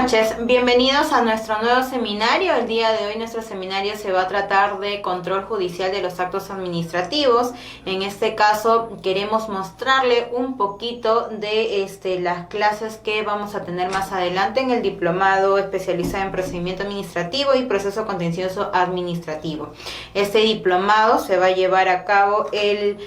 noches, bienvenidos a nuestro nuevo seminario. El día de hoy nuestro seminario se va a tratar de control judicial de los actos administrativos. En este caso queremos mostrarle un poquito de las clases que vamos a tener más adelante en el diplomado especializado en procedimiento administrativo y proceso contencioso administrativo. Este diplomado se va a llevar a cabo el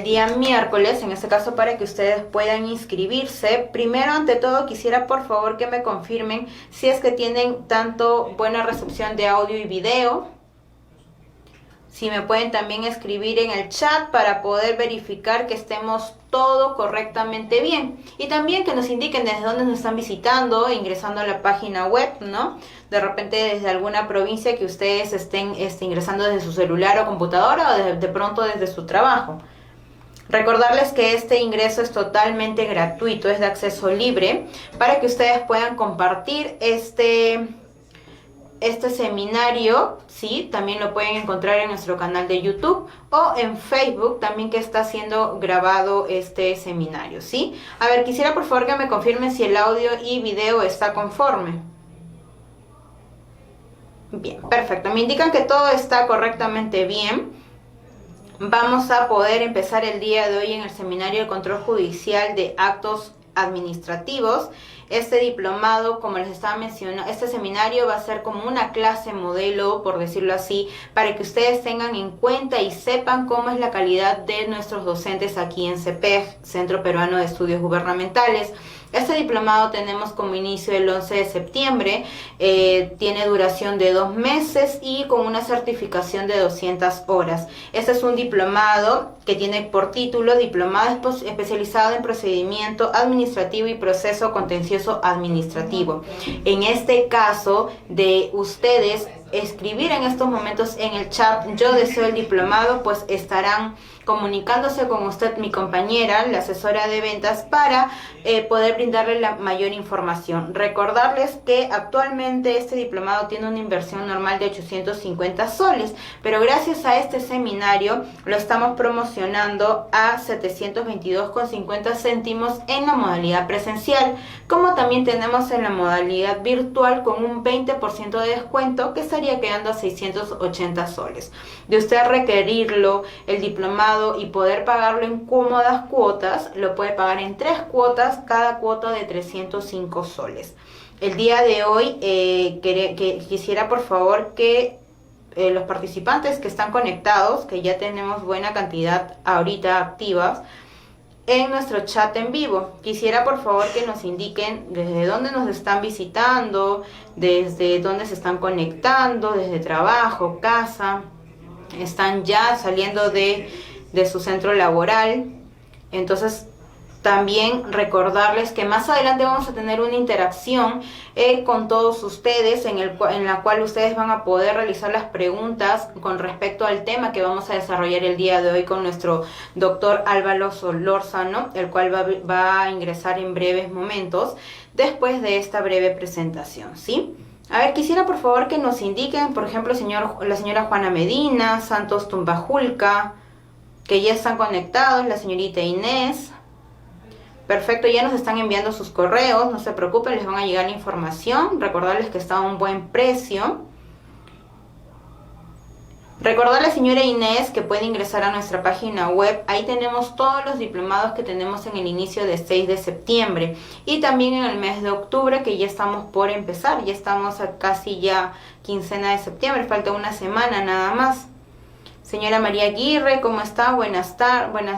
día miércoles, en este caso para que ustedes puedan inscribirse. Primero, ante todo, quisiera por favor que me confirmen si es que tienen tanto buena recepción de audio y video. Si me pueden también escribir en el chat para poder verificar que estemos todo correctamente bien. Y también que nos indiquen desde dónde nos están visitando, ingresando a la página web, ¿no? De repente desde alguna provincia que ustedes estén ingresando desde su celular o computadora o de pronto desde su trabajo. Recordarles que este ingreso es totalmente gratuito, es de acceso libre, para que ustedes puedan compartir este seminario, ¿sí? También lo pueden encontrar en nuestro canal de YouTube o en Facebook, también que está siendo grabado este seminario, ¿sí? A ver, quisiera por favor que me confirmen si el audio y video está conforme. Bien, perfecto. Me indican que todo está correctamente bien. Vamos a poder empezar el día de hoy en el seminario de control judicial de actos administrativos. Este diplomado, como les estaba mencionando, este seminario va a ser como una clase modelo, por decirlo así, para que ustedes tengan en cuenta y sepan cómo es la calidad de nuestros docentes aquí en CEPEG, Centro Peruano de Estudios Gubernamentales. Este diplomado tenemos como inicio el 11 de septiembre, tiene duración de 2 meses y con una certificación de 200 horas. Este es un diplomado que tiene por título Diplomado especializado en procedimiento administrativo y proceso contencioso administrativo. En este caso de ustedes escribir en estos momentos en el chat "yo deseo el diplomado", pues estarán comunicándose con usted, mi compañera, la asesora de ventas, para poder brindarle la mayor información. Recordarles que actualmente este diplomado tiene una inversión normal de 850 soles, pero gracias a este seminario lo estamos promocionando a 722,50 céntimos en la modalidad presencial, como también tenemos en la modalidad virtual con un 20% de descuento que estaría quedando a 680 soles. De usted requerirlo, el diplomado, y poder pagarlo en cómodas cuotas, lo puede pagar en 3 cuotas, cada cuota de 305 soles. El día de hoy quisiera por favor que los participantes que están conectados, que ya tenemos buena cantidad ahorita activas en nuestro chat en vivo, quisiera por favor que nos indiquen desde dónde nos están visitando, desde dónde se están conectando, desde trabajo, casa, están ya saliendo de su centro laboral. Entonces también recordarles que más adelante vamos a tener una interacción con todos ustedes en la cual ustedes van a poder realizar las preguntas con respecto al tema que vamos a desarrollar el día de hoy con nuestro doctor Álvaro Solórzano, el cual va a ingresar en breves momentos después de esta breve presentación, ¿sí? A ver, quisiera por favor que nos indiquen, por ejemplo, la señora Juana Medina, Santos Tumbajulca, que ya están conectados, la señorita Inés. Perfecto, ya nos están enviando sus correos, no se preocupen, les van a llegar la información. Recordarles que está a un buen precio. Recordarle, señora Inés, que puede ingresar a nuestra página web. Ahí tenemos todos los diplomados que tenemos en el inicio de 6 de septiembre. Y también en el mes de octubre, que ya estamos por empezar. Ya estamos a casi ya quincena de septiembre, falta una semana nada más. Señora María Aguirre, ¿cómo está? Buenas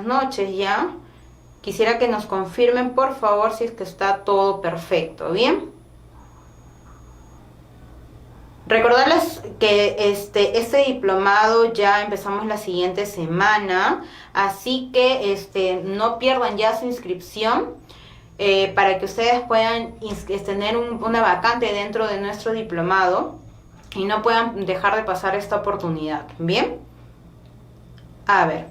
noches ya. Quisiera que nos confirmen, por favor, si es que está todo perfecto, ¿bien? Recordarles que este diplomado ya empezamos la siguiente semana, así que no pierdan ya su inscripción para que ustedes puedan tener una vacante dentro de nuestro diplomado y no puedan dejar de pasar esta oportunidad, ¿bien? A ver,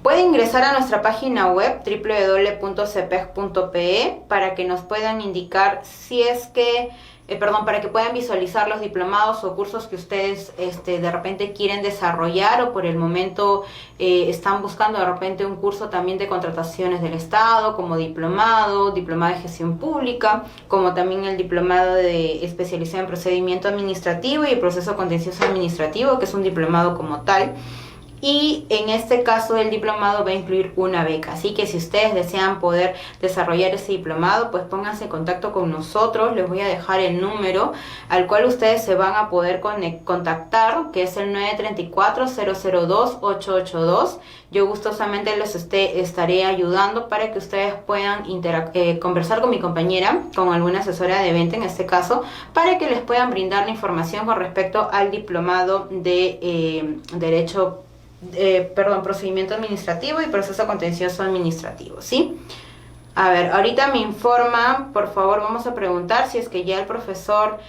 pueden ingresar a nuestra página web www.cepeg.pe para que nos puedan indicar si es que para que puedan visualizar los diplomados o cursos que ustedes de repente quieren desarrollar, o por el momento están buscando de repente un curso también de contrataciones del Estado, como diplomado de gestión pública, como también el diplomado de especialización en procedimiento administrativo y proceso contencioso administrativo, que es un diplomado como tal. Y en este caso el diplomado va a incluir una beca, así que si ustedes desean poder desarrollar ese diplomado, pues pónganse en contacto con nosotros. Les voy a dejar el número al cual ustedes se van a poder contactar, que es el 934-002-882. Yo gustosamente les estaré ayudando para que ustedes puedan conversar con mi compañera, con alguna asesora de venta en este caso, para que les puedan brindar la información con respecto al diplomado de procedimiento administrativo y proceso contencioso administrativo, ¿sí? A ver, ahorita me informa, por favor, vamos a preguntar si es que ya el profesor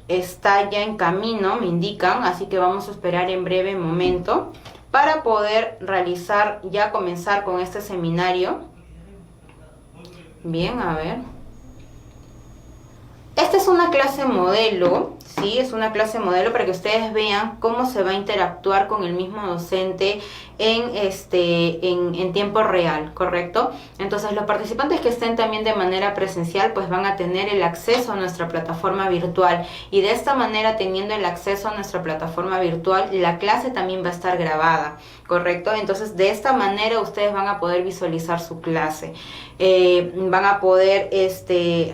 está ya en camino, me indican, así que vamos a esperar en breve momento para poder comenzar con este seminario. Bien, a ver. Esta es una clase modelo, ¿sí? Es una clase modelo para que ustedes vean cómo se va a interactuar con el mismo docente en tiempo real, ¿correcto? Entonces los participantes que estén también de manera presencial pues van a tener el acceso a nuestra plataforma virtual, y de esta manera, teniendo el acceso a nuestra plataforma virtual, la clase también va a estar grabada, ¿correcto? Entonces de esta manera ustedes van a poder visualizar su clase, van a poder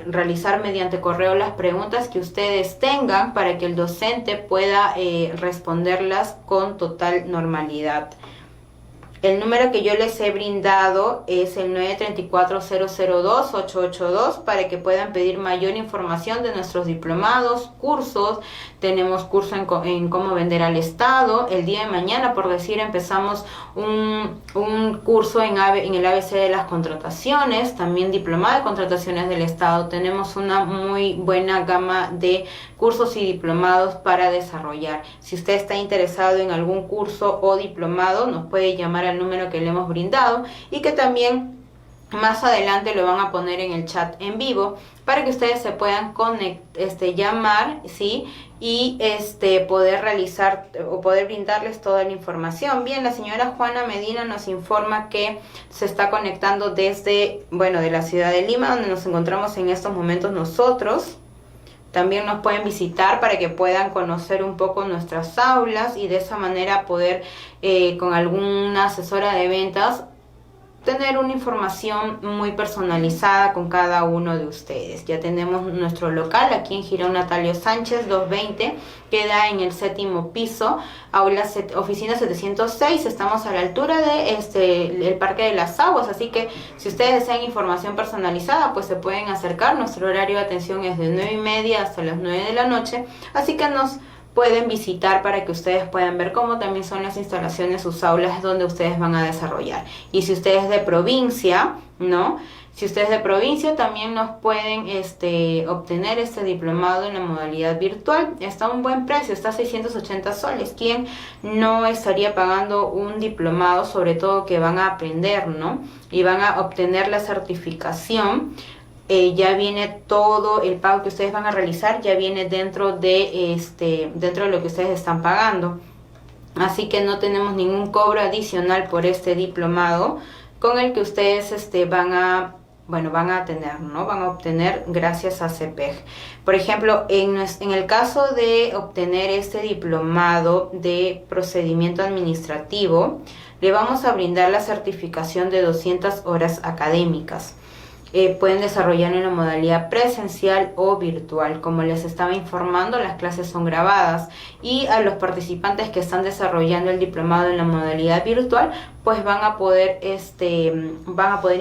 realizar mediante correo las preguntas que ustedes tengan para que el docente pueda responderlas con total normalidad. El número que yo les he brindado es el 934-002-882 para que puedan pedir mayor información de nuestros diplomados, cursos. Tenemos curso en cómo vender al Estado. El día de mañana, por decir, empezamos un curso en el ABC de las contrataciones, también diplomado de contrataciones del Estado. Tenemos una muy buena gama de cursos y diplomados para desarrollar. Si usted está interesado en algún curso o diplomado, nos puede llamar al número que le hemos brindado, y que también más adelante lo van a poner en el chat en vivo para que ustedes se puedan llamar, ¿sí? Y poder realizar o poder brindarles toda la información. Bien, la señora Juana Medina nos informa que se está conectando desde, de la ciudad de Lima, donde nos encontramos en estos momentos nosotros. También nos pueden visitar para que puedan conocer un poco nuestras aulas y de esa manera poder, con alguna asesora de ventas, tener una información muy personalizada con cada uno de ustedes. Ya tenemos nuestro local aquí en Girón Natalio Sánchez 220, queda en el 7º piso, oficina 706. Estamos a la altura de el Parque de las Aguas, así que si ustedes desean información personalizada, pues se pueden acercar. Nuestro horario de atención es de 9:30 hasta las 9 de la noche, así que nos pueden visitar para que ustedes puedan ver cómo también son las instalaciones, sus aulas donde ustedes van a desarrollar. Y si ustedes de provincia, ¿no? Si ustedes de provincia también nos pueden obtener este diplomado en la modalidad virtual. Está a un buen precio, está a 680 soles. ¿Quién no estaría pagando un diplomado? Sobre todo que van a aprender, ¿no? Y van a obtener la certificación. Ya viene todo el pago que ustedes van a realizar, ya viene dentro de lo que ustedes están pagando, así que no tenemos ningún cobro adicional por este diplomado con el que ustedes van a tener, ¿no? Van a obtener gracias a CEPEG. Por ejemplo, en el caso de obtener este diplomado de procedimiento administrativo, le vamos a brindar la certificación de 200 horas académicas. Pueden desarrollar en la modalidad presencial o virtual. Como les estaba informando, las clases son grabadas, y a los participantes que están desarrollando el diplomado en la modalidad virtual, pues van a poder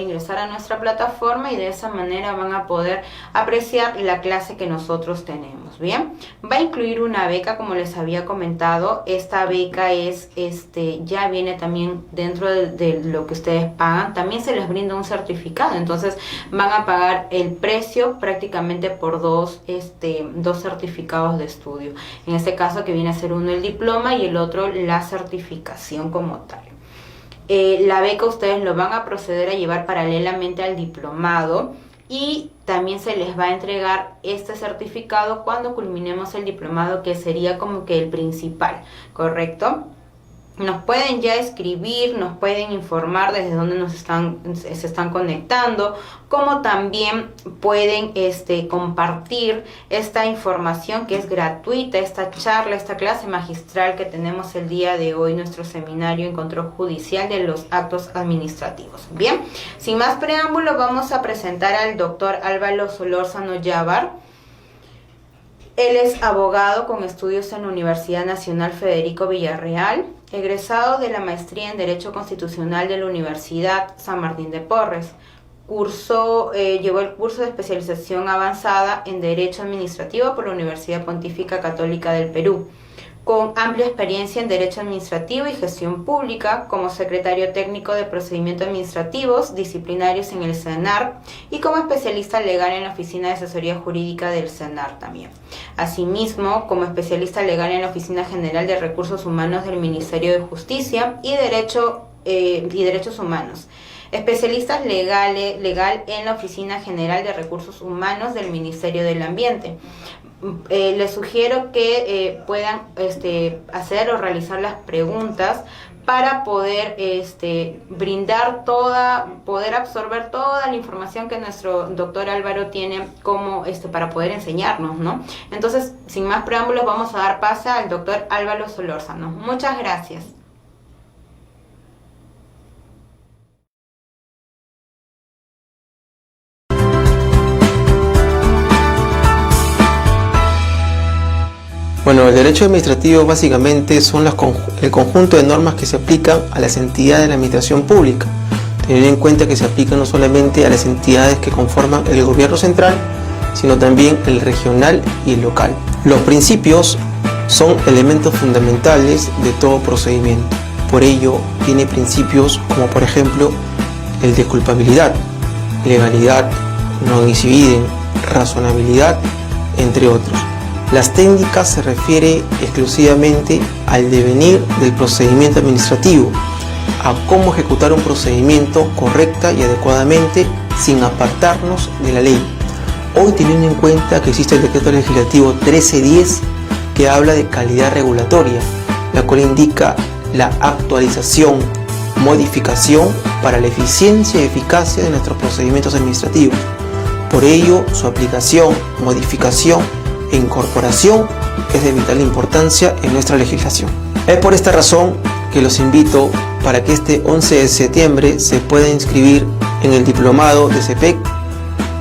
ingresar a nuestra plataforma y de esa manera van a poder apreciar la clase que nosotros tenemos. Bien, va a incluir una beca, como les había comentado. Esta beca ya viene también dentro de lo que ustedes pagan. También se les brinda un certificado, entonces van a pagar el precio prácticamente por dos certificados de estudio. En este caso, que viene a ser uno el diploma y el otro la certificación como tal. La beca ustedes lo van a proceder a llevar paralelamente al diplomado, y también se les va a entregar este certificado cuando culminemos el diplomado, que sería como que el principal, ¿correcto? Nos pueden ya escribir, nos pueden informar desde dónde se están conectando, como también pueden compartir esta información que es gratuita, esta charla, esta clase magistral que tenemos el día de hoy, nuestro seminario en control judicial de los actos administrativos. Bien, sin más preámbulo, vamos a presentar al doctor Álvaro Solórzano Yabar. Él es abogado con estudios en la Universidad Nacional Federico Villarreal, egresado de la maestría en Derecho Constitucional de la Universidad San Martín de Porres. Llevó el curso de especialización avanzada en Derecho Administrativo por la Universidad Pontificia Católica del Perú, con amplia experiencia en Derecho Administrativo y Gestión Pública, como secretario técnico de Procedimientos Administrativos Disciplinarios en el CENAR y como especialista legal en la Oficina de Asesoría Jurídica del CENAR también. Asimismo, como especialista legal en la Oficina General de Recursos Humanos del Ministerio de Justicia y Derechos Humanos. Especialista legal en la Oficina General de Recursos Humanos del Ministerio del Ambiente. Les sugiero que puedan hacer o realizar las preguntas para poder poder absorber toda la información que nuestro doctor Álvaro tiene para poder enseñarnos, ¿no? Entonces, sin más preámbulos, vamos a dar paso al doctor Álvaro Solórzano. Muchas gracias. Bueno, el derecho administrativo básicamente son el conjunto de normas que se aplican a las entidades de la administración pública, teniendo en cuenta que se aplican no solamente a las entidades que conforman el gobierno central, sino también el regional y el local. Los principios son elementos fundamentales de todo procedimiento. Por ello, tiene principios como por ejemplo el de culpabilidad, legalidad, non bis idem, razonabilidad, entre otros. Las técnicas se refiere exclusivamente al devenir del procedimiento administrativo, a cómo ejecutar un procedimiento correcta y adecuadamente sin apartarnos de la ley. Hoy, teniendo en cuenta que existe el decreto legislativo 1310 que habla de calidad regulatoria, la cual indica la actualización, modificación para la eficiencia y eficacia de nuestros procedimientos administrativos. Por ello, su aplicación, modificación e incorporación es de vital importancia en nuestra legislación. Es por esta razón que los invito para que este 11 de septiembre se pueda inscribir en el diplomado de CEPEC,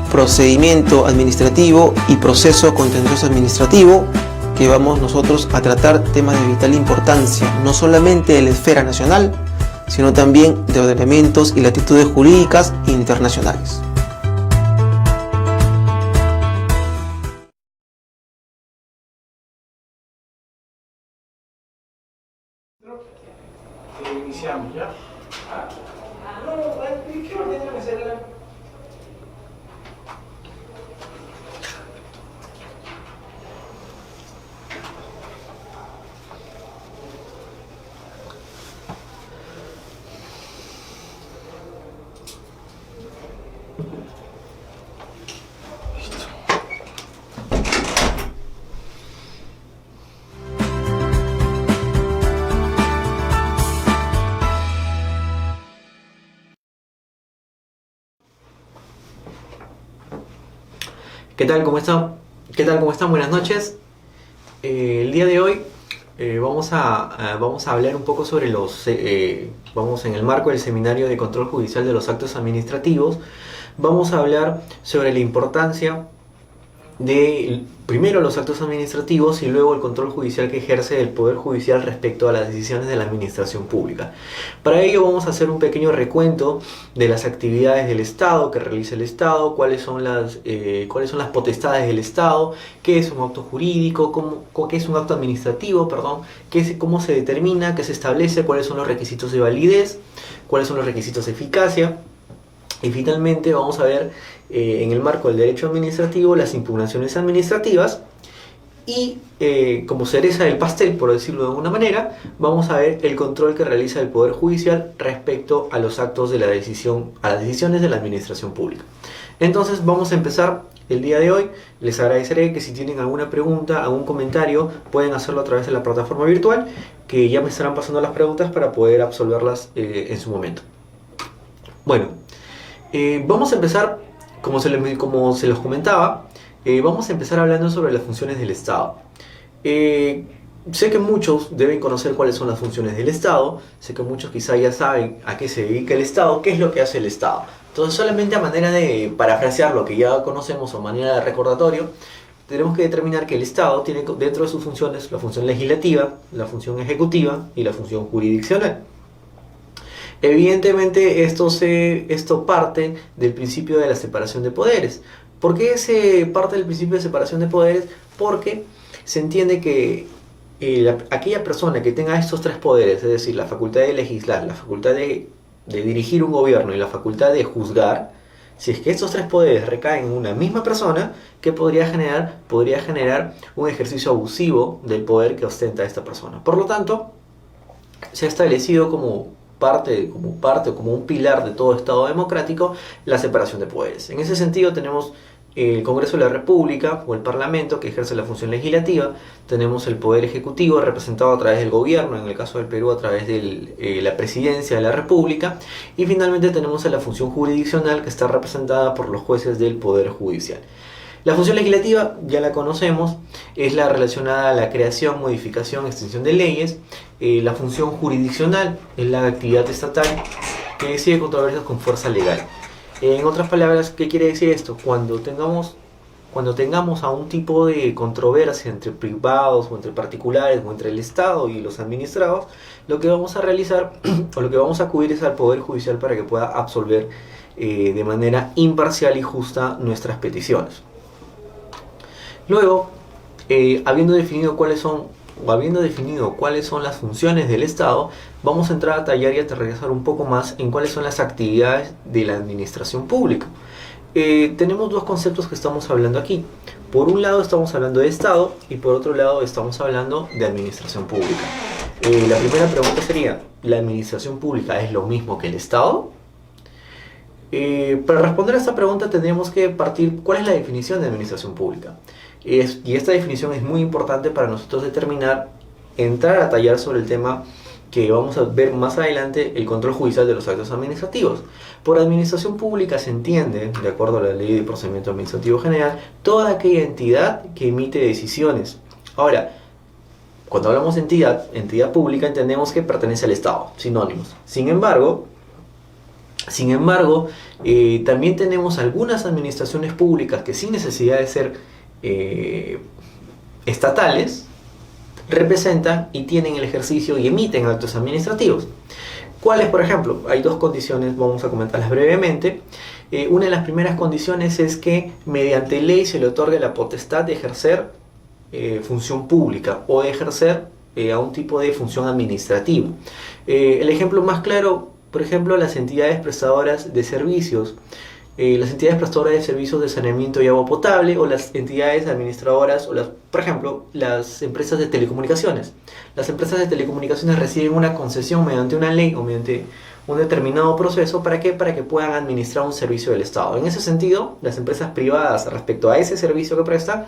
Procedimiento Administrativo y Proceso Contencioso Administrativo, que vamos nosotros a tratar temas de vital importancia, no solamente de la esfera nacional, sino también de ordenamientos y latitudes jurídicas internacionales. Iniciamos ya. ¿Qué orden debe ser? ¿Qué tal? ¿Cómo están? ¿Qué tal? ¿Cómo están? Buenas noches. El día de hoy vamos a hablar un poco sobre vamos en el marco del seminario de control judicial de los actos administrativos, vamos a hablar sobre la importancia de primero los actos administrativos y luego el control judicial que ejerce el Poder Judicial respecto a las decisiones de la administración pública. Para ello vamos a hacer un pequeño recuento de las actividades del Estado que realiza el Estado, cuáles son las potestades del Estado, qué es un acto jurídico, qué es un acto administrativo, cómo se determina, qué se establece, cuáles son los requisitos de validez, cuáles son los requisitos de eficacia. Y finalmente vamos a ver en el marco del derecho administrativo las impugnaciones administrativas y como cereza del pastel, por decirlo de alguna manera, vamos a ver el control que realiza el Poder Judicial respecto a los actos de a las decisiones de la administración pública. Entonces vamos a empezar el día de hoy. Les agradeceré que si tienen alguna pregunta, algún comentario, pueden hacerlo a través de la plataforma virtual, que ya me estarán pasando las preguntas para poder absolverlas en su momento. Bueno, vamos a empezar, como se los comentaba, vamos a empezar hablando sobre las funciones del Estado. Sé que muchos deben conocer cuáles son las funciones del Estado, sé que muchos quizá ya saben a qué se dedica el Estado, qué es lo que hace el Estado. Entonces, solamente a manera de parafrasear lo que ya conocemos o manera de recordatorio, tenemos que determinar que el Estado tiene dentro de sus funciones la función legislativa, la función ejecutiva y la función jurisdiccional. Evidentemente esto parte del principio de la separación de poderes. ¿Por qué se parte del principio de separación de poderes? Porque se entiende que aquella persona que tenga estos tres poderes, es decir, la facultad de legislar, la facultad de dirigir un gobierno y la facultad de juzgar, si es que estos tres poderes recaen en una misma persona, ¿qué podría generar? Podría generar un ejercicio abusivo del poder que ostenta esta persona. Por lo tanto, se ha establecido como un pilar de todo Estado democrático la separación de poderes. En ese sentido tenemos el Congreso de la República o el Parlamento, que ejerce la función legislativa. Tenemos el Poder Ejecutivo, representado a través del gobierno, en el caso del Perú a través de la Presidencia de la República, y finalmente tenemos a la función jurisdiccional, que está representada por los jueces del Poder Judicial. La función legislativa, ya la conocemos, es la relacionada a la creación, modificación, extensión de leyes. La función jurisdiccional es la actividad estatal que decide controversias con fuerza legal. En otras palabras, ¿qué quiere decir esto? Cuando tengamos a un tipo de controversia entre privados o entre particulares o entre el Estado y los administrados, lo que vamos a realizar o lo que vamos a acudir es al Poder Judicial para que pueda absolver de manera imparcial y justa nuestras peticiones. Luego, habiendo definido cuáles son las funciones del Estado, vamos a entrar a tallar y a aterrizar un poco más en cuáles son las actividades de la administración pública. Tenemos dos conceptos que estamos hablando aquí. Por un lado estamos hablando de Estado y por otro lado estamos hablando de administración pública. La primera pregunta sería, ¿la administración pública es lo mismo que el Estado? Para responder a esta pregunta tendríamos que partir cuál es la definición de administración pública. Y esta definición es muy importante para nosotros entrar a tallar sobre el tema que vamos a ver más adelante, el control judicial de los actos administrativos. Por administración pública se entiende, de acuerdo a la Ley de Procedimiento Administrativo General, toda aquella entidad que emite decisiones. Ahora, cuando hablamos de entidad pública, entendemos que pertenece al Estado, sinónimos. Sin embargo, también tenemos algunas administraciones públicas que, sin necesidad de ser estatales, representan y tienen el ejercicio y emiten actos administrativos. ¿Cuáles? Por ejemplo, hay dos condiciones, vamos a comentarlas brevemente. Una de las primeras condiciones es que mediante ley se le otorgue la potestad de ejercer función pública o de ejercer a un tipo de función administrativa. El ejemplo más claro, por ejemplo, las entidades prestadoras de servicios. Las entidades prestadoras de servicios de saneamiento y agua potable, o las entidades administradoras, por ejemplo, las empresas de telecomunicaciones. Las empresas de telecomunicaciones reciben una concesión mediante una ley o mediante un determinado proceso. ¿Para qué? Para que puedan administrar un servicio del Estado. En ese sentido, las empresas privadas, respecto a ese servicio que prestan,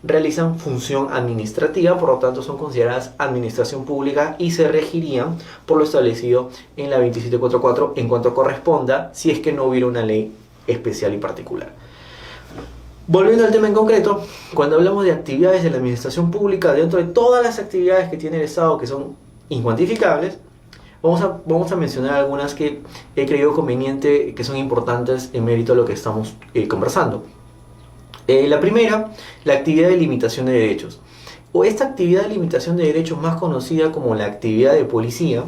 realizan función administrativa, por lo tanto son consideradas administración pública y se regirían por lo establecido en la 2744 en cuanto corresponda, si es que no hubiera una ley especial y particular. Volviendo al tema en concreto, cuando hablamos de actividades de la administración pública, dentro de todas las actividades que tiene el Estado, que son incuantificables, vamos a mencionar algunas que he creído conveniente, que son importantes en mérito a lo que estamos conversando. La primera, la actividad de limitación de derechos, o esta actividad de limitación de derechos más conocida como la actividad de policía,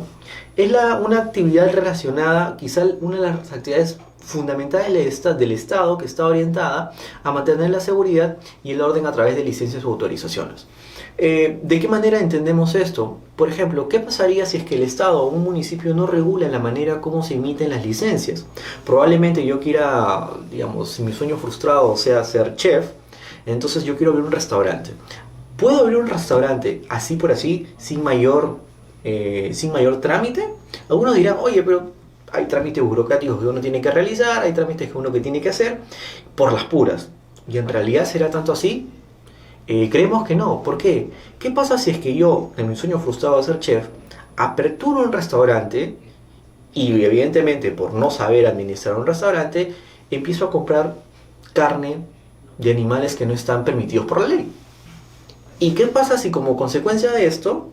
es una actividad relacionada, quizá una de las actividades fundamentales del Estado, que está orientada a mantener la seguridad y el orden a través de licencias o autorizaciones. ¿De qué manera entendemos esto? Por ejemplo, ¿qué pasaría si es que el Estado o un municipio no regula la manera como se emiten las licencias? Probablemente yo quiera, digamos, si mi sueño frustrado sea ser chef, entonces yo quiero abrir un restaurante. ¿Puedo abrir un restaurante así por así, sin mayor trámite? Algunos dirán, oye, pero hay trámites burocráticos que uno tiene que realizar, hay trámites que uno que tiene que hacer por las puras. Y en realidad, ¿será tanto así? Creemos que no. ¿Por qué? ¿Qué pasa si es que yo, en mi sueño frustrado de ser chef, aperturo un restaurante y evidentemente por no saber administrar un restaurante, empiezo a comprar carne de animales que no están permitidos por la ley? ¿Y qué pasa si como consecuencia de esto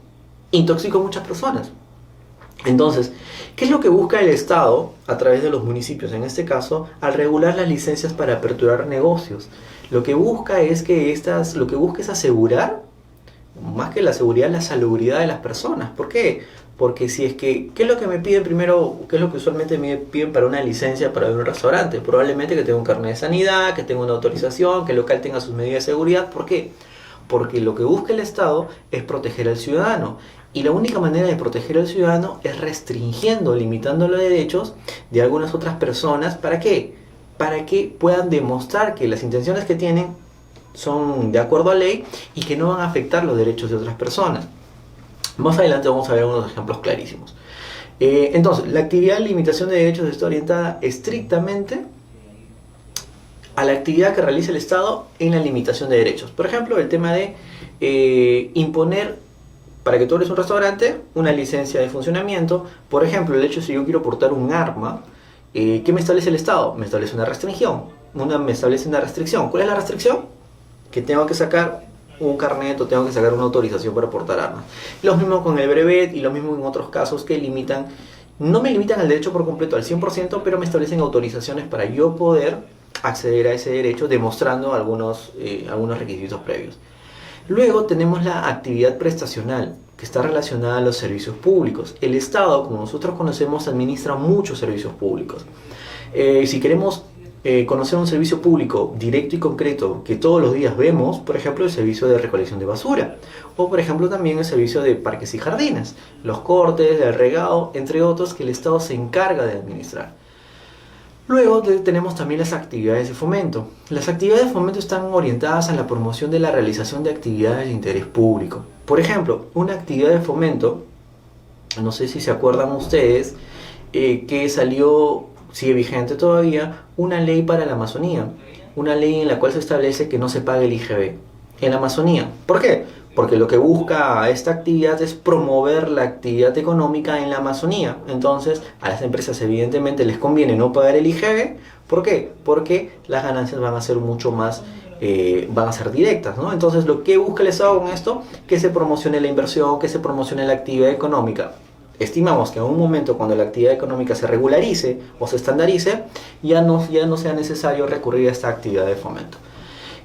intoxico a muchas personas? Entonces, ¿qué es lo que busca el Estado a través de los municipios? En este caso, al regular las licencias para aperturar negocios. Lo que busca es asegurar, más que la seguridad, la salubridad de las personas. ¿Por qué? Porque si es que, ¿qué es lo que me piden primero? ¿Qué es lo que usualmente me piden para una licencia para abrir un restaurante? Probablemente que tenga un carnet de sanidad, que tenga una autorización, que el local tenga sus medidas de seguridad. ¿Por qué? Porque lo que busca el Estado es proteger al ciudadano. Y la única manera de proteger al ciudadano es restringiendo, limitando los derechos de algunas otras personas. ¿Para qué? Para que puedan demostrar que las intenciones que tienen son de acuerdo a ley y que no van a afectar los derechos de otras personas. Más adelante vamos a ver unos ejemplos clarísimos. Entonces, la actividad de limitación de derechos está orientada estrictamente a la actividad que realiza el Estado en la limitación de derechos. Por ejemplo, el tema de imponer, para que tú abres un restaurante, una licencia de funcionamiento. Por ejemplo, el hecho de si yo quiero portar un arma, ¿qué me establece el Estado? Me establece una restricción. Me establece una restricción. ¿Cuál es la restricción? Que tengo que sacar un carnet o tengo que sacar una autorización para portar armas. Lo mismo con el brevet y lo mismo en otros casos que limitan, no me limitan el derecho por completo al 100%, pero me establecen autorizaciones para yo poder acceder a ese derecho demostrando algunos requisitos previos. Luego tenemos la actividad prestacional, que está relacionada a los servicios públicos. El Estado, como nosotros conocemos, administra muchos servicios públicos. Si queremos conocer un servicio público directo y concreto que todos los días vemos, por ejemplo, el servicio de recolección de basura, o por ejemplo también el servicio de parques y jardines, los cortes, el regado, entre otros, que el Estado se encarga de administrar. Luego tenemos también las actividades de fomento. Las actividades de fomento están orientadas a la promoción de la realización de actividades de interés público. Por ejemplo, una actividad de fomento, no sé si se acuerdan ustedes, que salió, sigue vigente todavía, una ley para la Amazonía. Una ley en la cual se establece que no se pague el IGB en la Amazonía. ¿Por qué? Porque lo que busca esta actividad es promover la actividad económica en la Amazonía. Entonces, a las empresas evidentemente les conviene no pagar el IGB. ¿Por qué? Porque las ganancias van a ser mucho más, van a ser directas, ¿no? Entonces, lo que busca el Estado con esto, que se promocione la inversión, que se promocione la actividad económica. Estimamos que en un momento cuando la actividad económica se regularice o se estandarice, ya no sea necesario recurrir a esta actividad de fomento.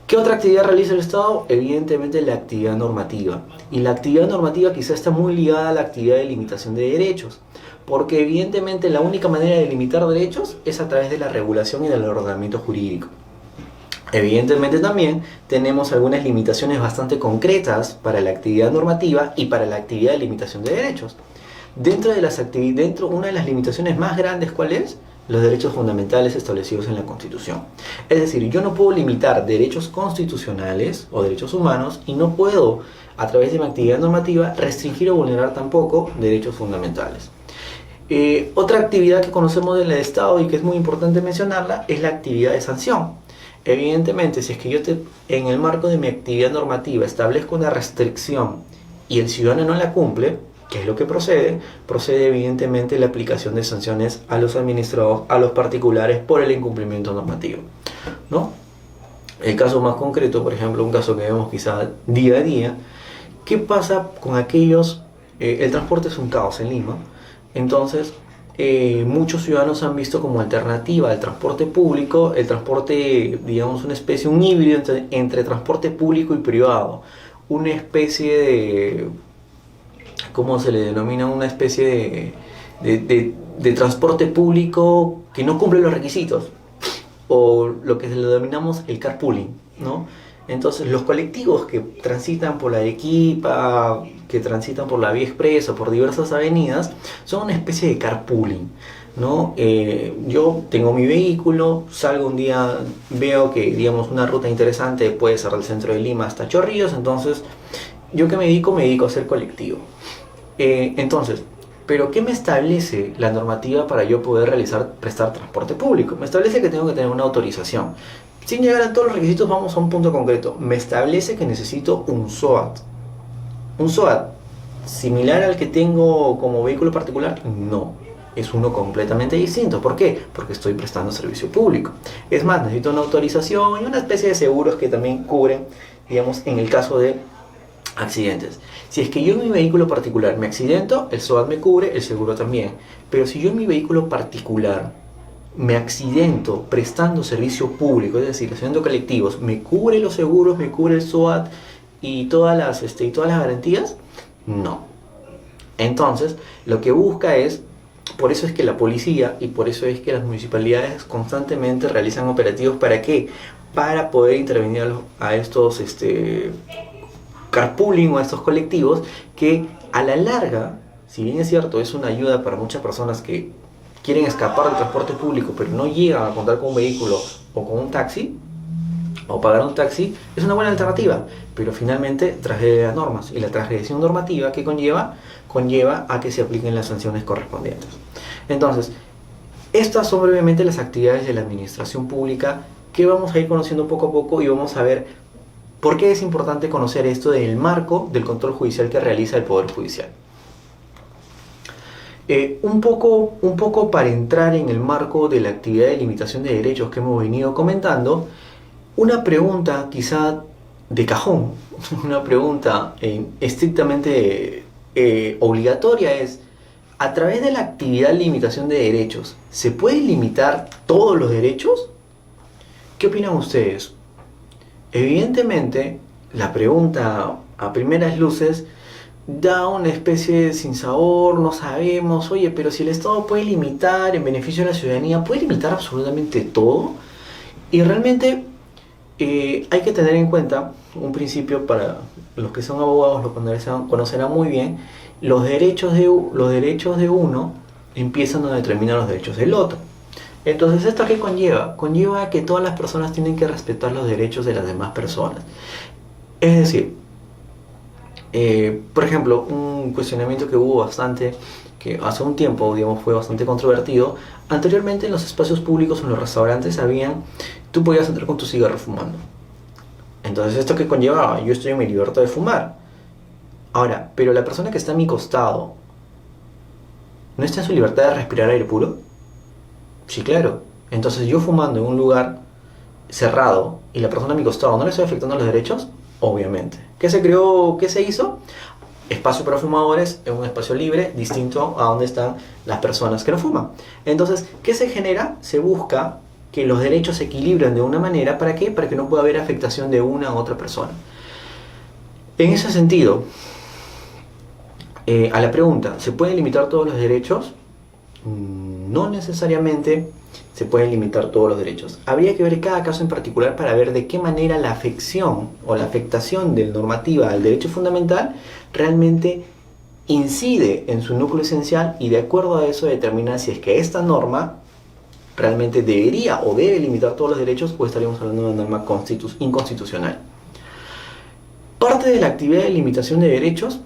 ¿Qué otra actividad realiza el Estado? Evidentemente la actividad normativa. Y la actividad normativa quizá está muy ligada a la actividad de limitación de derechos. Porque evidentemente la única manera de limitar derechos es a través de la regulación y del ordenamiento jurídico. Evidentemente también tenemos algunas limitaciones bastante concretas para la actividad normativa y para la actividad de limitación de derechos. Una de las limitaciones más grandes, ¿cuál es? Los derechos fundamentales establecidos en la Constitución. Es decir, yo no puedo limitar derechos constitucionales o derechos humanos y no puedo, a través de mi actividad normativa, restringir o vulnerar tampoco derechos fundamentales. Otra actividad que conocemos del Estado y que es muy importante mencionarla es la actividad de sanción. Evidentemente, si es que yo en el marco de mi actividad normativa establezco una restricción y el ciudadano no la cumple, ¿qué es lo que procede? Procede evidentemente la aplicación de sanciones a los administrados, a los particulares por el incumplimiento normativo, ¿no? El caso más concreto, por ejemplo, un caso que vemos quizá día a día, ¿qué pasa con aquellos? El transporte es un caos en Lima, entonces muchos ciudadanos han visto como alternativa al transporte público, el transporte, digamos, un híbrido entre transporte público y privado, una especie de, ¿cómo se le denomina? Una especie de transporte público que no cumple los requisitos, o lo que le denominamos el carpooling, ¿no? Entonces los colectivos que transitan por la Arequipa, que transitan por la Vía Expresa, por diversas avenidas, son una especie de carpooling, ¿no? Yo tengo mi vehículo, salgo un día, veo que, digamos, una ruta interesante puede ser del centro de Lima hasta Chorrillos, entonces, ¿yo qué me dedico? Me dedico a hacer colectivo. Entonces, Pero ¿qué me establece la normativa para yo poder prestar transporte público? Me establece que tengo que tener una autorización. Sin llegar a todos los requisitos, vamos a un punto concreto. Me establece que necesito un SOAT. ¿Un SOAT similar al que tengo como vehículo particular? No. Es uno completamente distinto. ¿Por qué? Porque estoy prestando servicio público. Es más, necesito una autorización y una especie de seguros que también cubren, digamos, en el caso de accidentes. Si es que yo en mi vehículo particular me accidento, el SOAT me cubre, el seguro también. Pero si yo en mi vehículo particular me accidento prestando servicio público, es decir, haciendo colectivos, me cubre los seguros, me cubre el SOAT y todas las garantías, no. Entonces, lo que busca es, por eso es que la policía y por eso es que las municipalidades constantemente realizan operativos. ¿Para qué? Para poder intervenir a estos carpooling o a estos colectivos que a la larga, si bien es cierto, es una ayuda para muchas personas que quieren escapar del transporte público pero no llegan a contar con un vehículo o con un taxi o pagar un taxi, es una buena alternativa, pero finalmente transgrede las normas, y la transgresión normativa que conlleva a que se apliquen las sanciones correspondientes. Entonces, estas son brevemente las actividades de la administración pública que vamos a ir conociendo poco a poco, y vamos a ver por qué es importante conocer esto del marco del control judicial que realiza el Poder Judicial. Un poco para entrar en el marco de la actividad de limitación de derechos que hemos venido comentando, una pregunta quizá de cajón, una pregunta estrictamente obligatoria es: ¿a través de la actividad de limitación de derechos se pueden limitar todos los derechos? ¿Qué opinan ustedes? Evidentemente, la pregunta a primeras luces da una especie de sinsabor, no sabemos, oye, pero si el Estado puede limitar en beneficio de la ciudadanía, ¿puede limitar absolutamente todo? Y realmente hay que tener en cuenta un principio, para los que son abogados lo conocerán muy bien: los derechos de uno empiezan donde terminan los derechos del otro. Entonces, ¿esto qué conlleva? Conlleva que todas las personas tienen que respetar los derechos de las demás personas. Es decir, por ejemplo, un cuestionamiento que hubo bastante, que hace un tiempo, digamos, fue bastante controvertido. Anteriormente, en los espacios públicos, en los restaurantes, tú podías entrar con tu cigarro fumando. Entonces, ¿esto qué conllevaba? Yo estoy en mi libertad de fumar. Ahora, pero la persona que está a mi costado, ¿no está en su libertad de respirar aire puro? Sí, claro. Entonces, yo fumando en un lugar cerrado y la persona a mi costado, ¿no le estoy afectando los derechos? Obviamente. ¿Qué se creó? ¿Qué se hizo? Espacio para fumadores, en un espacio libre, distinto a donde están las personas que no fuman. Entonces, ¿qué se genera? Se busca que los derechos se equilibren de una manera. ¿Para qué? Para que no pueda haber afectación de una u otra persona. En ese sentido, a la pregunta, ¿se pueden limitar todos los derechos? No necesariamente se pueden limitar todos los derechos. Habría que ver cada caso en particular para ver de qué manera la afección o la afectación de la normativa al derecho fundamental realmente incide en su núcleo esencial, y de acuerdo a eso determinar si es que esta norma realmente debería o debe limitar todos los derechos, o estaríamos hablando de una norma inconstitucional. Parte de la actividad de limitación de derechos,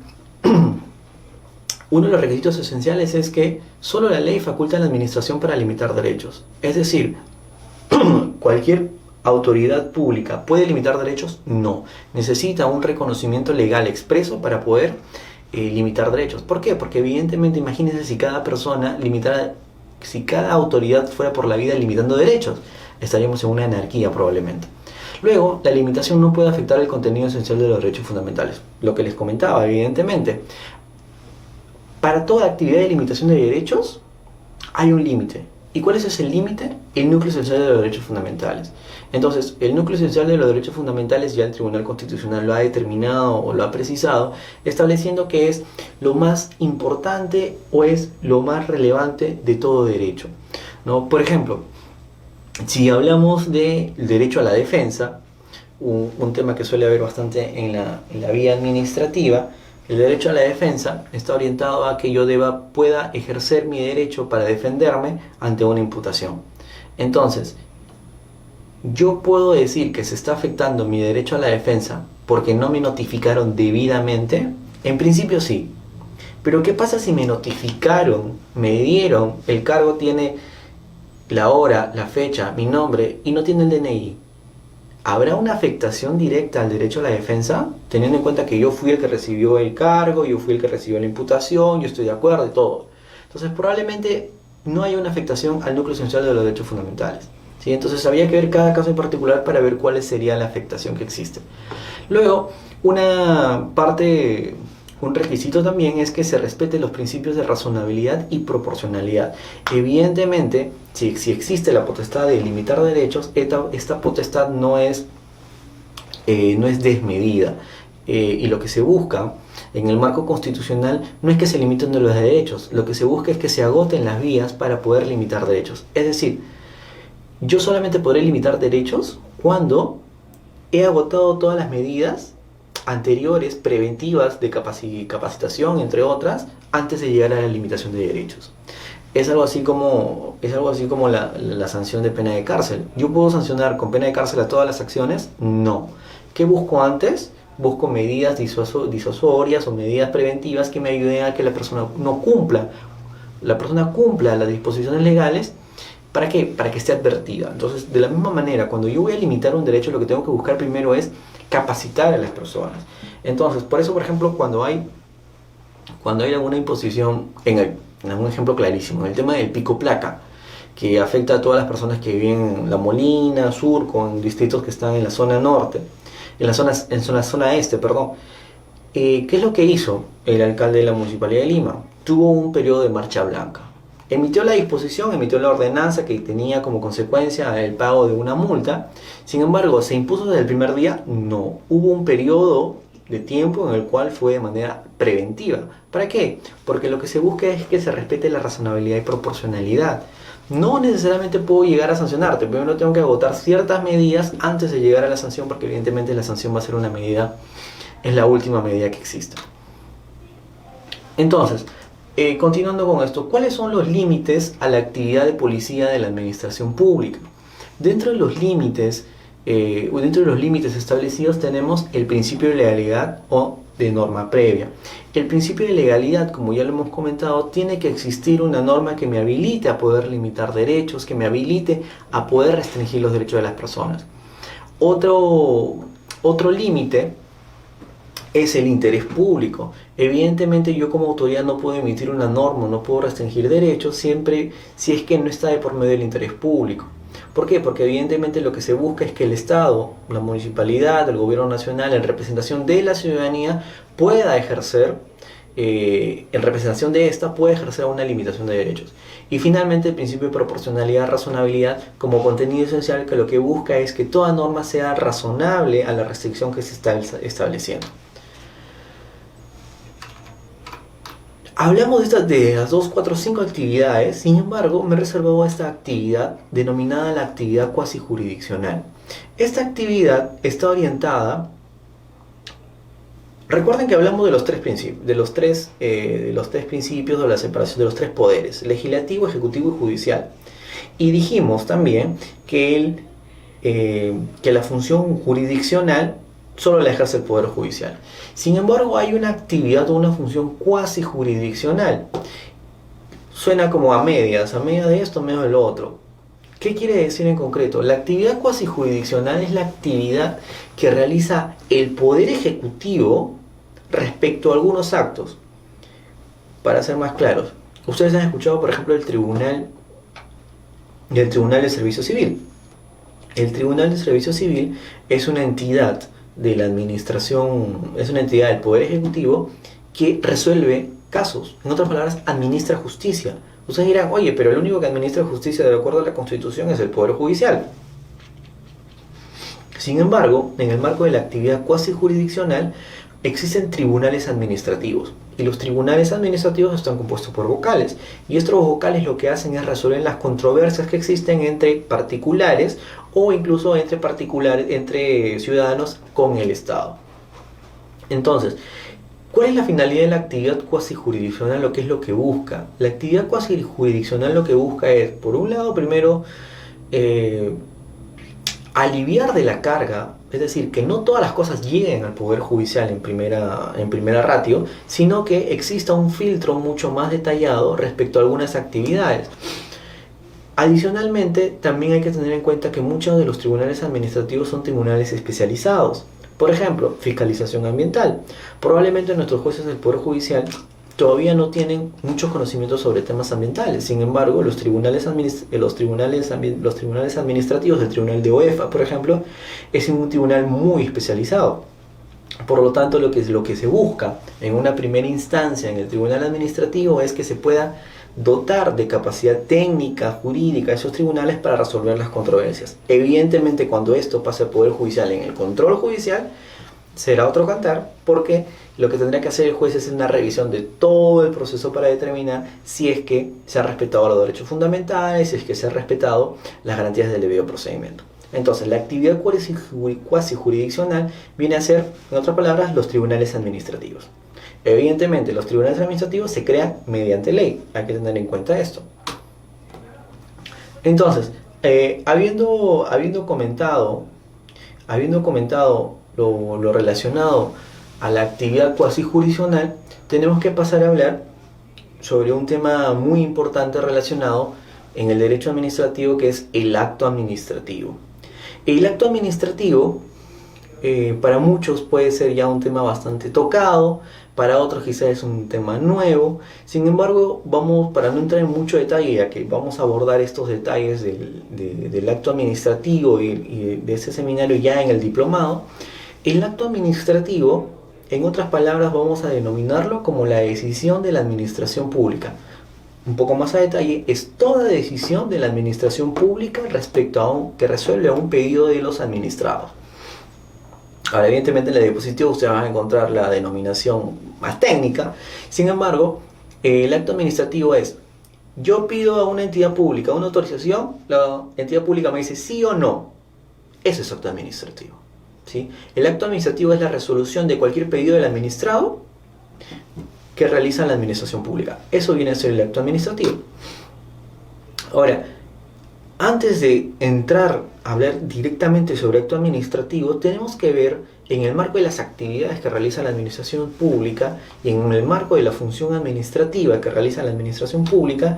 uno de los requisitos esenciales es que solo la ley faculta a la administración para limitar derechos. Es decir, ¿cualquier autoridad pública puede limitar derechos? No. Necesita un reconocimiento legal expreso para poder limitar derechos. ¿Por qué? Porque evidentemente, imagínense si cada persona si cada autoridad fuera por la vida limitando derechos, estaríamos en una anarquía probablemente. Luego, la limitación no puede afectar el contenido esencial de los derechos fundamentales. Lo que les comentaba, evidentemente. Para toda actividad de limitación de derechos hay un límite. ¿Y cuál es ese límite? El núcleo esencial de los derechos fundamentales. Entonces, el núcleo esencial de los derechos fundamentales, ya el Tribunal Constitucional lo ha determinado o lo ha precisado, estableciendo que es lo más importante o es lo más relevante de todo derecho, ¿no? Por ejemplo, si hablamos del derecho a la defensa, un tema que suele haber bastante en la vía administrativa, el derecho a la defensa está orientado a que yo pueda ejercer mi derecho para defenderme ante una imputación. Entonces, yo puedo decir que se está afectando mi derecho a la defensa porque no me notificaron debidamente. En principio sí. Pero ¿qué pasa si me notificaron, me dieron, el cargo tiene la hora, la fecha, mi nombre y no tiene el DNI? ¿Habrá una afectación directa al derecho a la defensa? Teniendo en cuenta que yo fui el que recibió el cargo, yo fui el que recibió la imputación, yo estoy de acuerdo y todo. Entonces probablemente no haya una afectación al núcleo esencial de los derechos fundamentales, ¿sí? Entonces habría que ver cada caso en particular para ver cuál sería la afectación que existe. Luego, un requisito también es que se respeten los principios de razonabilidad y proporcionalidad. Evidentemente, si existe la potestad de limitar derechos, esta potestad no es desmedida. Y lo que se busca en el marco constitucional no es que se limiten los derechos, lo que se busca es que se agoten las vías para poder limitar derechos. Es decir, yo solamente podré limitar derechos cuando he agotado todas las medidas anteriores, preventivas, de capacitación, entre otras, antes de llegar a la limitación de derechos. Es algo así como la sanción de pena de cárcel. ¿Yo puedo sancionar con pena de cárcel a todas las acciones? No. ¿Qué busco antes? Busco medidas disuasorias o medidas preventivas que me ayuden a que la persona cumpla las disposiciones legales. ¿Para qué? Para que esté advertida. Entonces, de la misma manera, cuando yo voy a limitar un derecho, lo que tengo que buscar primero es capacitar a las personas. Entonces, por eso, por ejemplo, cuando hay alguna imposición, en un ejemplo clarísimo, en el tema del pico placa, que afecta a todas las personas que viven en La Molina, Surco, en distritos que están en la zona norte, en la zona este, perdón. ¿Qué es lo que hizo el alcalde de la Municipalidad de Lima? Tuvo un periodo de marcha blanca. Emitió la disposición, emitió la ordenanza que tenía como consecuencia el pago de una multa. Sin embargo, ¿se impuso desde el primer día? No. Hubo un periodo de tiempo en el cual fue de manera preventiva. ¿Para qué? Porque lo que se busca es que se respete la razonabilidad y proporcionalidad. No necesariamente puedo llegar a sancionarte. Primero tengo que agotar ciertas medidas antes de llegar a la sanción, porque evidentemente la sanción va a ser una medida, es la última medida que existe. Entonces, continuando con esto, ¿cuáles son los límites a la actividad de policía de la administración pública? Dentro de los límites establecidos tenemos el principio de legalidad o de norma previa. El principio de legalidad, como ya lo hemos comentado, tiene que existir una norma que me habilite a poder limitar derechos, que me habilite a poder restringir los derechos de las personas. Otro límite es el interés público. Evidentemente yo como autoridad no puedo emitir una norma, no puedo restringir derechos siempre si es que no está de por medio del interés público. ¿Por qué? Porque evidentemente lo que se busca es que el Estado, la municipalidad, el gobierno nacional, en representación de la ciudadanía, pueda ejercer, en representación de esta, pueda ejercer una limitación de derechos. Y finalmente el principio de proporcionalidad, razonabilidad, como contenido esencial, que lo que busca es que toda norma sea razonable a la restricción que se está estableciendo. Hablamos de las 2, 4, 5 actividades, sin embargo, me he reservado esta actividad denominada la actividad cuasi jurisdiccional. Esta actividad está orientada. Recuerden que hablamos de los tres principios, de los tres principios de la separación de los tres poderes: legislativo, ejecutivo y judicial. Y dijimos también que la función jurisdiccional solo la ejerce el Poder Judicial. Sin embargo, hay una actividad o una función cuasi jurisdiccional. Suena como a medias de esto, a medias de lo otro. ¿Qué quiere decir en concreto? La actividad cuasi jurisdiccional es la actividad que realiza el Poder Ejecutivo respecto a algunos actos. Para ser más claros, ustedes han escuchado, por ejemplo, el Tribunal de Servicio Civil. El Tribunal de Servicio Civil es una entidad de la administración, es una entidad del Poder Ejecutivo que resuelve casos. En otras palabras, administra justicia. Ustedes dirán, oye, pero el único que administra justicia de acuerdo a la Constitución es el Poder Judicial. Sin embargo, en el marco de la actividad cuasi jurisdiccional existen tribunales administrativos. Y los tribunales administrativos están compuestos por vocales. Y estos vocales lo que hacen es resolver las controversias que existen entre particulares o incluso entre ciudadanos con el Estado. Entonces, ¿cuál es la finalidad de la actividad cuasi jurisdiccional? ¿Qué es lo que busca? La actividad cuasi jurisdiccional lo que busca es, por un lado, primero, aliviar de la carga, es decir, que no todas las cosas lleguen al Poder Judicial en primera ratio, sino que exista un filtro mucho más detallado respecto a algunas actividades. Adicionalmente, también hay que tener en cuenta que muchos de los tribunales administrativos son tribunales especializados. Por ejemplo, fiscalización ambiental. Probablemente nuestros jueces del Poder Judicial todavía no tienen muchos conocimientos sobre temas ambientales. Sin embargo, los tribunales administrativos del Tribunal de OEFA, por ejemplo, es un tribunal muy especializado. Por lo tanto, lo que se busca en una primera instancia en el tribunal administrativo es que se pueda dotar de capacidad técnica, jurídica a esos tribunales para resolver las controversias. Evidentemente, cuando esto pase al Poder Judicial en el control judicial, será otro cantar, porque lo que tendrá que hacer el juez es una revisión de todo el proceso para determinar si es que se han respetado los derechos fundamentales, si es que se han respetado las garantías del debido procedimiento. Entonces, la actividad cuasi jurisdiccional viene a ser, en otras palabras, los tribunales administrativos. Evidentemente, los tribunales administrativos se crean mediante ley. Hay que tener en cuenta esto. Entonces, habiendo comentado lo relacionado a la actividad cuasi jurisdiccional, tenemos que pasar a hablar sobre un tema muy importante relacionado en el derecho administrativo, que es el acto administrativo. El acto administrativo para muchos puede ser ya un tema bastante tocado, para otros quizás es un tema nuevo. Sin embargo, para no entrar en mucho detalle, ya que vamos a abordar estos detalles del acto administrativo y de ese seminario ya en el diplomado, el acto administrativo, en otras palabras, vamos a denominarlo como la decisión de la administración pública. Un poco más a detalle, es toda decisión de la administración pública respecto que resuelve a un pedido de los administrados. Ahora, evidentemente en la diapositiva ustedes van a encontrar la denominación más técnica. Sin embargo, el acto administrativo es: yo pido a una entidad pública una autorización, la entidad pública me dice sí o no. Eso es acto administrativo, ¿sí? El acto administrativo es la resolución de cualquier pedido del administrado que realiza la administración pública. Eso viene a ser el acto administrativo. Ahora, antes de entrar a hablar directamente sobre acto administrativo, tenemos que ver, en el marco de las actividades que realiza la administración pública y en el marco de la función administrativa que realiza la administración pública,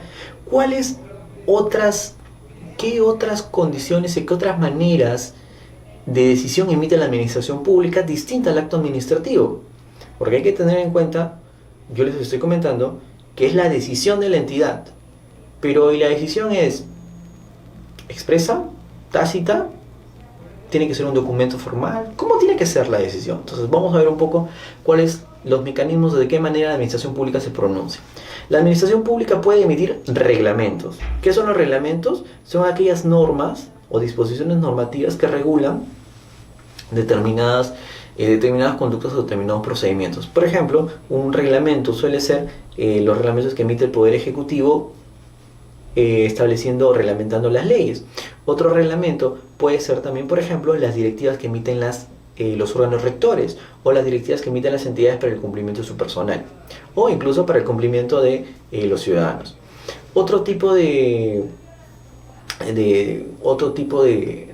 qué otras condiciones y qué otras maneras de decisión emite la administración pública distinta al acto administrativo. Porque hay que tener en cuenta, yo les estoy comentando, que es la decisión de la entidad. Pero ¿y la decisión es expresa, tácita? ¿Tiene que ser un documento formal? ¿Cómo tiene que ser la decisión? Entonces vamos a ver un poco cuáles los mecanismos de qué manera la administración pública se pronuncia. La administración pública puede emitir reglamentos. ¿Qué son los reglamentos? Son aquellas normas o disposiciones normativas que regulan determinadas conductas o determinados procedimientos. Por ejemplo, un reglamento suele ser los reglamentos que emite el Poder Ejecutivo estableciendo o reglamentando las leyes. Otro reglamento puede ser también, por ejemplo, las directivas que emiten los órganos rectores o las directivas que emiten las entidades para el cumplimiento de su personal o incluso para el cumplimiento de los ciudadanos. Otro tipo de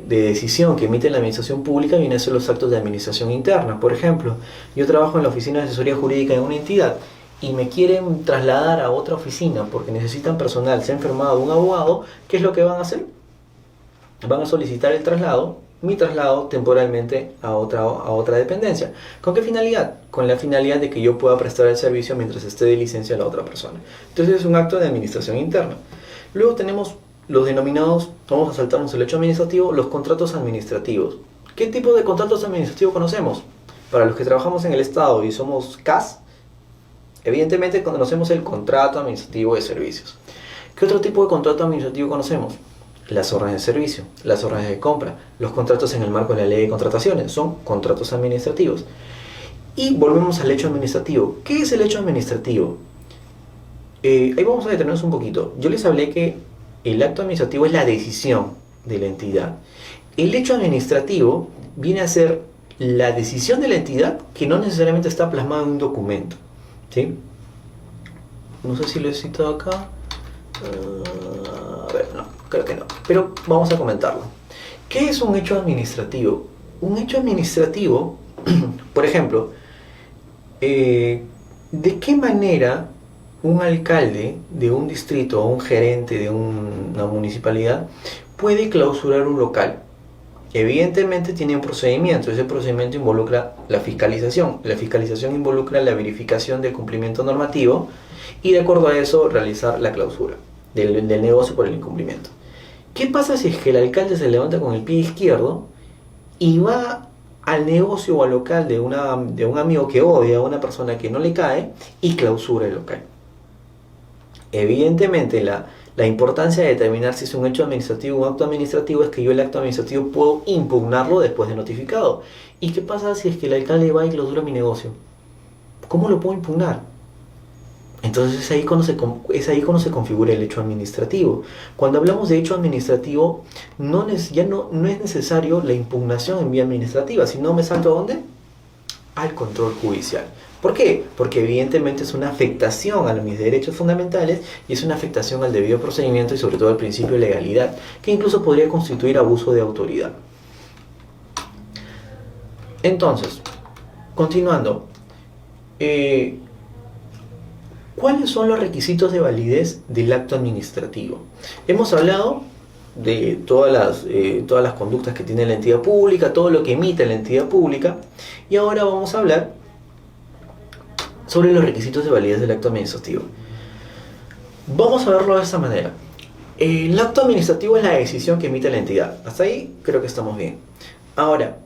decisión que emite la administración pública viene a ser los actos de administración interna. Por ejemplo, yo trabajo en la oficina de asesoría jurídica de una entidad y me quieren trasladar a otra oficina porque necesitan personal, se ha enfermado un abogado. ¿Qué es lo que van a hacer? Van a solicitar mi traslado temporalmente a otra dependencia. ¿Con qué finalidad? Con la finalidad de que yo pueda prestar el servicio mientras esté de licencia la otra persona. Entonces es un acto de administración interna. Luego tenemos los denominados, vamos a saltarnos el hecho administrativo, los contratos administrativos. ¿Qué tipo de contratos administrativos conocemos? Para los que trabajamos en el Estado y somos CAS, evidentemente conocemos el contrato administrativo de servicios. ¿Qué otro tipo de contrato administrativo conocemos? Las órdenes de servicio, las órdenes de compra, los contratos en el marco de la ley de contrataciones, son contratos administrativos. Y volvemos al hecho administrativo. ¿Qué es el hecho administrativo? Ahí vamos a detenernos un poquito. Yo les hablé que el acto administrativo es la decisión de la entidad. El hecho administrativo viene a ser la decisión de la entidad que no necesariamente está plasmada en un documento, ¿sí? No sé si lo he citado acá. A ver, no, creo que no. Pero vamos a comentarlo. ¿Qué es un hecho administrativo? Un hecho administrativo, por ejemplo, ¿de qué manera un alcalde de un distrito o un gerente de una municipalidad puede clausurar un local? Evidentemente tiene un procedimiento, ese procedimiento involucra la fiscalización involucra la verificación del cumplimiento normativo y de acuerdo a eso realizar la clausura del negocio por el incumplimiento. ¿Qué pasa si es que el alcalde se levanta con el pie izquierdo y va al negocio o al local de un amigo que odia, a una persona que no le cae, y clausura el local? Evidentemente la importancia de determinar si es un hecho administrativo o un acto administrativo es que yo el acto administrativo puedo impugnarlo después de notificado. ¿Y qué pasa si es que el alcalde va y clausura mi negocio? ¿Cómo lo puedo impugnar? Entonces es ahí cuando se configura el hecho administrativo. Cuando hablamos de hecho administrativo, no es necesario la impugnación en vía administrativa, sino me salto ¿a dónde? Al control judicial. ¿Por qué? Porque evidentemente es una afectación a mis derechos fundamentales y es una afectación al debido procedimiento y sobre todo al principio de legalidad, que incluso podría constituir abuso de autoridad. Entonces, continuando, ¿cuáles son los requisitos de validez del acto administrativo? Hemos hablado de todas las conductas que tiene la entidad pública, todo lo que emite la entidad pública, y ahora vamos a hablar sobre los requisitos de validez del acto administrativo. Vamos a verlo de esta manera. El acto administrativo es la decisión que emite la entidad. Hasta ahí creo que estamos bien. Ahora,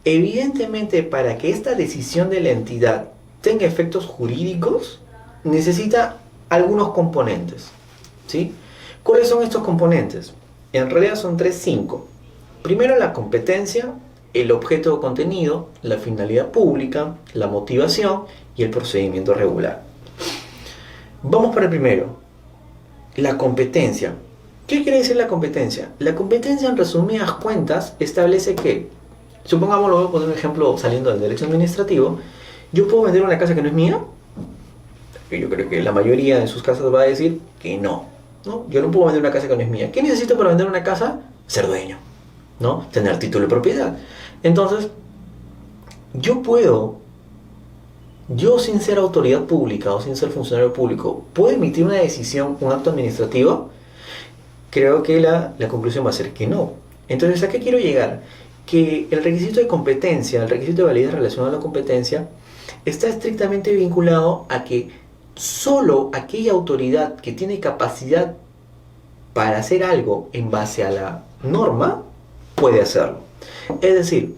evidentemente para que esta decisión de la entidad tenga efectos jurídicos, necesita algunos componentes, ¿sí? ¿Cuáles son estos componentes? En realidad son 5. Primero, la competencia, el objeto o contenido, la finalidad pública, la motivación y el procedimiento regular. Vamos por el primero, la competencia. ¿Qué quiere decir la competencia? La competencia, en resumidas cuentas, establece que, supongamos, lo voy a poner un ejemplo saliendo del derecho administrativo, yo puedo vender una casa que no es mía. Yo creo que la mayoría de sus casas va a decir que no, ¿no? Yo no puedo vender una casa que no es mía. ¿Qué necesito para vender una casa? Ser dueño, ¿no? Tener título de propiedad. Entonces, yo sin ser autoridad pública o sin ser funcionario público, ¿puedo emitir una decisión, un acto administrativo? Creo que la conclusión va a ser que no. Entonces, ¿a qué quiero llegar? Que el requisito de competencia, el requisito de validez relacionado a la competencia, está estrictamente vinculado a que solo aquella autoridad que tiene capacidad para hacer algo en base a la norma puede hacerlo. Es decir,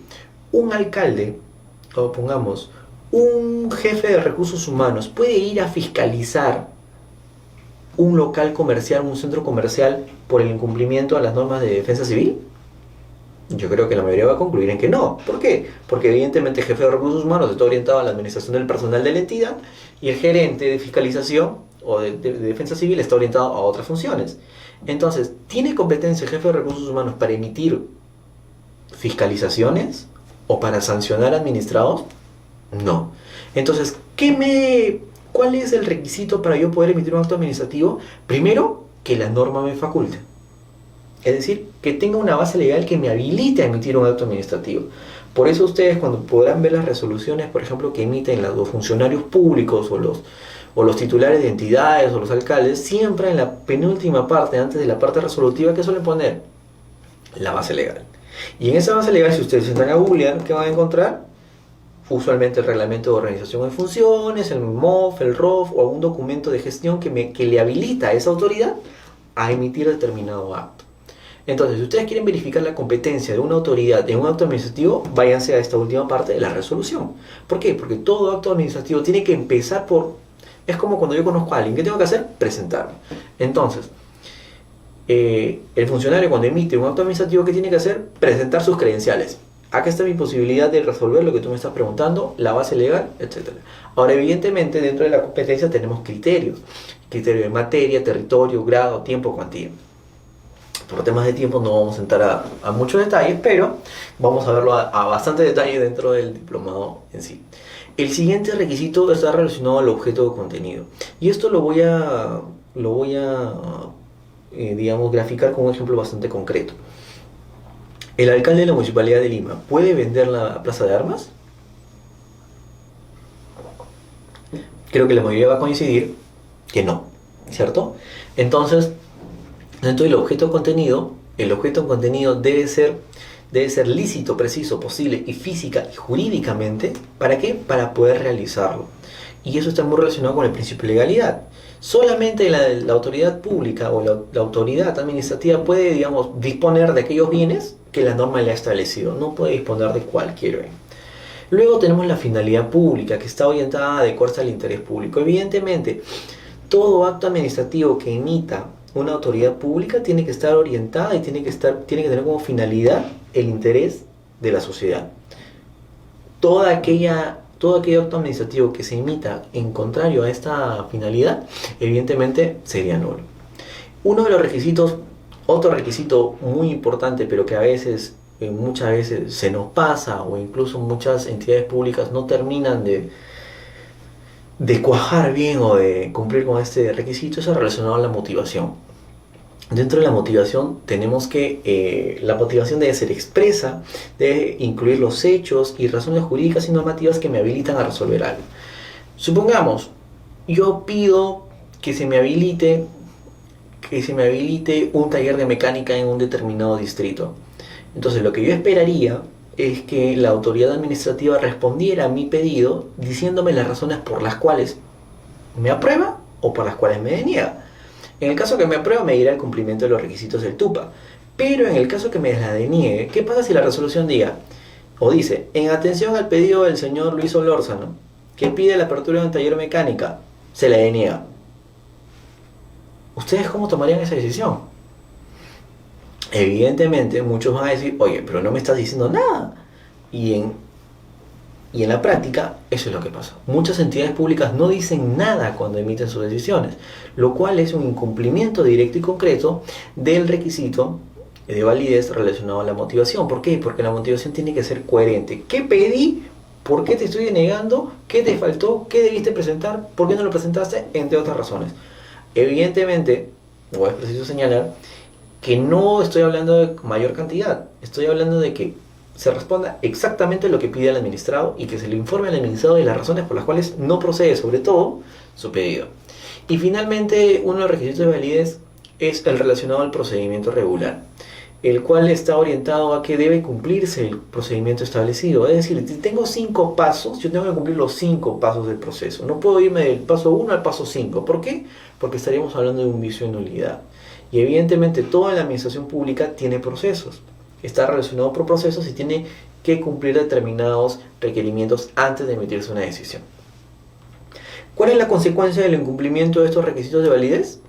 un alcalde, o pongamos, un jefe de recursos humanos puede ir a fiscalizar un local comercial, un centro comercial por el incumplimiento a las normas de defensa civil. Yo creo que la mayoría va a concluir en que no. ¿Por qué? Porque evidentemente el jefe de recursos humanos está orientado a la administración del personal de la entidad y el gerente de fiscalización o de defensa civil está orientado a otras funciones. Entonces, ¿tiene competencia el jefe de recursos humanos para emitir fiscalizaciones o para sancionar administrados? No. Entonces, ¿cuál es el requisito para yo poder emitir un acto administrativo? Primero, que la norma me faculte. Es decir, que tenga una base legal que me habilite a emitir un acto administrativo. Por eso ustedes, cuando podrán ver las resoluciones, por ejemplo, que emiten los funcionarios públicos o los titulares de entidades o los alcaldes, siempre en la penúltima parte, antes de la parte resolutiva, ¿qué suelen poner? La base legal. Y en esa base legal, si ustedes entran a googlear, ¿qué van a encontrar? Usualmente el reglamento de organización de funciones, el MOF, el ROF o algún documento de gestión que le habilita a esa autoridad a emitir determinado acto. Entonces, si ustedes quieren verificar la competencia de una autoridad en un acto administrativo, váyanse a esta última parte de la resolución. ¿Por qué? Porque todo acto administrativo tiene que empezar por... Es como cuando yo conozco a alguien. ¿Qué tengo que hacer? Presentarme. Entonces, el funcionario cuando emite un acto administrativo, ¿qué tiene que hacer? Presentar sus credenciales. Acá está mi posibilidad de resolver lo que tú me estás preguntando, la base legal, etc. Ahora, evidentemente, dentro de la competencia tenemos criterios. Criterio de materia, territorio, grado, tiempo, cuantía. Por temas de tiempo no vamos a entrar a muchos detalles, pero vamos a verlo a bastante detalle dentro del diplomado en sí. El siguiente requisito está relacionado al objeto de contenido. Y esto lo voy a digamos, graficar con un ejemplo bastante concreto. ¿El alcalde de la Municipalidad de Lima puede vender la plaza de armas? Creo que la mayoría va a coincidir que no, ¿cierto? Entonces el objeto contenido debe ser lícito, preciso, posible y física y jurídicamente. ¿Para qué? Para poder realizarlo. Y eso está muy relacionado con el principio de legalidad. Solamente la autoridad pública o la autoridad administrativa puede, digamos, disponer de aquellos bienes que la norma le ha establecido. No puede disponer de cualquier bien. Luego tenemos la finalidad pública, que está orientada de acuerdo al interés público. Evidentemente, todo acto administrativo que emita una autoridad pública tiene que estar orientada y tiene que tener como finalidad el interés de la sociedad. Todo aquello acto administrativo que se emita en contrario a esta finalidad, evidentemente sería nulo. Uno de los requisitos, otro requisito muy importante, pero que muchas veces se nos pasa, o incluso muchas entidades públicas no terminan de cuajar bien o de cumplir con este requisito, es relacionado a la motivación. Dentro de la motivación tenemos que la motivación debe ser expresa, debe incluir los hechos y razones jurídicas y normativas que me habilitan a resolver algo. Supongamos, yo pido que se me habilite un taller de mecánica en un determinado distrito. Entonces lo que yo esperaría es que la autoridad administrativa respondiera a mi pedido diciéndome las razones por las cuales me aprueba o por las cuales me deniega. En el caso que me aprueba me dirá el cumplimiento de los requisitos del TUPA. Pero en el caso que me la deniegue, ¿qué pasa si la resolución dice, en atención al pedido del señor Luis Olórzano, que pide la apertura de un taller mecánica, se la deniega? ¿Ustedes cómo tomarían esa decisión? Evidentemente muchos van a decir, oye, pero no me estás diciendo nada. Y en la práctica eso es lo que pasa. Muchas entidades públicas no dicen nada cuando emiten sus decisiones, lo cual es un incumplimiento directo y concreto del requisito de validez relacionado a la motivación. ¿Por qué? Porque la motivación tiene que ser coherente. ¿Qué pedí? ¿Por qué te estoy denegando? ¿Qué te faltó? ¿Qué debiste presentar? ¿Por qué no lo presentaste? Entre otras razones. Evidentemente, o es preciso señalar, que no estoy hablando de mayor cantidad. Estoy hablando de que se responda exactamente lo que pide el administrado y que se le informe al administrado de las razones por las cuales no procede, sobre todo, su pedido. Y finalmente, uno de los requisitos de validez es el relacionado al procedimiento regular, el cual está orientado a que debe cumplirse el procedimiento establecido. Es decir, si tengo 5 pasos, yo tengo que cumplir los 5 pasos del proceso. No puedo irme del paso 1 al paso 5. ¿Por qué? Porque estaríamos hablando de un vicio de nulidad. Y evidentemente toda la administración pública tiene procesos. Está relacionado por procesos y tiene que cumplir determinados requerimientos antes de emitirse una decisión. ¿Cuál es la consecuencia del incumplimiento de estos requisitos de validez?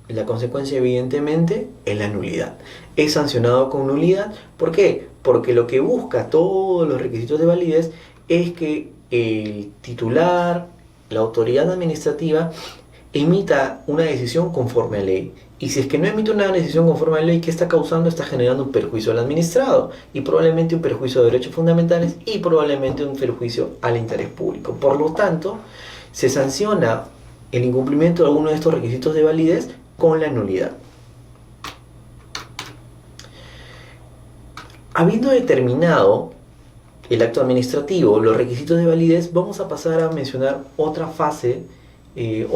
La consecuencia evidentemente es la nulidad. Es sancionado con nulidad. ¿Por qué? Porque lo que busca todos los requisitos de validez es que el titular, la autoridad administrativa, emita una decisión conforme a ley. Y si es que no emite una decisión conforme a la ley, ¿qué está causando? Está generando un perjuicio al administrado y probablemente un perjuicio de derechos fundamentales y probablemente un perjuicio al interés público. Por lo tanto, se sanciona el incumplimiento de alguno de estos requisitos de validez con la nulidad. Habiendo determinado el acto administrativo, los requisitos de validez, vamos a pasar a mencionar otra fase del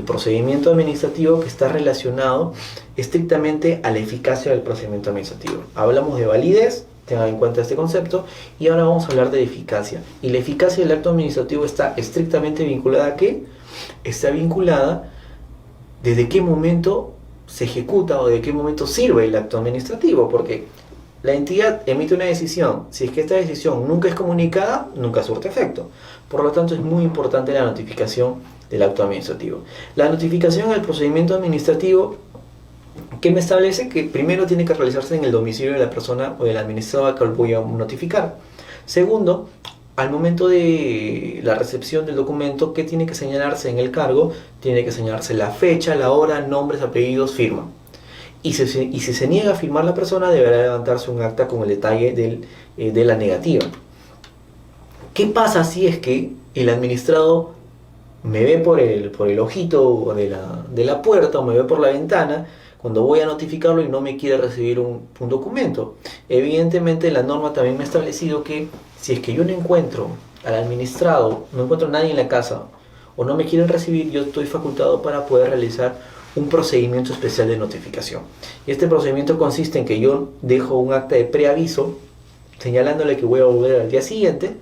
procedimiento administrativo que está relacionado estrictamente a la eficacia del procedimiento administrativo. Hablamos de validez, tengan en cuenta este concepto, y ahora vamos a hablar de eficacia. Y la eficacia del acto administrativo está estrictamente vinculada ¿a qué? Está vinculada desde qué momento se ejecuta o de qué momento sirve el acto administrativo, porque la entidad emite una decisión. Si es que esta decisión nunca es comunicada, nunca surte efecto. Por lo tanto, es muy importante la notificación del acto administrativo. La notificación del procedimiento administrativo, que me establece que primero tiene que realizarse en el domicilio de la persona o del administrado a que lo voy a notificar. Segundo, al momento de la recepción del documento, ¿qué tiene que señalarse en el cargo? Tiene que señalarse la fecha, la hora, nombres, apellidos, firma. Y si se niega a firmar la persona, deberá levantarse un acta con el detalle de la negativa. ¿Qué pasa si es que el administrado me ve por el ojito de la puerta o me ve por la ventana cuando voy a notificarlo y no me quiere recibir un documento. Evidentemente la norma también me ha establecido que si es que yo no encuentro al administrado, no encuentro a nadie en la casa o no me quieren recibir, yo estoy facultado para poder realizar un procedimiento especial de notificación. Y este procedimiento consiste en que yo dejo un acta de preaviso señalándole que voy a volver al día siguiente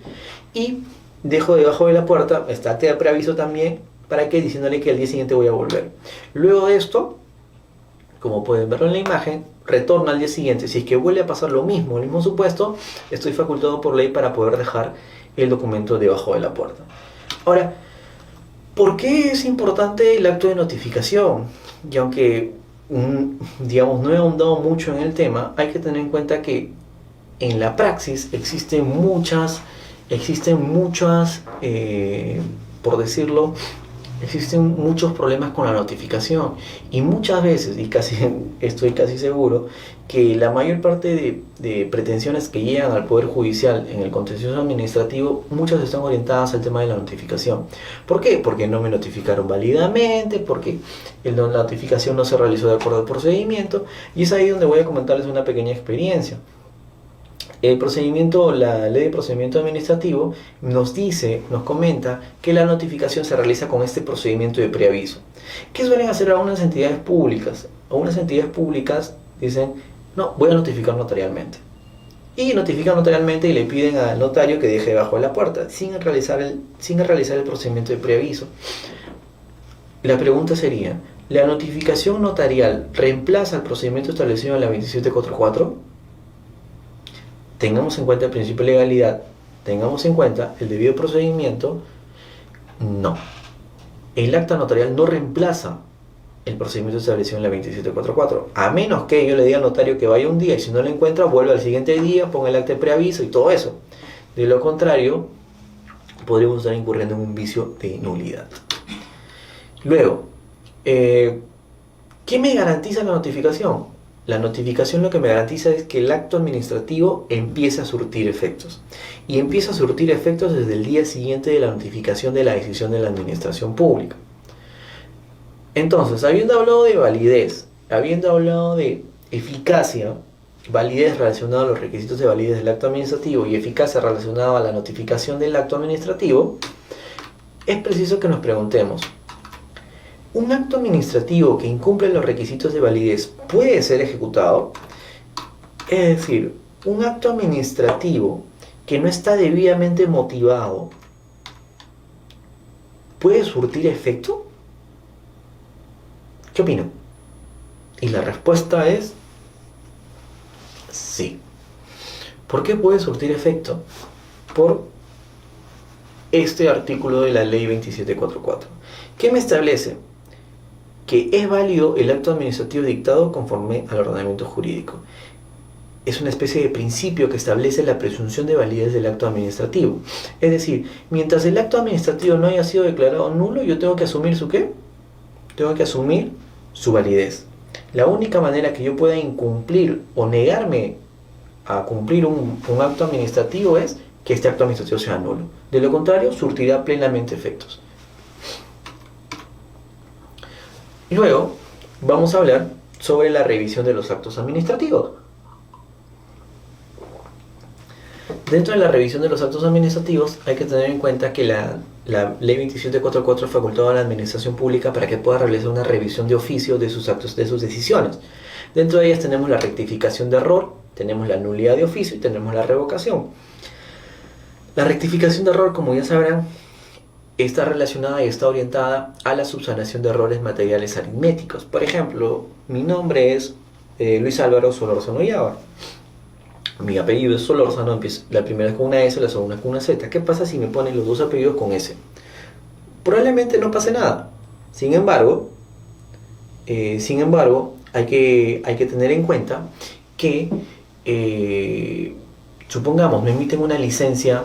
y dejo debajo de la puerta esta acta de preaviso también, para que diciéndole que al día siguiente voy a volver. Luego de esto, como pueden verlo en la imagen, retorno al día siguiente. Si es que vuelve a pasar lo mismo, el mismo supuesto, estoy facultado por ley para poder dejar el documento debajo de la puerta. Ahora, ¿por qué es importante el acto de notificación? Y aunque, digamos, no he ahondado mucho en el tema, hay que tener en cuenta que en la praxis existen muchas, por decirlo, existen muchos problemas con la notificación, y muchas veces, y estoy casi seguro, que la mayor parte de pretensiones que llegan al Poder Judicial en el contencioso administrativo, muchas están orientadas al tema de la notificación. ¿Por qué? Porque no me notificaron válidamente, porque la notificación no se realizó de acuerdo al procedimiento, y es ahí donde voy a comentarles una pequeña experiencia. La ley de procedimiento administrativo nos comenta que la notificación se realiza con este procedimiento de preaviso. ¿Qué suelen hacer algunas entidades públicas? Algunas entidades públicas dicen, no, voy a notificar notarialmente. Y notifican notarialmente y le piden al notario que deje debajo de la puerta, sin realizar el procedimiento de preaviso. La pregunta sería, ¿la notificación notarial reemplaza el procedimiento establecido en la 2744? Tengamos en cuenta el principio de legalidad, tengamos en cuenta el debido procedimiento. No. El acta notarial no reemplaza el procedimiento establecido en la 2744, a menos que yo le diga al notario que vaya un día y si no lo encuentra, vuelva al siguiente día, ponga el acta de preaviso y todo eso. De lo contrario, podríamos estar incurriendo en un vicio de nulidad. Luego, ¿qué me garantiza la notificación? La notificación lo que me garantiza es que el acto administrativo empieza a surtir efectos. Y empieza a surtir efectos desde el día siguiente de la notificación de la decisión de la administración pública. Entonces, habiendo hablado de validez, habiendo hablado de eficacia, validez relacionada a los requisitos de validez del acto administrativo y eficacia relacionada a la notificación del acto administrativo, es preciso que nos preguntemos, ¿un acto administrativo que incumple los requisitos de validez puede ser ejecutado? Es decir, un acto administrativo que no está debidamente motivado, ¿puede surtir efecto? ¿Qué opinan? Y la respuesta es sí. ¿Por qué puede surtir efecto? Por este artículo de la ley 2744. ¿Qué me establece? Que es válido el acto administrativo dictado conforme al ordenamiento jurídico. Es una especie de principio que establece la presunción de validez del acto administrativo. Es decir, mientras el acto administrativo no haya sido declarado nulo, yo tengo que asumir ¿su qué? Tengo que asumir su validez. La única manera que yo pueda incumplir o negarme a cumplir un acto administrativo es que este acto administrativo sea nulo. De lo contrario, surtirá plenamente efectos. Luego, vamos a hablar sobre la revisión de los actos administrativos. Dentro de la revisión de los actos administrativos hay que tener en cuenta que la ley 2744 facultó a la administración pública para que pueda realizar una revisión de oficio de sus actos, de sus decisiones. Dentro de ellas tenemos la rectificación de error, tenemos la nulidad de oficio y tenemos la revocación. La rectificación de error, como ya sabrán, está relacionada y está orientada a la subsanación de errores materiales aritméticos. Por ejemplo, mi nombre es Luis Álvaro Solórzano Llava. Mi apellido es Solórzano, la primera es con una S, la segunda es con una Z. ¿Qué pasa si me ponen los dos apellidos con S? Probablemente no pase nada. Sin embargo, hay que tener en cuenta que, supongamos, me emiten una licencia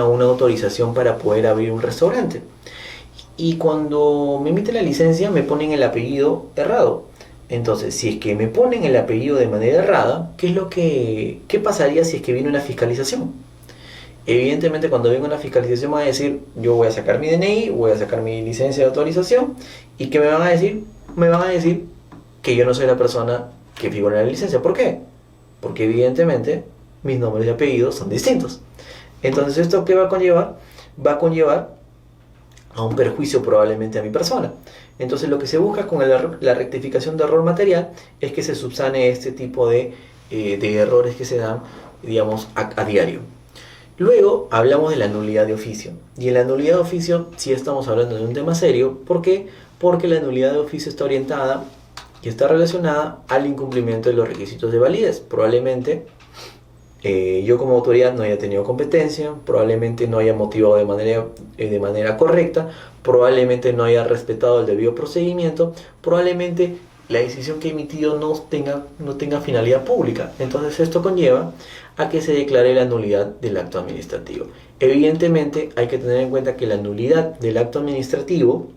o una autorización para poder abrir un restaurante. Y cuando me emiten la licencia me ponen el apellido errado. Entonces, si es que me ponen el apellido de manera errada, ¿qué pasaría si es que viene una fiscalización? Evidentemente, cuando venga una fiscalización me va a decir, yo voy a sacar mi DNI, voy a sacar mi licencia de autorización, ¿y qué me van a decir? me van a decir que yo no soy la persona que figura en la licencia. ¿Por qué? Porque evidentemente mis nombres y apellidos son distintos. Entonces, ¿esto qué va a conllevar? Va a conllevar a un perjuicio probablemente a mi persona. Entonces, lo que se busca con la rectificación de error material es que se subsane este tipo de errores que se dan, digamos, a diario. Luego hablamos de la nulidad de oficio. Y en la nulidad de oficio sí estamos hablando de un tema serio. ¿Por qué? Porque la nulidad de oficio está orientada y está relacionada al incumplimiento de los requisitos de validez. Probablemente yo como autoridad no haya tenido competencia, probablemente no haya motivado de manera correcta, probablemente no haya respetado el debido procedimiento, probablemente la decisión que he emitido no tenga finalidad pública. Entonces esto conlleva a que se declare la nulidad del acto administrativo. Evidentemente hay que tener en cuenta que la nulidad del acto administrativo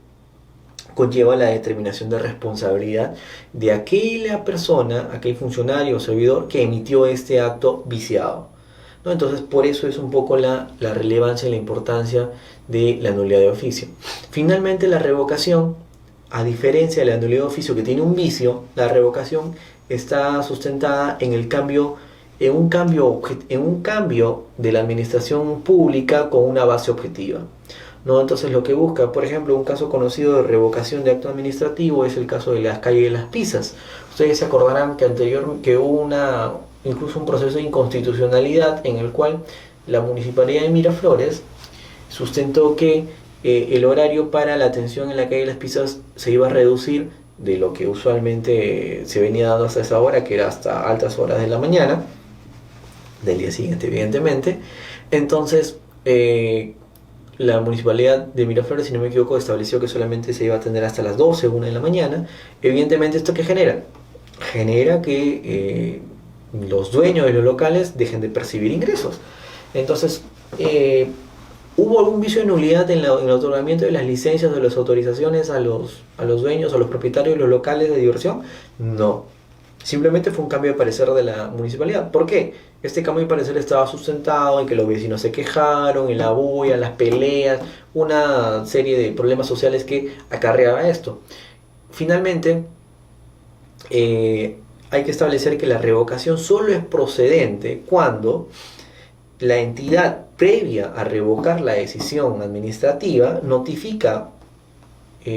conlleva la determinación de responsabilidad de aquella persona, aquel funcionario o servidor que emitió este acto viciado, ¿no? Entonces, por eso es un poco la relevancia y la importancia de la nulidad de oficio. Finalmente, la revocación, a diferencia de la nulidad de oficio que tiene un vicio, la revocación está sustentada en un cambio de la administración pública con una base objetiva, ¿no? Entonces lo que busca, por ejemplo, un caso conocido de revocación de acto administrativo es el caso de las calles de las Pizzas. Ustedes se acordarán que hubo incluso un proceso de inconstitucionalidad en el cual la Municipalidad de Miraflores sustentó que el horario para la atención en la calle de las Pizzas se iba a reducir de lo que usualmente se venía dando hasta esa hora, que era hasta altas horas de la mañana del día siguiente, evidentemente. Entonces la Municipalidad de Miraflores, si no me equivoco, estableció que solamente se iba a atender hasta las 12, 1 de la mañana. Evidentemente, ¿esto qué genera? Genera que los dueños de los locales dejen de percibir ingresos. Entonces, ¿hubo algún vicio de nulidad en el otorgamiento de las licencias o de las autorizaciones a los dueños o los propietarios de los locales de diversión? No. Simplemente fue un cambio de parecer de la municipalidad. ¿Por qué? Este cambio de parecer estaba sustentado en que los vecinos se quejaron, en la bulla, las peleas, una serie de problemas sociales que acarreaba esto. Finalmente, hay que establecer que la revocación solo es procedente cuando la entidad previa a revocar la decisión administrativa notifica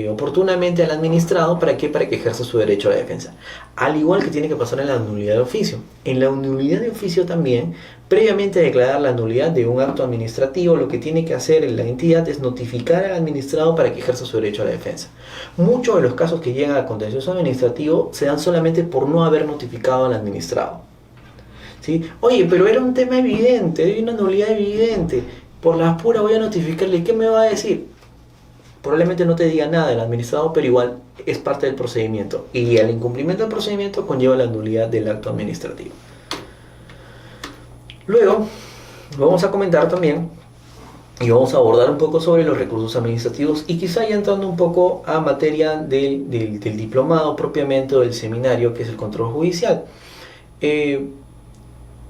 oportunamente al administrado. ¿Para qué? Para que ejerza su derecho a la defensa. Al igual que tiene que pasar en la nulidad de oficio. En la nulidad de oficio también, previamente a declarar la nulidad de un acto administrativo, lo que tiene que hacer la entidad es notificar al administrado para que ejerza su derecho a la defensa. Muchos de los casos que llegan al contencioso administrativo se dan solamente por no haber notificado al administrado. ¿Sí? Oye, pero era un tema evidente, hay una nulidad evidente, por las puras voy a notificarle, ¿qué me va a decir? Probablemente no te diga nada el administrado, pero igual es parte del procedimiento. Y el incumplimiento del procedimiento conlleva la nulidad del acto administrativo. Luego, vamos a comentar también y vamos a abordar un poco sobre los recursos administrativos y quizá ya entrando un poco a materia del diplomado propiamente o del seminario, que es el control judicial.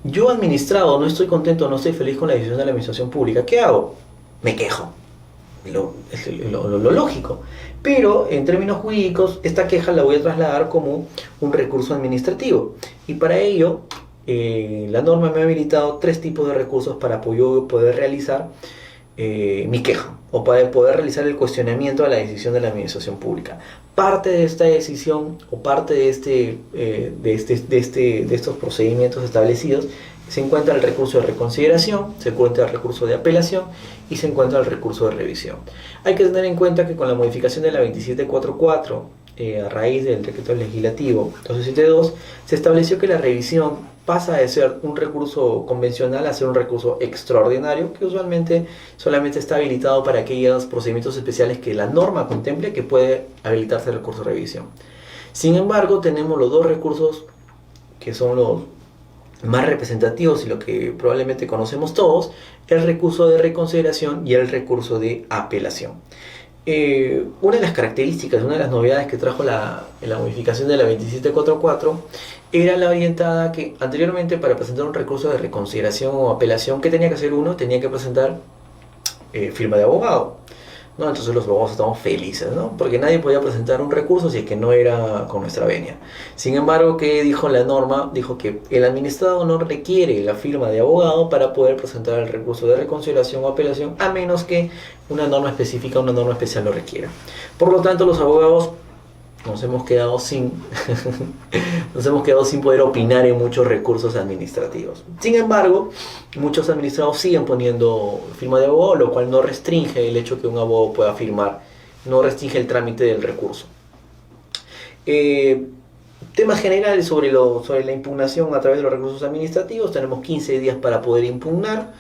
Yo administrado no estoy contento, no estoy feliz con la decisión de la administración pública. ¿Qué hago? Me quejo. Lo lógico, pero en términos jurídicos esta queja la voy a trasladar como un recurso administrativo y para ello la norma me ha habilitado 3 tipos de recursos para yo poder realizar mi queja o para poder realizar el cuestionamiento a la decisión de la administración pública. Parte de esta decisión o parte de estos procedimientos establecidos se encuentra el recurso de reconsideración, se encuentra el recurso de apelación y se encuentra el recurso de revisión. Hay que tener en cuenta que con la modificación de la 2744, a raíz del decreto legislativo 272, se estableció que la revisión pasa de ser un recurso convencional a ser un recurso extraordinario, que usualmente solamente está habilitado para aquellos procedimientos especiales que la norma contemple que puede habilitarse el recurso de revisión. Sin embargo, tenemos los 2 recursos que son los más representativos y lo que probablemente conocemos todos, el recurso de reconsideración y el recurso de apelación. Una de las características, una de las novedades que trajo la modificación de la 2744 era la orientada que anteriormente para presentar un recurso de reconsideración o apelación, ¿qué tenía que hacer uno? Tenía que presentar firma de abogado, ¿no? Entonces los abogados estamos felices, ¿no? Porque nadie podía presentar un recurso si es que no era con nuestra venia. Sin embargo, ¿qué dijo la norma? Dijo que el administrado no requiere la firma de abogado para poder presentar el recurso de reconsideración o apelación, a menos que una norma específica, una norma especial lo requiera. Por lo tanto, los abogados nos hemos quedado sin poder opinar en muchos recursos administrativos. Sin embargo, muchos administrados siguen poniendo firma de abogado, lo cual no restringe el hecho que un abogado pueda firmar, no restringe el trámite del recurso. Temas generales sobre la impugnación a través de los recursos administrativos: tenemos 15 días para poder impugnar.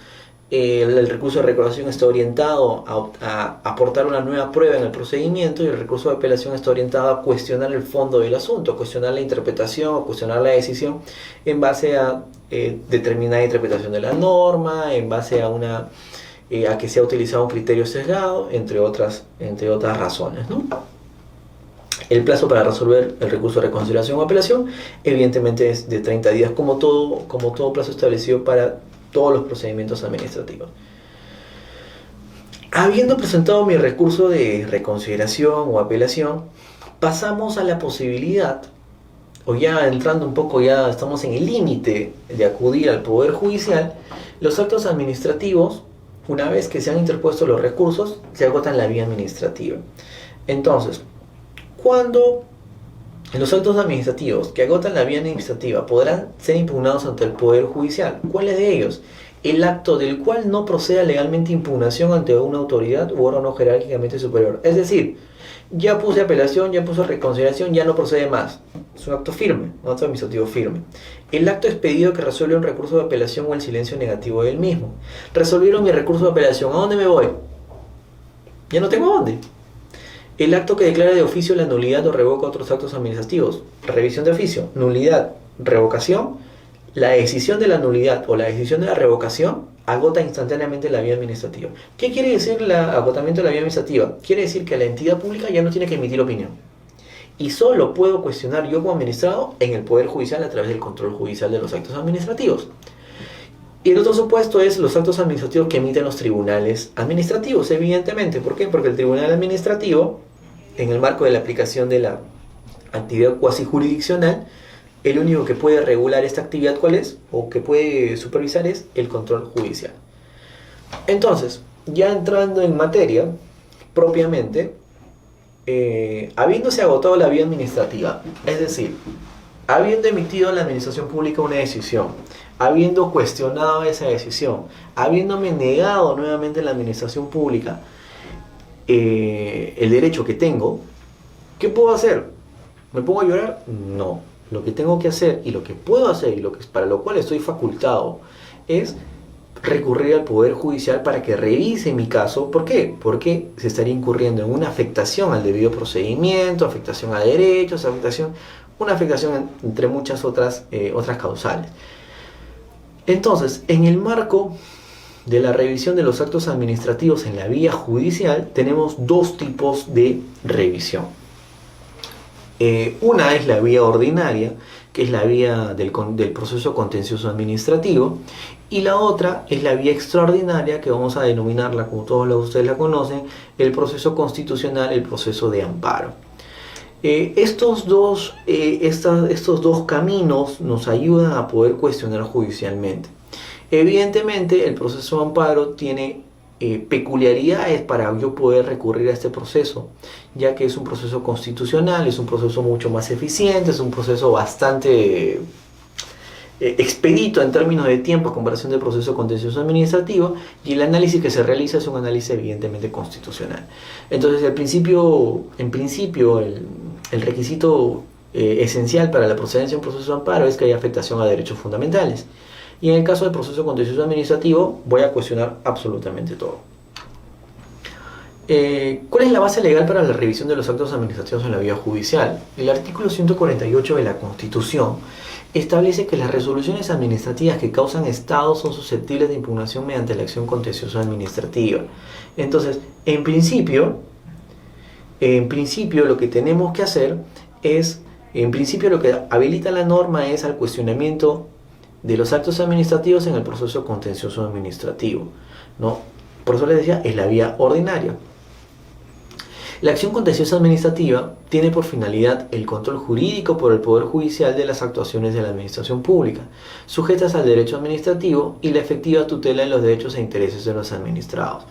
El recurso de reclamación está orientado a aportar una nueva prueba en el procedimiento, y el recurso de apelación está orientado a cuestionar el fondo del asunto, cuestionar la interpretación o cuestionar la decisión en base a determinada interpretación de la norma, en base a que se ha utilizado un criterio sesgado, entre otras razones, ¿no? El plazo para resolver el recurso de reconsideración o apelación evidentemente es de 30 días, como todo plazo establecido para todos los procedimientos administrativos. Habiendo presentado mi recurso de reconsideración o apelación, pasamos a la posibilidad, o ya entrando un poco, ya estamos en el límite de acudir al Poder Judicial. Los actos administrativos, una vez que se han interpuesto los recursos, se agotan la vía administrativa. Entonces, cuando los actos administrativos que agotan la vía administrativa podrán ser impugnados ante el Poder Judicial, ¿cuáles de ellos? El acto del cual no proceda legalmente impugnación ante una autoridad u órgano jerárquicamente superior. Es decir, ya puse apelación, ya puse reconsideración, ya no procede más. Es un acto firme, un acto administrativo firme. El acto expedido que resuelve un recurso de apelación o el silencio negativo del mismo. Resolvieron mi recurso de apelación, ¿a dónde me voy? Ya no tengo a dónde. El acto que declara de oficio la nulidad o revoca otros actos administrativos. Revisión de oficio, nulidad, revocación. La decisión de la nulidad o la decisión de la revocación agota instantáneamente la vía administrativa. ¿Qué quiere decir el agotamiento de la vía administrativa? Quiere decir que la entidad pública ya no tiene que emitir opinión. Y solo puedo cuestionar yo como administrado en el Poder Judicial a través del control judicial de los actos administrativos. Y el otro supuesto es los actos administrativos que emiten los tribunales administrativos, evidentemente. ¿Por qué? Porque el tribunal administrativo, en el marco de la aplicación de la actividad cuasi jurisdiccional, el único que puede regular esta actividad, ¿cuál es? O que puede supervisar, es el control judicial. Entonces, ya entrando en materia, propiamente, habiéndose agotado la vía administrativa, es decir, habiendo emitido la administración pública una decisión, habiendo cuestionado esa decisión, habiéndome negado nuevamente la administración pública el derecho que tengo, ¿qué puedo hacer? ¿Me pongo a llorar? No. Lo que tengo que hacer y lo que puedo hacer y para lo cual estoy facultado es recurrir al Poder Judicial para que revise mi caso. ¿Por qué? Porque se estaría incurriendo en una afectación al debido procedimiento, afectación a derechos, una afectación entre muchas otras causales. Entonces, en el marco de la revisión de los actos administrativos en la vía judicial, tenemos dos tipos de revisión. Una es la vía ordinaria, que es la vía del proceso contencioso administrativo, y la otra es la vía extraordinaria, que vamos a denominarla, como todos ustedes la conocen, el proceso constitucional, el proceso de amparo. Estos dos caminos nos ayudan a poder cuestionar judicialmente. Evidentemente, el proceso de amparo tiene peculiaridades para yo poder recurrir a este proceso, ya que es un proceso constitucional, es un proceso mucho más eficiente, es un proceso bastante expedito en términos de tiempo a comparación del proceso contencioso administrativo, y el análisis que se realiza es un análisis evidentemente constitucional. Entonces, en principio el requisito esencial para la procedencia de un proceso de amparo es que haya afectación a derechos fundamentales. Y en el caso del proceso contencioso administrativo, voy a cuestionar absolutamente todo. ¿Cuál es la base legal para la revisión de los actos administrativos en la vía judicial? El artículo 148 de la Constitución establece que las resoluciones administrativas que causan estado son susceptibles de impugnación mediante la acción contenciosa administrativa. Entonces, en principio lo que tenemos que hacer es, lo que habilita la norma es al cuestionamiento de los actos administrativos en el proceso contencioso administrativo, ¿no? Por eso les decía, es la vía ordinaria. La acción contenciosa administrativa tiene por finalidad el control jurídico por el Poder Judicial de las actuaciones de la administración pública, sujetas al derecho administrativo y la efectiva tutela de los derechos e intereses de los administrados.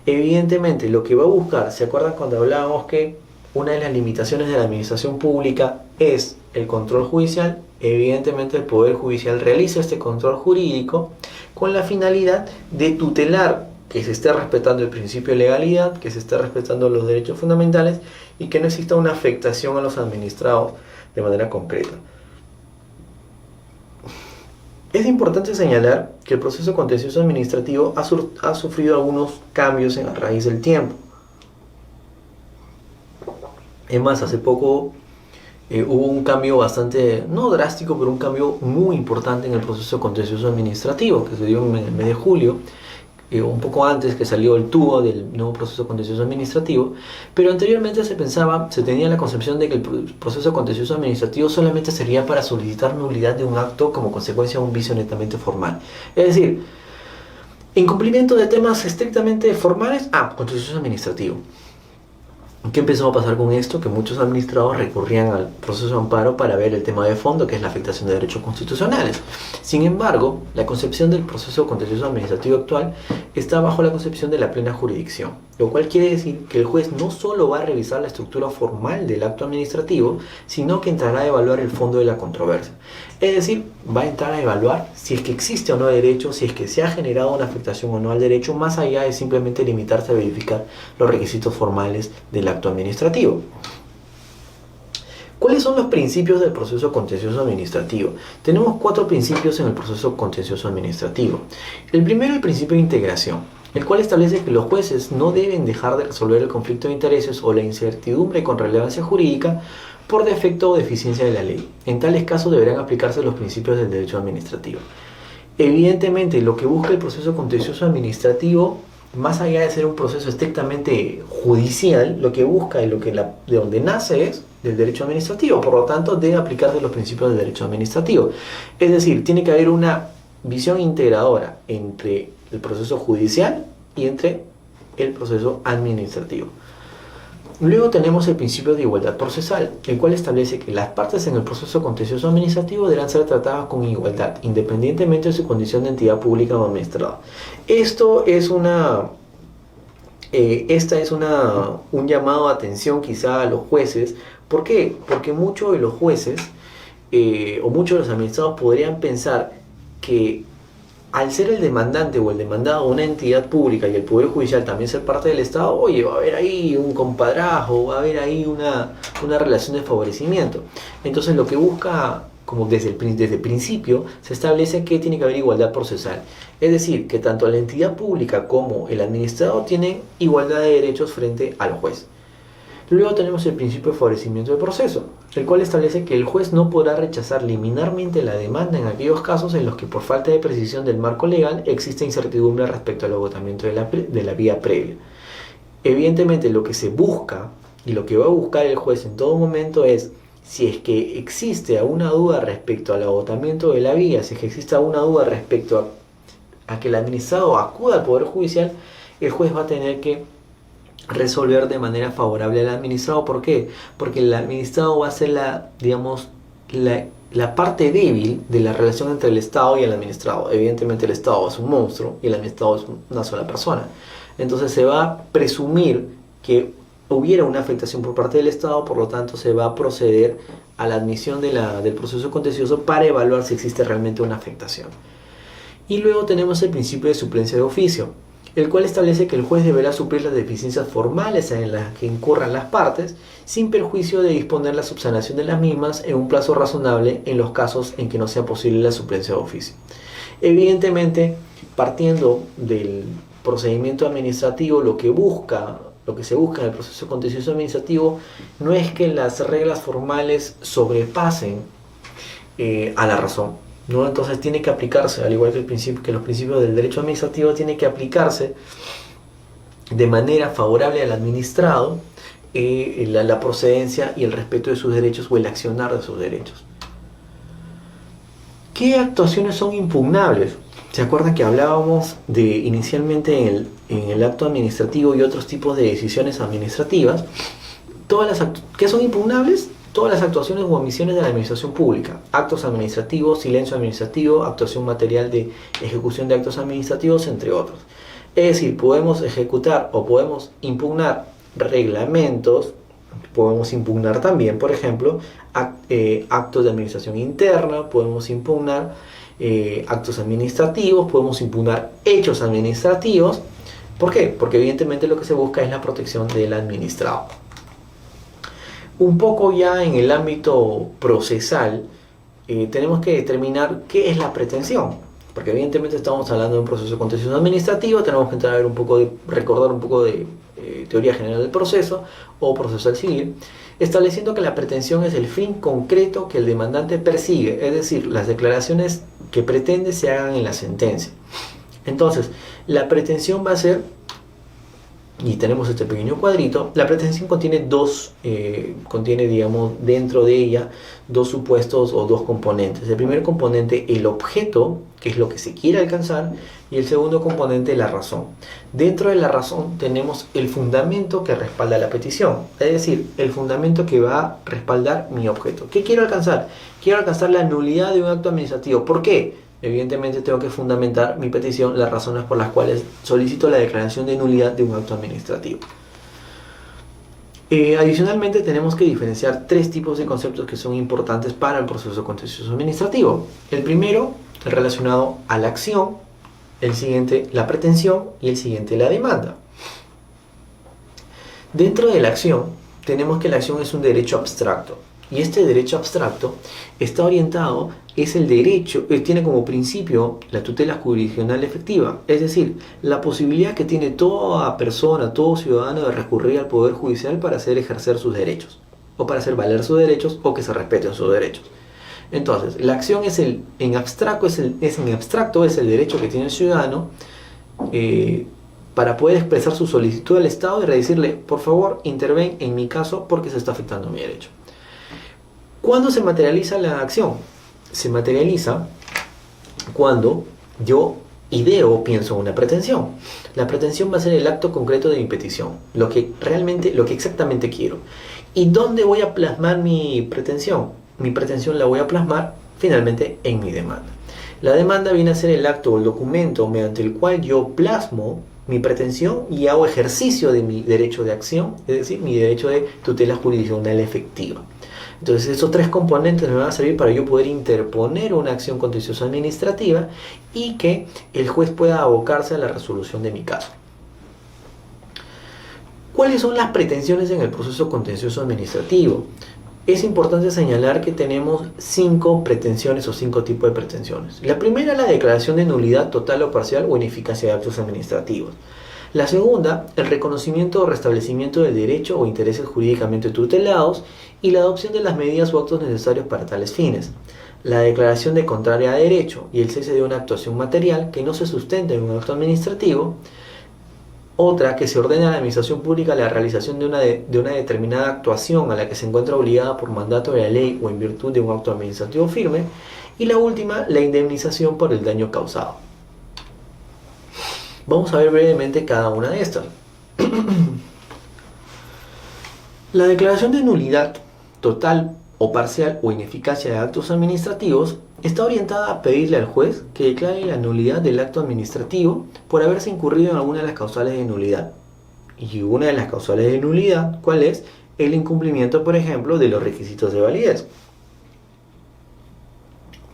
Evidentemente, lo que va a buscar, ¿se acuerdan cuando hablábamos que una de las limitaciones de la administración pública es el control judicial? Evidentemente, el Poder Judicial realiza este control jurídico con la finalidad de tutelar que se esté respetando el principio de legalidad, que se esté respetando los derechos fundamentales y que no exista una afectación a los administrados de manera concreta. Es importante señalar que el proceso contencioso administrativo ha sufrido algunos cambios a raíz del tiempo. Es más, hace poco hubo un cambio bastante, no drástico, pero un cambio muy importante en el proceso contencioso administrativo que se dio en el mes de julio, un poco antes que salió el tubo del nuevo proceso contencioso administrativo, pero anteriormente se tenía la concepción de que el proceso contencioso administrativo solamente sería para solicitar nulidad de un acto como consecuencia de un vicio netamente formal. Es decir, incumplimiento de temas estrictamente formales, contencioso administrativo. ¿Qué empezó a pasar con esto? Que muchos administrados recurrían al proceso de amparo para ver el tema de fondo, que es la afectación de derechos constitucionales. Sin embargo, la concepción del proceso contencioso administrativo actual está bajo la concepción de la plena jurisdicción, lo cual quiere decir que el juez no solo va a revisar la estructura formal del acto administrativo, sino que entrará a evaluar el fondo de la controversia. Es decir, va a entrar a evaluar si es que existe o no derecho, si es que se ha generado una afectación o no al derecho, más allá de simplemente limitarse a verificar los requisitos formales del acto administrativo. ¿Cuáles son los principios del proceso contencioso administrativo? Tenemos 4 principios en el proceso contencioso administrativo. El primero es el principio de integración, el cual establece que los jueces no deben dejar de resolver el conflicto de intereses o la incertidumbre con relevancia jurídica por defecto o deficiencia de la ley. En tales casos deberán aplicarse los principios del derecho administrativo. Evidentemente, lo que busca el proceso contencioso administrativo, más allá de ser un proceso estrictamente judicial, lo que busca y de donde nace es del derecho administrativo. Por lo tanto, debe aplicarse los principios del derecho administrativo. Es decir, tiene que haber una visión integradora entre el proceso judicial y entre el proceso administrativo. Luego tenemos el principio de igualdad procesal, el cual establece que las partes en el proceso contencioso administrativo deberán ser tratadas con igualdad, independientemente de su condición de entidad pública o administrada. Esto es un llamado de atención quizá a los jueces. ¿Por qué? Porque muchos de los jueces o muchos de los administrados podrían pensar que al ser el demandante o el demandado una entidad pública y el Poder Judicial también ser parte del Estado, oye, va a haber ahí un compadrazgo, va a haber ahí una relación de favorecimiento. Entonces lo que busca, como desde el principio, se establece que tiene que haber igualdad procesal. Es decir, que tanto la entidad pública como el administrado tienen igualdad de derechos frente al juez. Luego tenemos el principio de favorecimiento del proceso, el cual establece que el juez no podrá rechazar liminarmente la demanda en aquellos casos en los que por falta de precisión del marco legal existe incertidumbre respecto al agotamiento de la vía previa. Evidentemente, lo que se busca y lo que va a buscar el juez en todo momento es, si es que existe alguna duda respecto al agotamiento de la vía, si es que existe alguna duda respecto a que el administrado acuda al Poder Judicial, el juez va a tener que resolver de manera favorable al administrado. ¿Por qué? Porque el administrado va a ser la parte débil de la relación entre el Estado y el administrado. Evidentemente el Estado es un monstruo y el administrado es una sola persona. Entonces se va a presumir que hubiera una afectación por parte del Estado, por lo tanto se va a proceder a la admisión del proceso contencioso para evaluar si existe realmente una afectación. Y luego tenemos el principio de suplencia de oficio, el cual establece que el juez deberá suplir las deficiencias formales en las que incurran las partes, sin perjuicio de disponer la subsanación de las mismas en un plazo razonable en los casos en que no sea posible la suplencia de oficio. Evidentemente, partiendo del procedimiento administrativo, lo que se busca en el proceso contencioso administrativo no es que las reglas formales sobrepasen a la razón, ¿no? Entonces tiene que aplicarse, al igual que los principios del derecho administrativo, tiene que aplicarse de manera favorable al administrado la procedencia y el respeto de sus derechos o el accionar de sus derechos. ¿Qué actuaciones son impugnables? ¿Se acuerdan que hablábamos de inicialmente en el acto administrativo y otros tipos de decisiones administrativas? ¿Qué son impugnables? Todas las actuaciones u omisiones de la administración pública, actos administrativos, silencio administrativo, actuación material de ejecución de actos administrativos, entre otros. Es decir, podemos ejecutar o podemos impugnar reglamentos, podemos impugnar también, por ejemplo, actos de administración interna, podemos impugnar actos administrativos, podemos impugnar hechos administrativos. ¿Por qué? Porque evidentemente lo que se busca es la protección del administrado. Un poco ya en el ámbito procesal, tenemos que determinar qué es la pretensión, porque evidentemente estamos hablando de un proceso contencioso administrativo, tenemos que entrar a ver recordar un poco de teoría general del proceso o procesal civil, estableciendo que la pretensión es el fin concreto que el demandante persigue, es decir, las declaraciones que pretende se hagan en la sentencia. Entonces, la pretensión va a ser, y tenemos este pequeño cuadrito, la pretensión contiene, digamos, dentro de ella dos supuestos o dos componentes. El primer componente, el objeto, que es lo que se quiere alcanzar, y el segundo componente, la razón. Dentro de la razón tenemos el fundamento que respalda la petición, es decir, el fundamento que va a respaldar mi objeto. ¿Qué quiero alcanzar? Quiero alcanzar la nulidad de un acto administrativo. ¿Por qué? Evidentemente tengo que fundamentar mi petición, las razones por las cuales solicito la declaración de nulidad de un acto administrativo. Adicionalmente tenemos que diferenciar tres tipos de conceptos que son importantes para el proceso contencioso administrativo. El primero, relacionado a la acción, el siguiente, la pretensión, y el siguiente, la demanda. Dentro de la acción, tenemos que la acción es un derecho abstracto. Y este derecho abstracto está orientado, es el derecho, tiene como principio la tutela jurisdiccional efectiva, es decir, la posibilidad que tiene toda persona, todo ciudadano de recurrir al Poder Judicial para hacer ejercer sus derechos, o para hacer valer sus derechos, o que se respeten sus derechos. Entonces, la acción en abstracto es el derecho que tiene el ciudadano para poder expresar su solicitud al Estado y decirle, por favor, interven en mi caso porque se está afectando mi derecho. ¿Cuándo se materializa la acción? Se materializa cuando yo ideo o pienso una pretensión. La pretensión va a ser el acto concreto de mi petición, lo que exactamente quiero. ¿Y dónde voy a plasmar mi pretensión? Mi pretensión la voy a plasmar finalmente en mi demanda. La demanda viene a ser el acto o el documento mediante el cual yo plasmo mi pretensión y hago ejercicio de mi derecho de acción, es decir, mi derecho de tutela jurisdiccional efectiva. Entonces, estos tres componentes me van a servir para yo poder interponer una acción contenciosa administrativa y que el juez pueda abocarse a la resolución de mi caso. ¿Cuáles son las pretensiones en el proceso contencioso administrativo? Es importante señalar que tenemos 5 pretensiones o 5 tipos de pretensiones. La primera es la declaración de nulidad total o parcial o ineficacia de actos administrativos. La segunda, el reconocimiento o restablecimiento del derecho o intereses jurídicamente tutelados y la adopción de las medidas o actos necesarios para tales fines. La declaración de contraria a derecho y el cese de una actuación material que no se sustenta en un acto administrativo. Otra, que se ordena a la administración pública la realización de una determinada actuación a la que se encuentra obligada por mandato de la ley o en virtud de un acto administrativo firme. Y la última, la indemnización por el daño causado. Vamos a ver brevemente cada una de estas. La declaración de nulidad total o parcial o ineficacia de actos administrativos está orientada a pedirle al juez que declare la nulidad del acto administrativo por haberse incurrido en alguna de las causales de nulidad. Y una de las causales de nulidad, ¿cuál es? El incumplimiento, por ejemplo, de los requisitos de validez.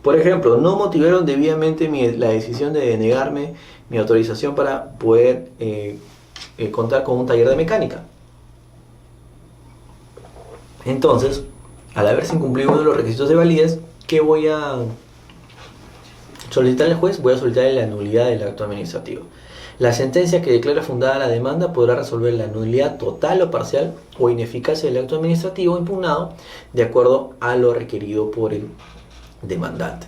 Por ejemplo, no motivaron debidamente la decisión de denegarme mi autorización para poder contar con un taller de mecánica. Entonces, al haberse incumplido uno de los requisitos de validez, ¿qué voy a solicitar al juez? Voy a solicitar la nulidad del acto administrativo. La sentencia que declara fundada la demanda podrá resolver la nulidad total o parcial o ineficacia del acto administrativo impugnado de acuerdo a lo requerido por el demandante.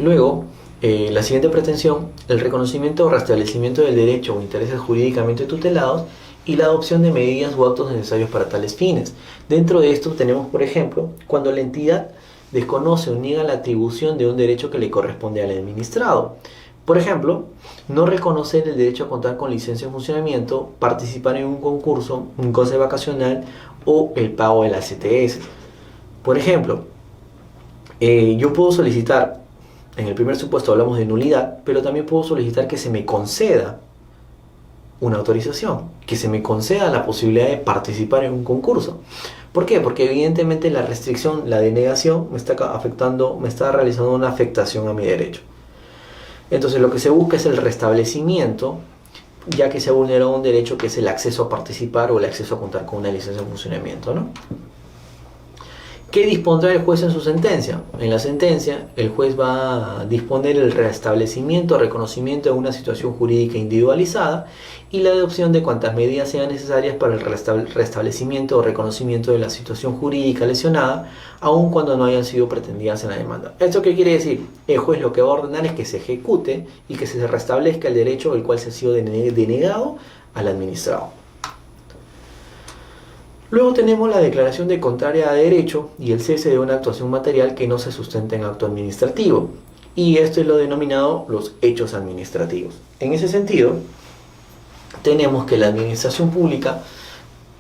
Luego, la siguiente pretensión, el reconocimiento o restablecimiento del derecho o intereses jurídicamente tutelados y la adopción de medidas o actos necesarios para tales fines. Dentro de esto tenemos, por ejemplo, cuando la entidad desconoce o niega la atribución de un derecho que le corresponde al administrado. Por ejemplo, no reconocer el derecho a contar con licencia de funcionamiento, participar en un concurso, un goce vacacional o el pago de la CTS. Por ejemplo, yo puedo solicitar, en el primer supuesto hablamos de nulidad, pero también puedo solicitar que se me conceda una autorización, que se me conceda la posibilidad de participar en un concurso. ¿Por qué? Porque evidentemente la restricción, la denegación me está afectando, me está realizando una afectación a mi derecho. Entonces lo que se busca es el restablecimiento, ya que se ha vulnerado un derecho que es el acceso a participar o el acceso a contar con una licencia de funcionamiento, ¿no? ¿Qué dispondrá el juez en su sentencia? En la sentencia, el juez va a disponer el restablecimiento o reconocimiento de una situación jurídica individualizada y la adopción de cuantas medidas sean necesarias para el restablecimiento o reconocimiento de la situación jurídica lesionada, aun cuando no hayan sido pretendidas en la demanda. ¿Esto qué quiere decir? El juez lo que va a ordenar es que se ejecute y que se restablezca el derecho el cual se ha sido denegado al administrado. Luego tenemos la declaración de contraria a derecho y el cese de una actuación material que no se sustenta en acto administrativo. Y esto es lo denominado los hechos administrativos. En ese sentido, tenemos que la administración pública,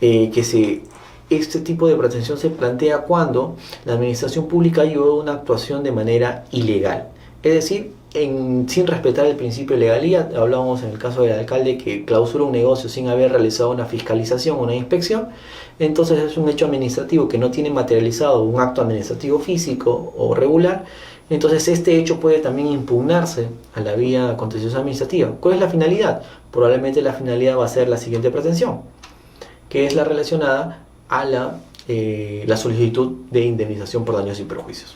este tipo de pretensión se plantea cuando la administración pública llevó una actuación de manera ilegal. Es decir, sin respetar el principio de legalidad. Hablábamos en el caso del alcalde que clausura un negocio sin haber realizado una fiscalización o una inspección. Entonces es un hecho administrativo que no tiene materializado un acto administrativo físico o regular. Entonces este hecho puede también impugnarse a la vía contenciosa administrativa. ¿Cuál es la finalidad? Probablemente la finalidad va a ser la siguiente pretensión, que es la relacionada a la solicitud de indemnización por daños y perjuicios.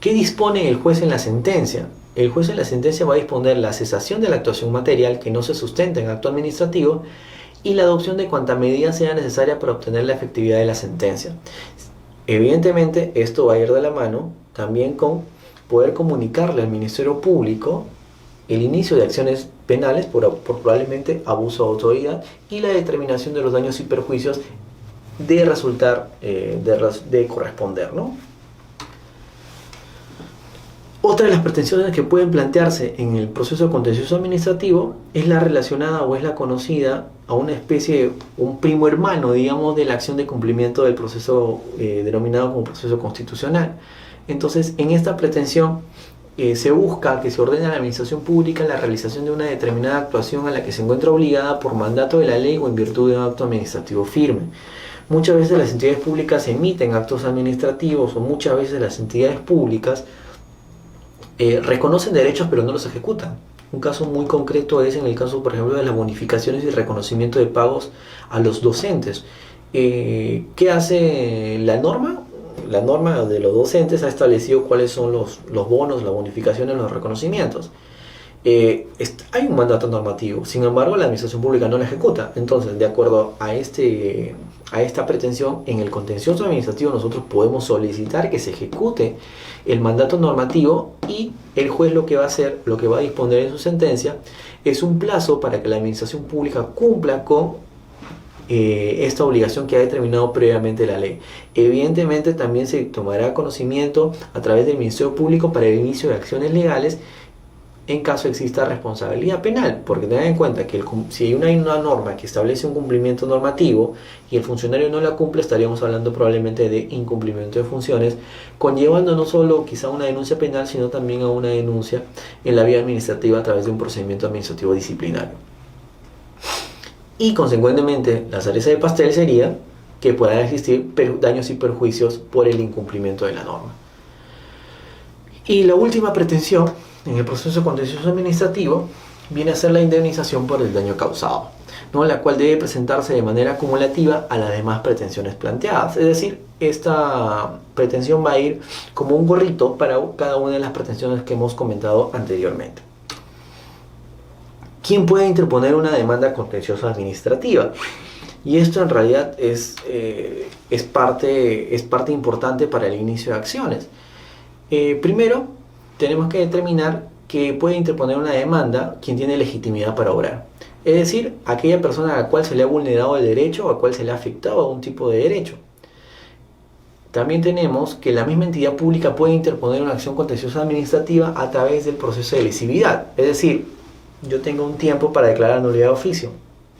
¿Qué dispone el juez en la sentencia? El juez en la sentencia va a disponer la cesación de la actuación material que no se sustenta en acto administrativo y la adopción de cuanta medida sea necesaria para obtener la efectividad de la sentencia. Evidentemente, esto va a ir de la mano también con poder comunicarle al Ministerio Público el inicio de acciones penales por probablemente abuso de autoridad y la determinación de los daños y perjuicios de resultar, de corresponder, ¿no? Otra de las pretensiones que pueden plantearse en el proceso contencioso administrativo es la relacionada o es la conocida a una especie de un primo hermano, digamos, de la acción de cumplimiento del proceso denominado como proceso constitucional. Entonces, en esta pretensión se busca que se ordene a la administración pública la realización de una determinada actuación a la que se encuentra obligada por mandato de la ley o en virtud de un acto administrativo firme. Muchas veces las entidades públicas emiten actos administrativos o muchas veces las entidades públicas reconocen derechos pero no los ejecutan. Un caso muy concreto es en el caso, por ejemplo, de las bonificaciones y reconocimiento de pagos a los docentes. ¿Qué hace la norma? La norma de los docentes ha establecido cuáles son los bonos, las bonificaciones, los reconocimientos. Hay un mandato normativo, sin embargo la administración pública no la ejecuta. Entonces, de acuerdo a esta pretensión, en el contencioso administrativo nosotros podemos solicitar que se ejecute el mandato normativo y el juez lo que va a hacer, lo que va a disponer en su sentencia, es un plazo para que la administración pública cumpla con esta obligación que ha determinado previamente la ley. Evidentemente también se tomará conocimiento a través del Ministerio Público para el inicio de acciones legales en caso exista responsabilidad penal, porque tengan en cuenta que si hay una norma que establece un cumplimiento normativo y el funcionario no la cumple, estaríamos hablando probablemente de incumplimiento de funciones, conllevando no solo quizá una denuncia penal, sino también a una denuncia en la vía administrativa a través de un procedimiento administrativo disciplinario. Y consecuentemente, la cereza del pastel sería que puedan existir daños y perjuicios por el incumplimiento de la norma. Y la última pretensión en el proceso contencioso administrativo viene a ser la indemnización por el daño causado, ¿no? La cual debe presentarse de manera acumulativa a las demás pretensiones planteadas. Es decir, esta pretensión va a ir como un gorrito para cada una de las pretensiones que hemos comentado anteriormente. ¿Quién puede interponer una demanda contenciosa administrativa? Y esto en realidad es parte importante para el inicio de acciones. Primero, tenemos que determinar que puede interponer una demanda quien tiene legitimidad para obrar. Es decir, aquella persona a la cual se le ha vulnerado el derecho o a la cual se le ha afectado algún tipo de derecho. También tenemos que la misma entidad pública puede interponer una acción contenciosa administrativa a través del proceso de lesividad. Es decir, yo tengo un tiempo para declarar nulidad de oficio,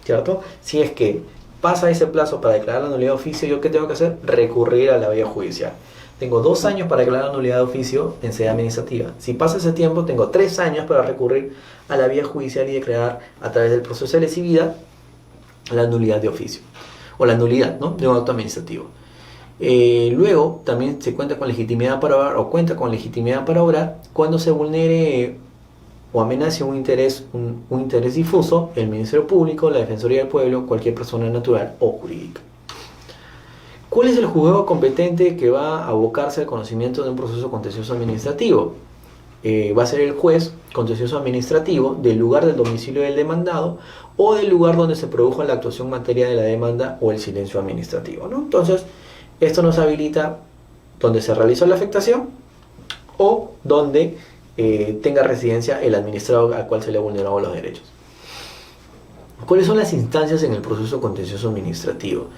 ¿cierto? Si es que pasa ese plazo para declarar la nulidad de oficio, ¿yo qué tengo que hacer? Recurrir a la vía judicial. Tengo 2 años para declarar la nulidad de oficio en sede administrativa. Si pasa ese tiempo, tengo 3 años para recurrir a la vía judicial y declarar a través del proceso de lesividad la nulidad de oficio. O la nulidad, ¿no?, de un acto administrativo. Luego, también se cuenta con legitimidad para obrar o cuenta con legitimidad para obrar cuando se vulnere o amenace un interés difuso, el Ministerio Público, la Defensoría del Pueblo, cualquier persona natural o jurídica. ¿Cuál es el juzgado competente que va a abocarse al conocimiento de un proceso contencioso administrativo? Va a ser el juez contencioso administrativo del lugar del domicilio del demandado o del lugar donde se produjo la actuación en materia de la demanda o el silencio administrativo, ¿no? Entonces, esto nos habilita donde se realizó la afectación o donde tenga residencia el administrado al cual se le ha vulnerado los derechos. ¿Cuáles son las instancias en el proceso contencioso administrativo?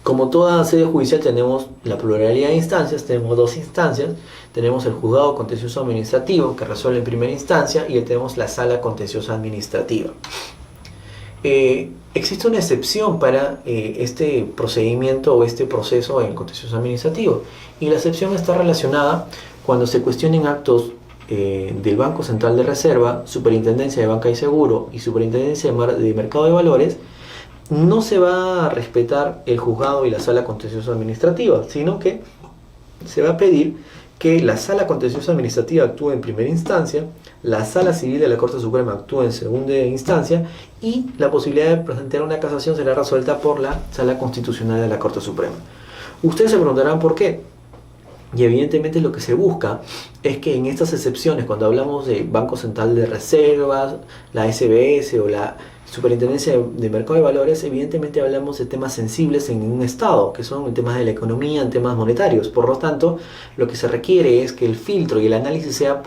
Como toda sede judicial tenemos la pluralidad de instancias, tenemos 2 instancias, tenemos el juzgado contencioso administrativo que resuelve en primera instancia y tenemos la sala contenciosa administrativa. Existe una excepción para este procedimiento o este proceso en contencioso administrativo y la excepción está relacionada cuando se cuestionen actos del Banco Central de Reserva, Superintendencia de Banca y Seguro y Superintendencia de Mercado de Valores. No se va a respetar el juzgado y la sala contenciosa administrativa, sino que se va a pedir que la sala contenciosa administrativa actúe en primera instancia, la sala civil de la Corte Suprema actúe en segunda instancia y la posibilidad de presentar una casación será resuelta por la sala constitucional de la Corte Suprema. Ustedes se preguntarán por qué. Y evidentemente lo que se busca es que en estas excepciones, cuando hablamos de Banco Central de Reservas, la SBS o la Superintendencia de Mercado de Valores, evidentemente hablamos de temas sensibles en un Estado, que son en temas de la economía, en temas monetarios. Por lo tanto, lo que se requiere es que el filtro y el análisis sea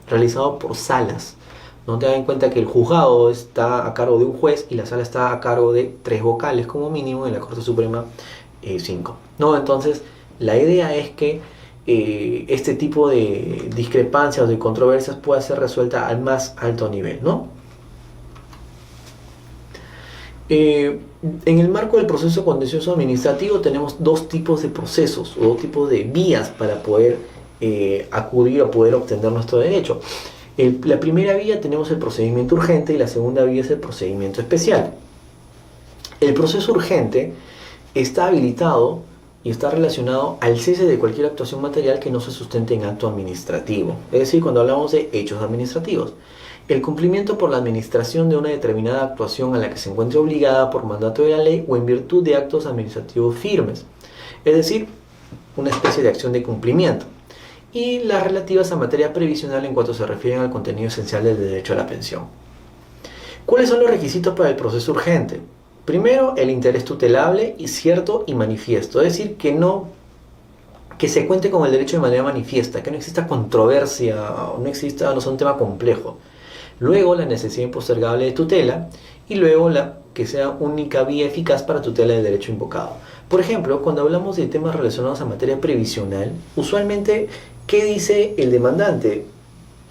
realizado por salas. No tengan en cuenta que el juzgado está a cargo de un juez y la sala está a cargo de 3 vocales como mínimo, en la Corte Suprema 5. ¿No? Entonces, la idea es que este tipo de discrepancias o de controversias pueda ser resuelta al más alto nivel, ¿no? En el marco del proceso contencioso administrativo tenemos 2 tipos de procesos o 2 tipos de vías para poder acudir o poder obtener nuestro derecho. La primera vía tenemos el procedimiento urgente y la segunda vía es el procedimiento especial. El proceso urgente está habilitado y está relacionado al cese de cualquier actuación material que no se sustente en acto administrativo. Es decir, cuando hablamos de hechos administrativos, el cumplimiento por la administración de una determinada actuación a la que se encuentre obligada por mandato de la ley o en virtud de actos administrativos firmes. Es decir, una especie de acción de cumplimiento. Y las relativas a materia previsional en cuanto se refieren al contenido esencial del derecho a la pensión. ¿Cuáles son los requisitos para el proceso urgente? Primero, el interés tutelable y cierto y manifiesto, es decir, que se cuente con el derecho de manera manifiesta, que no exista controversia, no sea un tema complejo. Luego, la necesidad impostergable de tutela y luego que sea única vía eficaz para tutela del derecho invocado. Por ejemplo, cuando hablamos de temas relacionados a materia previsional, usualmente, ¿qué dice el demandante?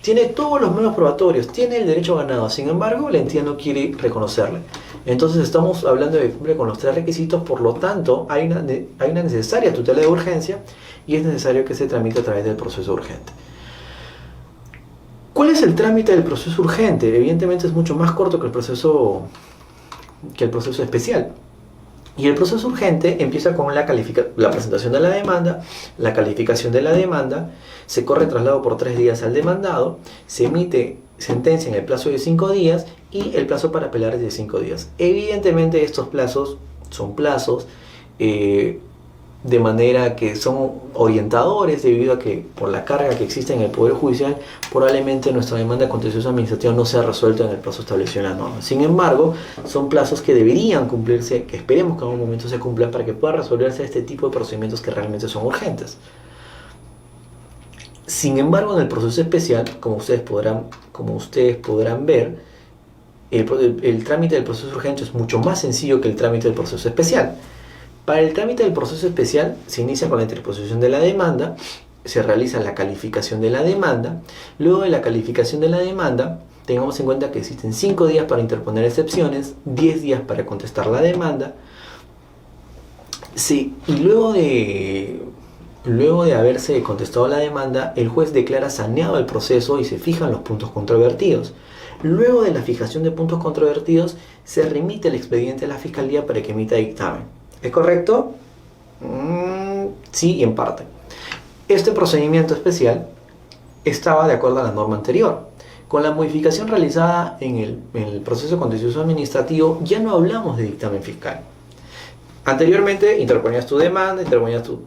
Tiene todos los medios probatorios, tiene el derecho ganado, sin embargo, la entidad no quiere reconocerle. Entonces estamos hablando de cumplir con los 3 requisitos, por lo tanto hay una necesaria tutela de urgencia y es necesario que se tramite a través del proceso urgente. ¿Cuál es el trámite del proceso urgente? Evidentemente es mucho más corto que el proceso especial. Y el proceso urgente empieza con la presentación de la demanda, la calificación de la demanda, se corre traslado por 3 días al demandado, se emite sentencia en el plazo de 5 días y el plazo para apelar es de 5 días. Evidentemente estos plazos son plazos de manera que son orientadores debido a que por la carga que existe en el Poder Judicial probablemente nuestra demanda contenciosa administrativa no sea resuelta en el plazo establecido en la norma. Sin embargo, son plazos que deberían cumplirse, que esperemos que en algún momento se cumplan para que pueda resolverse este tipo de procedimientos que realmente son urgentes. Sin embargo, en el proceso especial, como ustedes podrán ver, el trámite del proceso urgente es mucho más sencillo que el trámite del proceso especial. Para el trámite del proceso especial se inicia con la interposición de la demanda, se realiza la calificación de la demanda. Luego de la calificación de la demanda, tengamos en cuenta que existen 5 días para interponer excepciones, 10 días para contestar la demanda. Sí, y luego de haberse contestado la demanda, el juez declara saneado el proceso y se fijan los puntos controvertidos. Luego de la fijación de puntos controvertidos, se remite el expediente a la Fiscalía para que emita dictamen. ¿Es correcto? Sí, en parte. Este procedimiento especial estaba de acuerdo a la norma anterior. Con la modificación realizada en el proceso contencioso administrativo, ya no hablamos de dictamen fiscal. Anteriormente interponías tu demanda,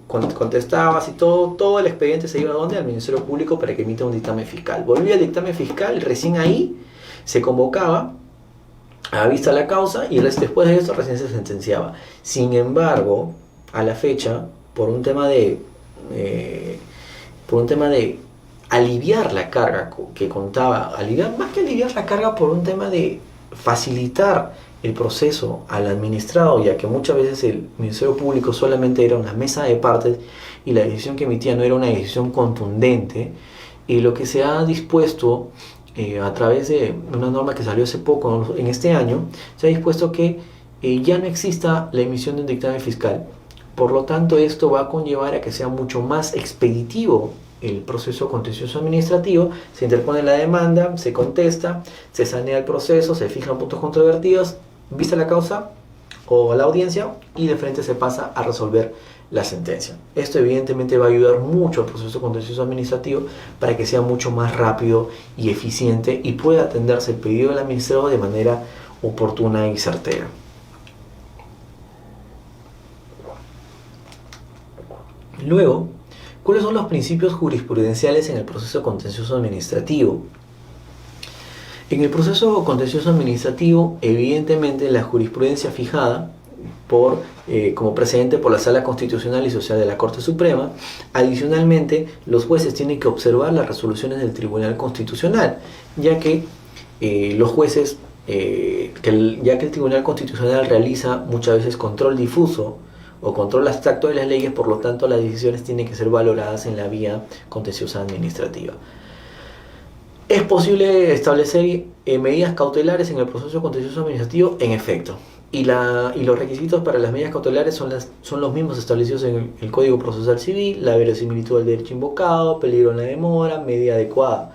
contestabas y todo el expediente se iba ¿a dónde? Al Ministerio Público para que emita un dictamen fiscal. Volvía el dictamen fiscal, recién ahí se convocaba a vista la causa y después de esto recién se sentenciaba. Sin embargo, a la fecha, por un tema de aliviar la carga que contaba, más que aliviar la carga, por un tema de facilitar el proceso al administrado, ya que muchas veces el Ministerio Público solamente era una mesa de partes y la decisión que emitía no era una decisión contundente, y lo que se ha dispuesto a través de una norma que salió hace poco, en este año, se ha dispuesto que ya no exista la emisión de un dictamen fiscal. Por lo tanto, esto va a conllevar a que sea mucho más expeditivo el proceso contencioso administrativo. Se interpone la demanda, se contesta, se sanea el proceso, se fijan puntos controvertidos, vista la causa o la audiencia, y de frente se pasa a resolver la sentencia. Esto evidentemente va a ayudar mucho al proceso contencioso administrativo para que sea mucho más rápido y eficiente y pueda atenderse el pedido del administrado de manera oportuna y certera. Luego, ¿cuáles son los principios jurisprudenciales en el proceso contencioso administrativo? En el proceso contencioso administrativo, evidentemente la jurisprudencia fijada como precedente por la Sala Constitucional y Social de la Corte Suprema. Adicionalmente, los jueces tienen que observar las resoluciones del Tribunal Constitucional, ya que los jueces, ya que el Tribunal Constitucional realiza muchas veces control difuso o control abstracto de las leyes, por lo tanto las decisiones tienen que ser valoradas en la vía contenciosa administrativa. ¿Es posible establecer medidas cautelares en el proceso contencioso administrativo? En efecto. Y los requisitos para las medidas cautelares son los mismos establecidos en el Código Procesal Civil: la verosimilitud del derecho invocado, peligro en la demora, medida adecuada.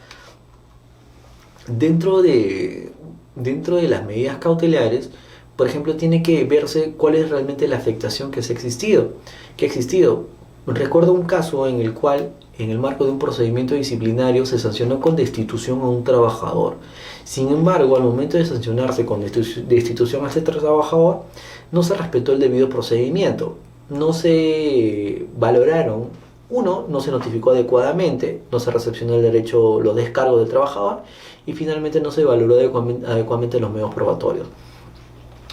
Dentro de las medidas cautelares, por ejemplo, tiene que verse cuál es realmente la afectación que ha existido. Recuerdo un caso en el cual, en el marco de un procedimiento disciplinario, se sancionó con destitución a un trabajador. Sin embargo, al momento de sancionarse con destitución a este trabajador, no se respetó el debido procedimiento. No se valoraron, no se notificó adecuadamente, no se recepcionó los descargos del trabajador, y finalmente no se valoró adecuadamente los medios probatorios.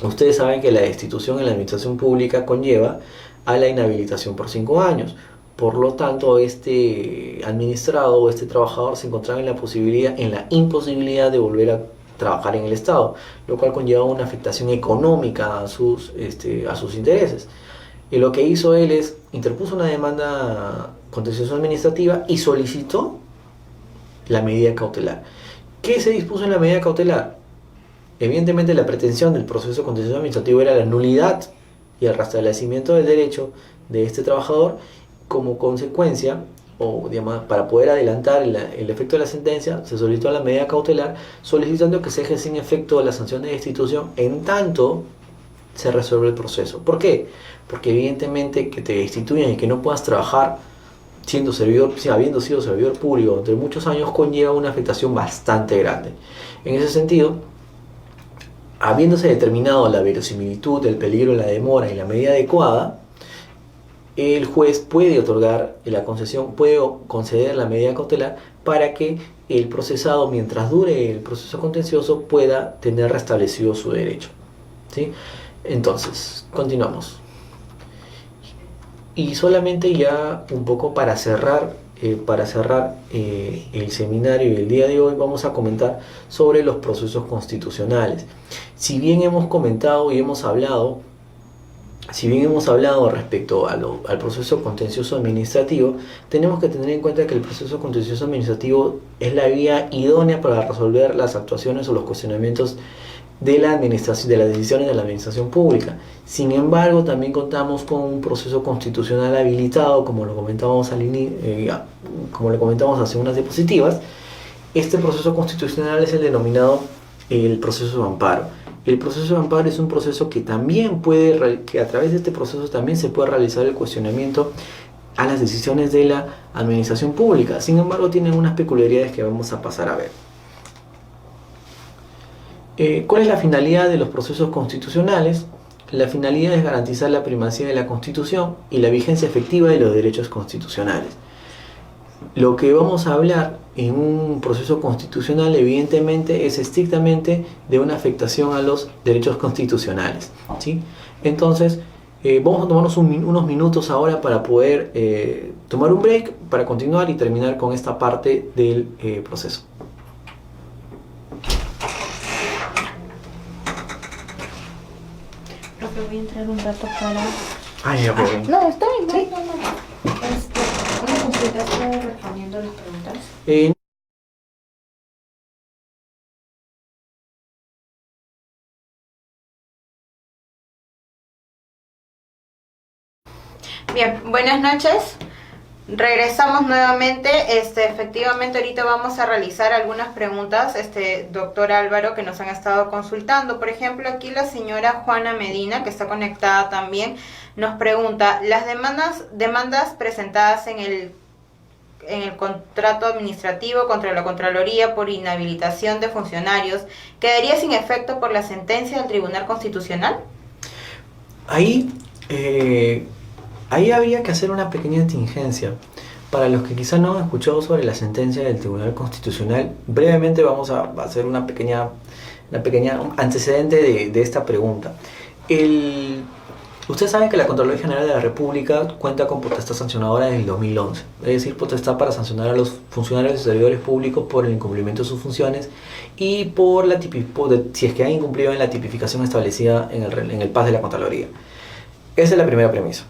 Ustedes saben que la destitución en la administración pública conlleva a la inhabilitación por 5 años. Por lo tanto, este administrado o este trabajador se encontraba en la imposibilidad de volver a trabajar en el Estado, lo cual conlleva una afectación económica a sus intereses. Y lo que hizo él es interpuso una demanda contenciosa administrativa y solicitó la medida cautelar. ¿Qué se dispuso en la medida cautelar? Evidentemente, la pretensión del proceso contencioso administrativo era la nulidad y el restablecimiento del derecho de este trabajador. Como consecuencia, para poder adelantar el efecto de la sentencia, se solicitó la medida cautelar, solicitando que se deje sin efecto la sanción de destitución en tanto se resuelve el proceso. ¿Por qué? Porque evidentemente que te destituyan y que no puedas trabajar habiendo sido servidor público durante muchos años, conlleva una afectación bastante grande. En ese sentido, habiéndose determinado la verosimilitud, el peligro, la demora y la medida adecuada, el juez puede otorgar la concesión, puede conceder la medida cautelar para que el procesado, mientras dure el proceso contencioso, pueda tener restablecido su derecho. ¿Sí? Entonces, continuamos. Y solamente ya un poco para cerrar el seminario del día de hoy, vamos a comentar sobre los procesos constitucionales. Si bien hemos comentado y hemos hablado si bien hemos hablado respecto al proceso contencioso administrativo, tenemos que tener en cuenta que el proceso contencioso administrativo es la vía idónea para resolver las actuaciones o los cuestionamientos de la administración, de las decisiones de la administración pública. Sin embargo, también contamos con un proceso constitucional habilitado, como lo comentamos hace unas diapositivas. Este proceso constitucional es el denominado el proceso de amparo. El proceso de amparo es un proceso que también que a través de este proceso también se puede realizar el cuestionamiento a las decisiones de la administración pública. Sin embargo, tienen unas peculiaridades que vamos a pasar a ver. ¿Cuál es la finalidad de los procesos constitucionales? La finalidad es garantizar la primacía de la Constitución y la vigencia efectiva de los derechos constitucionales. Lo que vamos a hablar en un proceso constitucional evidentemente es estrictamente de una afectación a los derechos constitucionales, ¿sí? Entonces vamos a tomarnos unos minutos ahora para poder tomar un break para continuar y terminar con esta parte del proceso. Profe, voy a entrar un rato para... Ya, No, está bien, no. Una consulta, ¿está respondiendo las preguntas? Bien, buenas noches. Regresamos nuevamente. Efectivamente, ahorita vamos a realizar algunas preguntas, doctor Álvaro, que nos han estado consultando. Por ejemplo, aquí la señora Juana Medina, que está conectada también, nos pregunta: las demandas presentadas en el contrato administrativo contra la Contraloría por inhabilitación de funcionarios, ¿quedaría sin efecto por la sentencia del Tribunal Constitucional? Ahí habría que hacer una pequeña tingencia. Para los que quizás no han escuchado sobre la sentencia del Tribunal Constitucional, brevemente vamos a hacer una pequeña antecedente de esta pregunta. Usted sabe que la Contraloría General de la República cuenta con potestad sancionadora desde el 2011, es decir, potestad para sancionar a los funcionarios y servidores públicos por el incumplimiento de sus funciones y si es que han incumplido en la tipificación establecida en el PAS de la Contraloría. Esa es la primera premisa.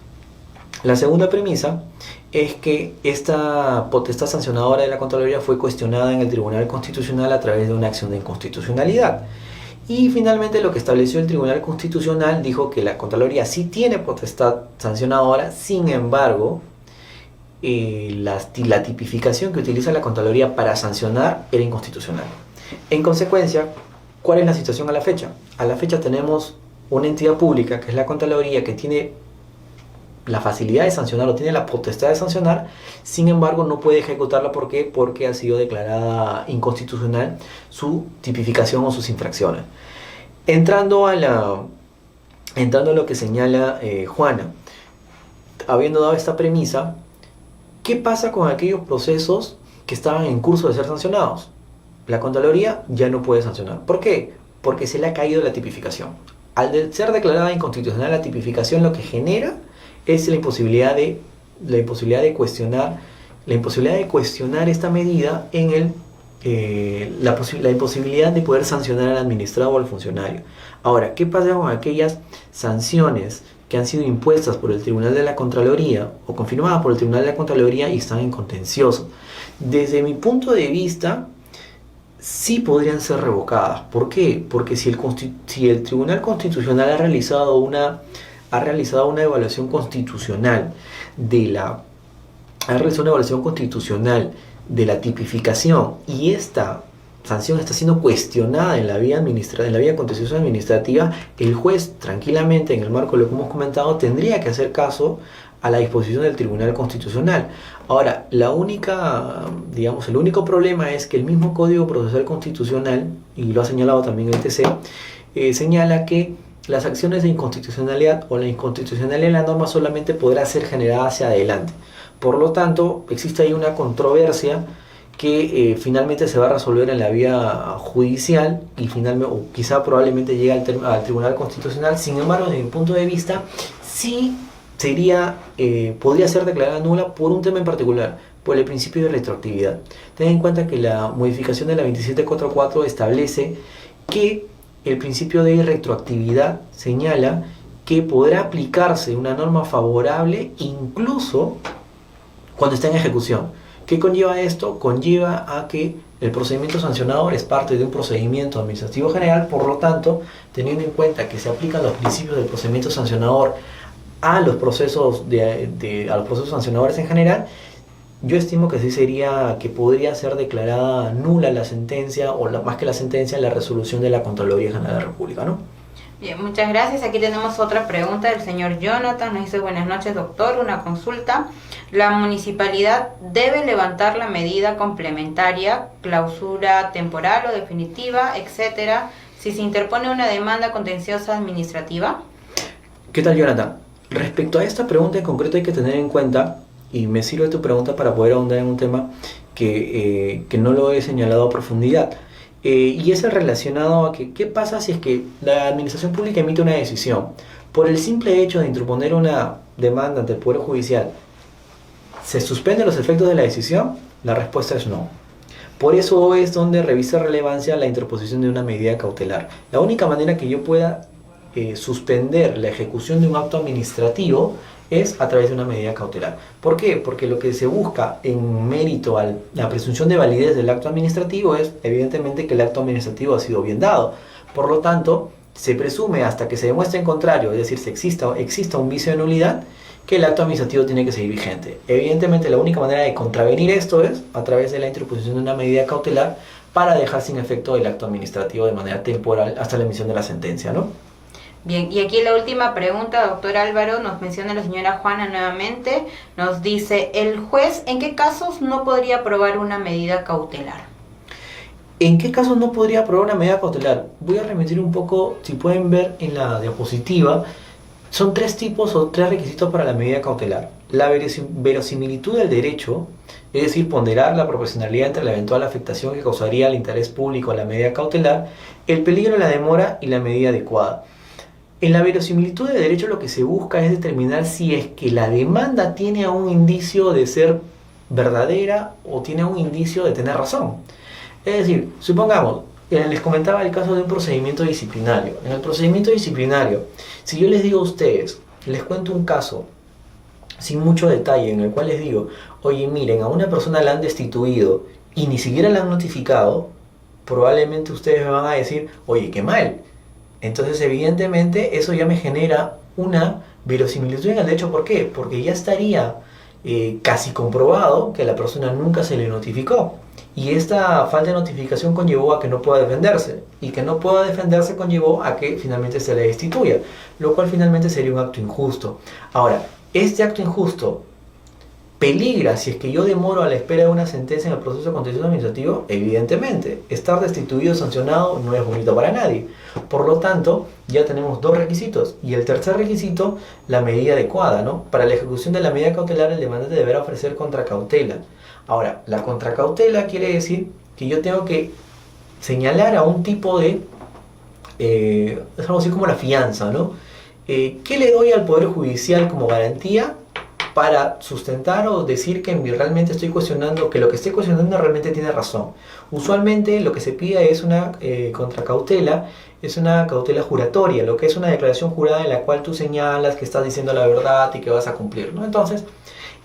La segunda premisa es que esta potestad sancionadora de la Contraloría fue cuestionada en el Tribunal Constitucional a través de una acción de inconstitucionalidad. Y finalmente lo que estableció el Tribunal Constitucional dijo que la Contraloría sí tiene potestad sancionadora, sin embargo, la tipificación que utiliza la Contraloría para sancionar era inconstitucional. En consecuencia, ¿cuál es la situación a la fecha? A la fecha tenemos una entidad pública, que es la Contraloría, que tiene la facilidad de sancionar o tiene la potestad de sancionar, sin embargo no puede ejecutarla. ¿Por qué? Porque ha sido declarada inconstitucional su tipificación o sus infracciones. Entrando a lo que señala Juana, habiendo dado esta premisa, ¿qué pasa con aquellos procesos que estaban en curso de ser sancionados? La Contraloría ya no puede sancionar. ¿Por qué? Porque se le ha caído la tipificación. Al ser declarada inconstitucional la tipificación, lo que genera es la imposibilidad de cuestionar esta medida en la imposibilidad de poder sancionar al administrado o al funcionario. Ahora, ¿qué pasa con aquellas sanciones que han sido impuestas por el Tribunal de la Contraloría o confirmadas por el Tribunal de la Contraloría y están en contencioso? Desde mi punto de vista, sí podrían ser revocadas. ¿Por qué? Porque si el Tribunal Constitucional ha realizado una evaluación constitucional de la tipificación y esta sanción está siendo cuestionada en la vía contenciosa administrativa, el juez tranquilamente, en el marco de lo que hemos comentado, tendría que hacer caso a la disposición del Tribunal Constitucional. Ahora, el único problema es que el mismo Código Procesal Constitucional, y lo ha señalado también el TC, señala que las acciones de inconstitucionalidad o la inconstitucionalidad de la norma solamente podrá ser generada hacia adelante. Por lo tanto, existe ahí una controversia que finalmente se va a resolver en la vía judicial y finalmente, o quizá probablemente llegue al Tribunal Constitucional. Sin embargo, desde mi punto de vista, sí podría ser declarada nula por un tema en particular, por el principio de retroactividad. Ten en cuenta que la modificación de la 2744 establece que el principio de retroactividad señala que podrá aplicarse una norma favorable incluso cuando está en ejecución. ¿Qué conlleva esto? Conlleva a que el procedimiento sancionador es parte de un procedimiento administrativo general, por lo tanto, teniendo en cuenta que se aplican los principios del procedimiento sancionador a los procesos a los procesos sancionadores en general, yo estimo que sí sería que podría ser declarada nula la sentencia, o más que la sentencia, la resolución de la Contraloría General de la República, ¿no? Bien, muchas gracias. Aquí tenemos otra pregunta del señor Jonathan. Nos dice: buenas noches, doctor. Una consulta. ¿La municipalidad debe levantar la medida complementaria, clausura temporal o definitiva, etcétera, si se interpone una demanda contenciosa administrativa? ¿Qué tal, Jonathan? Respecto a esta pregunta en concreto hay que tener en cuenta, y me sirve tu pregunta para poder ahondar en un tema que no lo he señalado a profundidad. Y es el relacionado a que, ¿qué pasa si es que la administración pública emite una decisión? Por el simple hecho de interponer una demanda ante el Poder Judicial, ¿se suspenden los efectos de la decisión? La respuesta es no. Por eso es donde revisa relevancia la interposición de una medida cautelar. La única manera que yo pueda suspender la ejecución de un acto administrativo es a través de una medida cautelar. ¿Por qué? Porque lo que se busca en mérito a la presunción de validez del acto administrativo es evidentemente que el acto administrativo ha sido bien dado. Por lo tanto, se presume hasta que se demuestre en contrario, es decir, si exista un vicio de nulidad, que el acto administrativo tiene que seguir vigente. Evidentemente, la única manera de contravenir esto es a través de la interposición de una medida cautelar para dejar sin efecto el acto administrativo de manera temporal hasta la emisión de la sentencia, ¿no? Bien, y aquí la última pregunta, doctor Álvaro, nos menciona la señora Juana nuevamente, nos dice: ¿el juez en qué casos no podría aprobar una medida cautelar? ¿En qué casos no podría aprobar una medida cautelar? Voy a remitir un poco, si pueden ver en la diapositiva, son 3 tipos o 3 requisitos para la medida cautelar. La verosimilitud del derecho, es decir, ponderar la proporcionalidad entre la eventual afectación que causaría al interés público a la medida cautelar, el peligro de la demora y la medida adecuada. En la verosimilitud de derecho lo que se busca es determinar si es que la demanda tiene un indicio de ser verdadera o tiene un indicio de tener razón. Es decir, supongamos, les comentaba el caso de un procedimiento disciplinario. En el procedimiento disciplinario, si yo les digo a ustedes, les cuento un caso sin mucho detalle en el cual les digo: oye, miren, a una persona la han destituido y ni siquiera la han notificado, probablemente ustedes me van a decir: oye, qué mal. Entonces, evidentemente, eso ya me genera una verosimilitud en el derecho. ¿Por qué? Porque ya estaría casi comprobado que a la persona nunca se le notificó. Y esta falta de notificación conllevó a que no pueda defenderse. Y que no pueda defenderse conllevó a que finalmente se le destituya. Lo cual finalmente sería un acto injusto. Ahora, este acto injusto peligra si es que yo demoro a la espera de una sentencia en el proceso contencioso administrativo. Evidentemente, estar destituido o sancionado no es bonito para nadie. Por lo tanto, ya tenemos 2 requisitos. Y el tercer requisito, la medida adecuada, ¿no? Para la ejecución de la medida cautelar, el demandante deberá ofrecer contracautela. Ahora, la contracautela quiere decir que yo tengo que señalar a un tipo de, es algo así como la fianza, ¿no? ¿Qué le doy al Poder Judicial como garantía para sustentar o decir que realmente estoy cuestionando, que lo que estoy cuestionando realmente tiene razón? Usualmente lo que se pide es una contracautela, es una cautela juratoria, lo que es una declaración jurada en la cual tú señalas que estás diciendo la verdad y que vas a cumplir, ¿no? Entonces,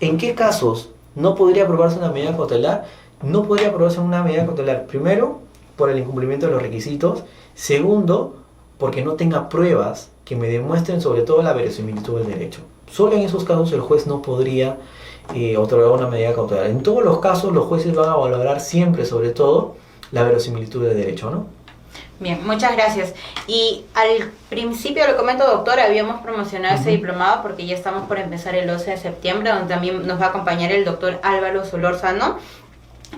¿en qué casos no podría aprobarse una medida cautelar? No podría aprobarse una medida cautelar, primero, por el incumplimiento de los requisitos. Segundo, porque no tenga pruebas que me demuestren sobre todo la verosimilitud del derecho. Solo en esos casos el juez no podría otorgar una medida cautelar. En todos los casos los jueces van a valorar siempre, sobre todo, la verosimilitud del derecho, ¿no? Bien, muchas gracias. Y al principio, le comento, doctor, habíamos promocionado ese diplomado porque ya estamos por empezar el 12 de septiembre, donde también nos va a acompañar el doctor Álvaro Solórzano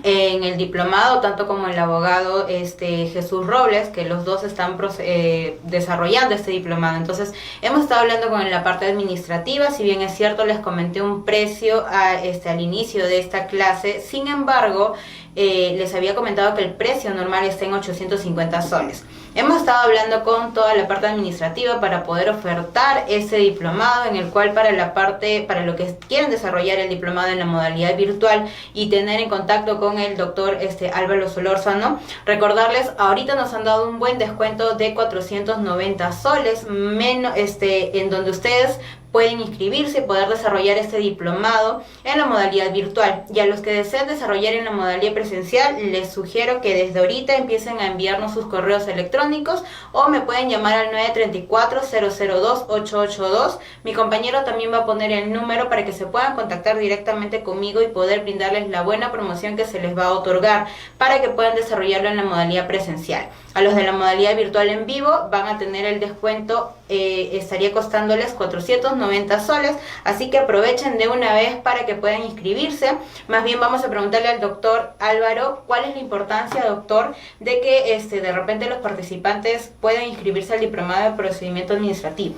en el diplomado, tanto como el abogado Jesús Robles, que los dos están desarrollando este diplomado. Entonces, hemos estado hablando con la parte administrativa. Si bien es cierto, les comenté un precio al inicio de esta clase. Sin embargo, les había comentado que el precio normal está en 850 soles. Hemos estado hablando con toda la parte administrativa para poder ofertar ese diplomado, en el cual para lo que quieren desarrollar el diplomado en la modalidad virtual y tener en contacto con el doctor Álvaro Solórzano, recordarles, ahorita nos han dado un buen descuento de 490 soles, en donde ustedes pueden inscribirse y poder desarrollar este diplomado en la modalidad virtual. Y a los que deseen desarrollar en la modalidad presencial, les sugiero que desde ahorita empiecen a enviarnos sus correos electrónicos o me pueden llamar al 934-002-882. Mi compañero también va a poner el número para que se puedan contactar directamente conmigo y poder brindarles la buena promoción que se les va a otorgar para que puedan desarrollarlo en la modalidad presencial. A los de la modalidad virtual en vivo van a tener el descuento, estaría costándoles 490 soles, así que aprovechen de una vez para que puedan inscribirse. Más bien vamos a preguntarle al doctor Álvaro cuál es la importancia, doctor, de que de repente los participantes puedan inscribirse al diplomado de procedimiento administrativo.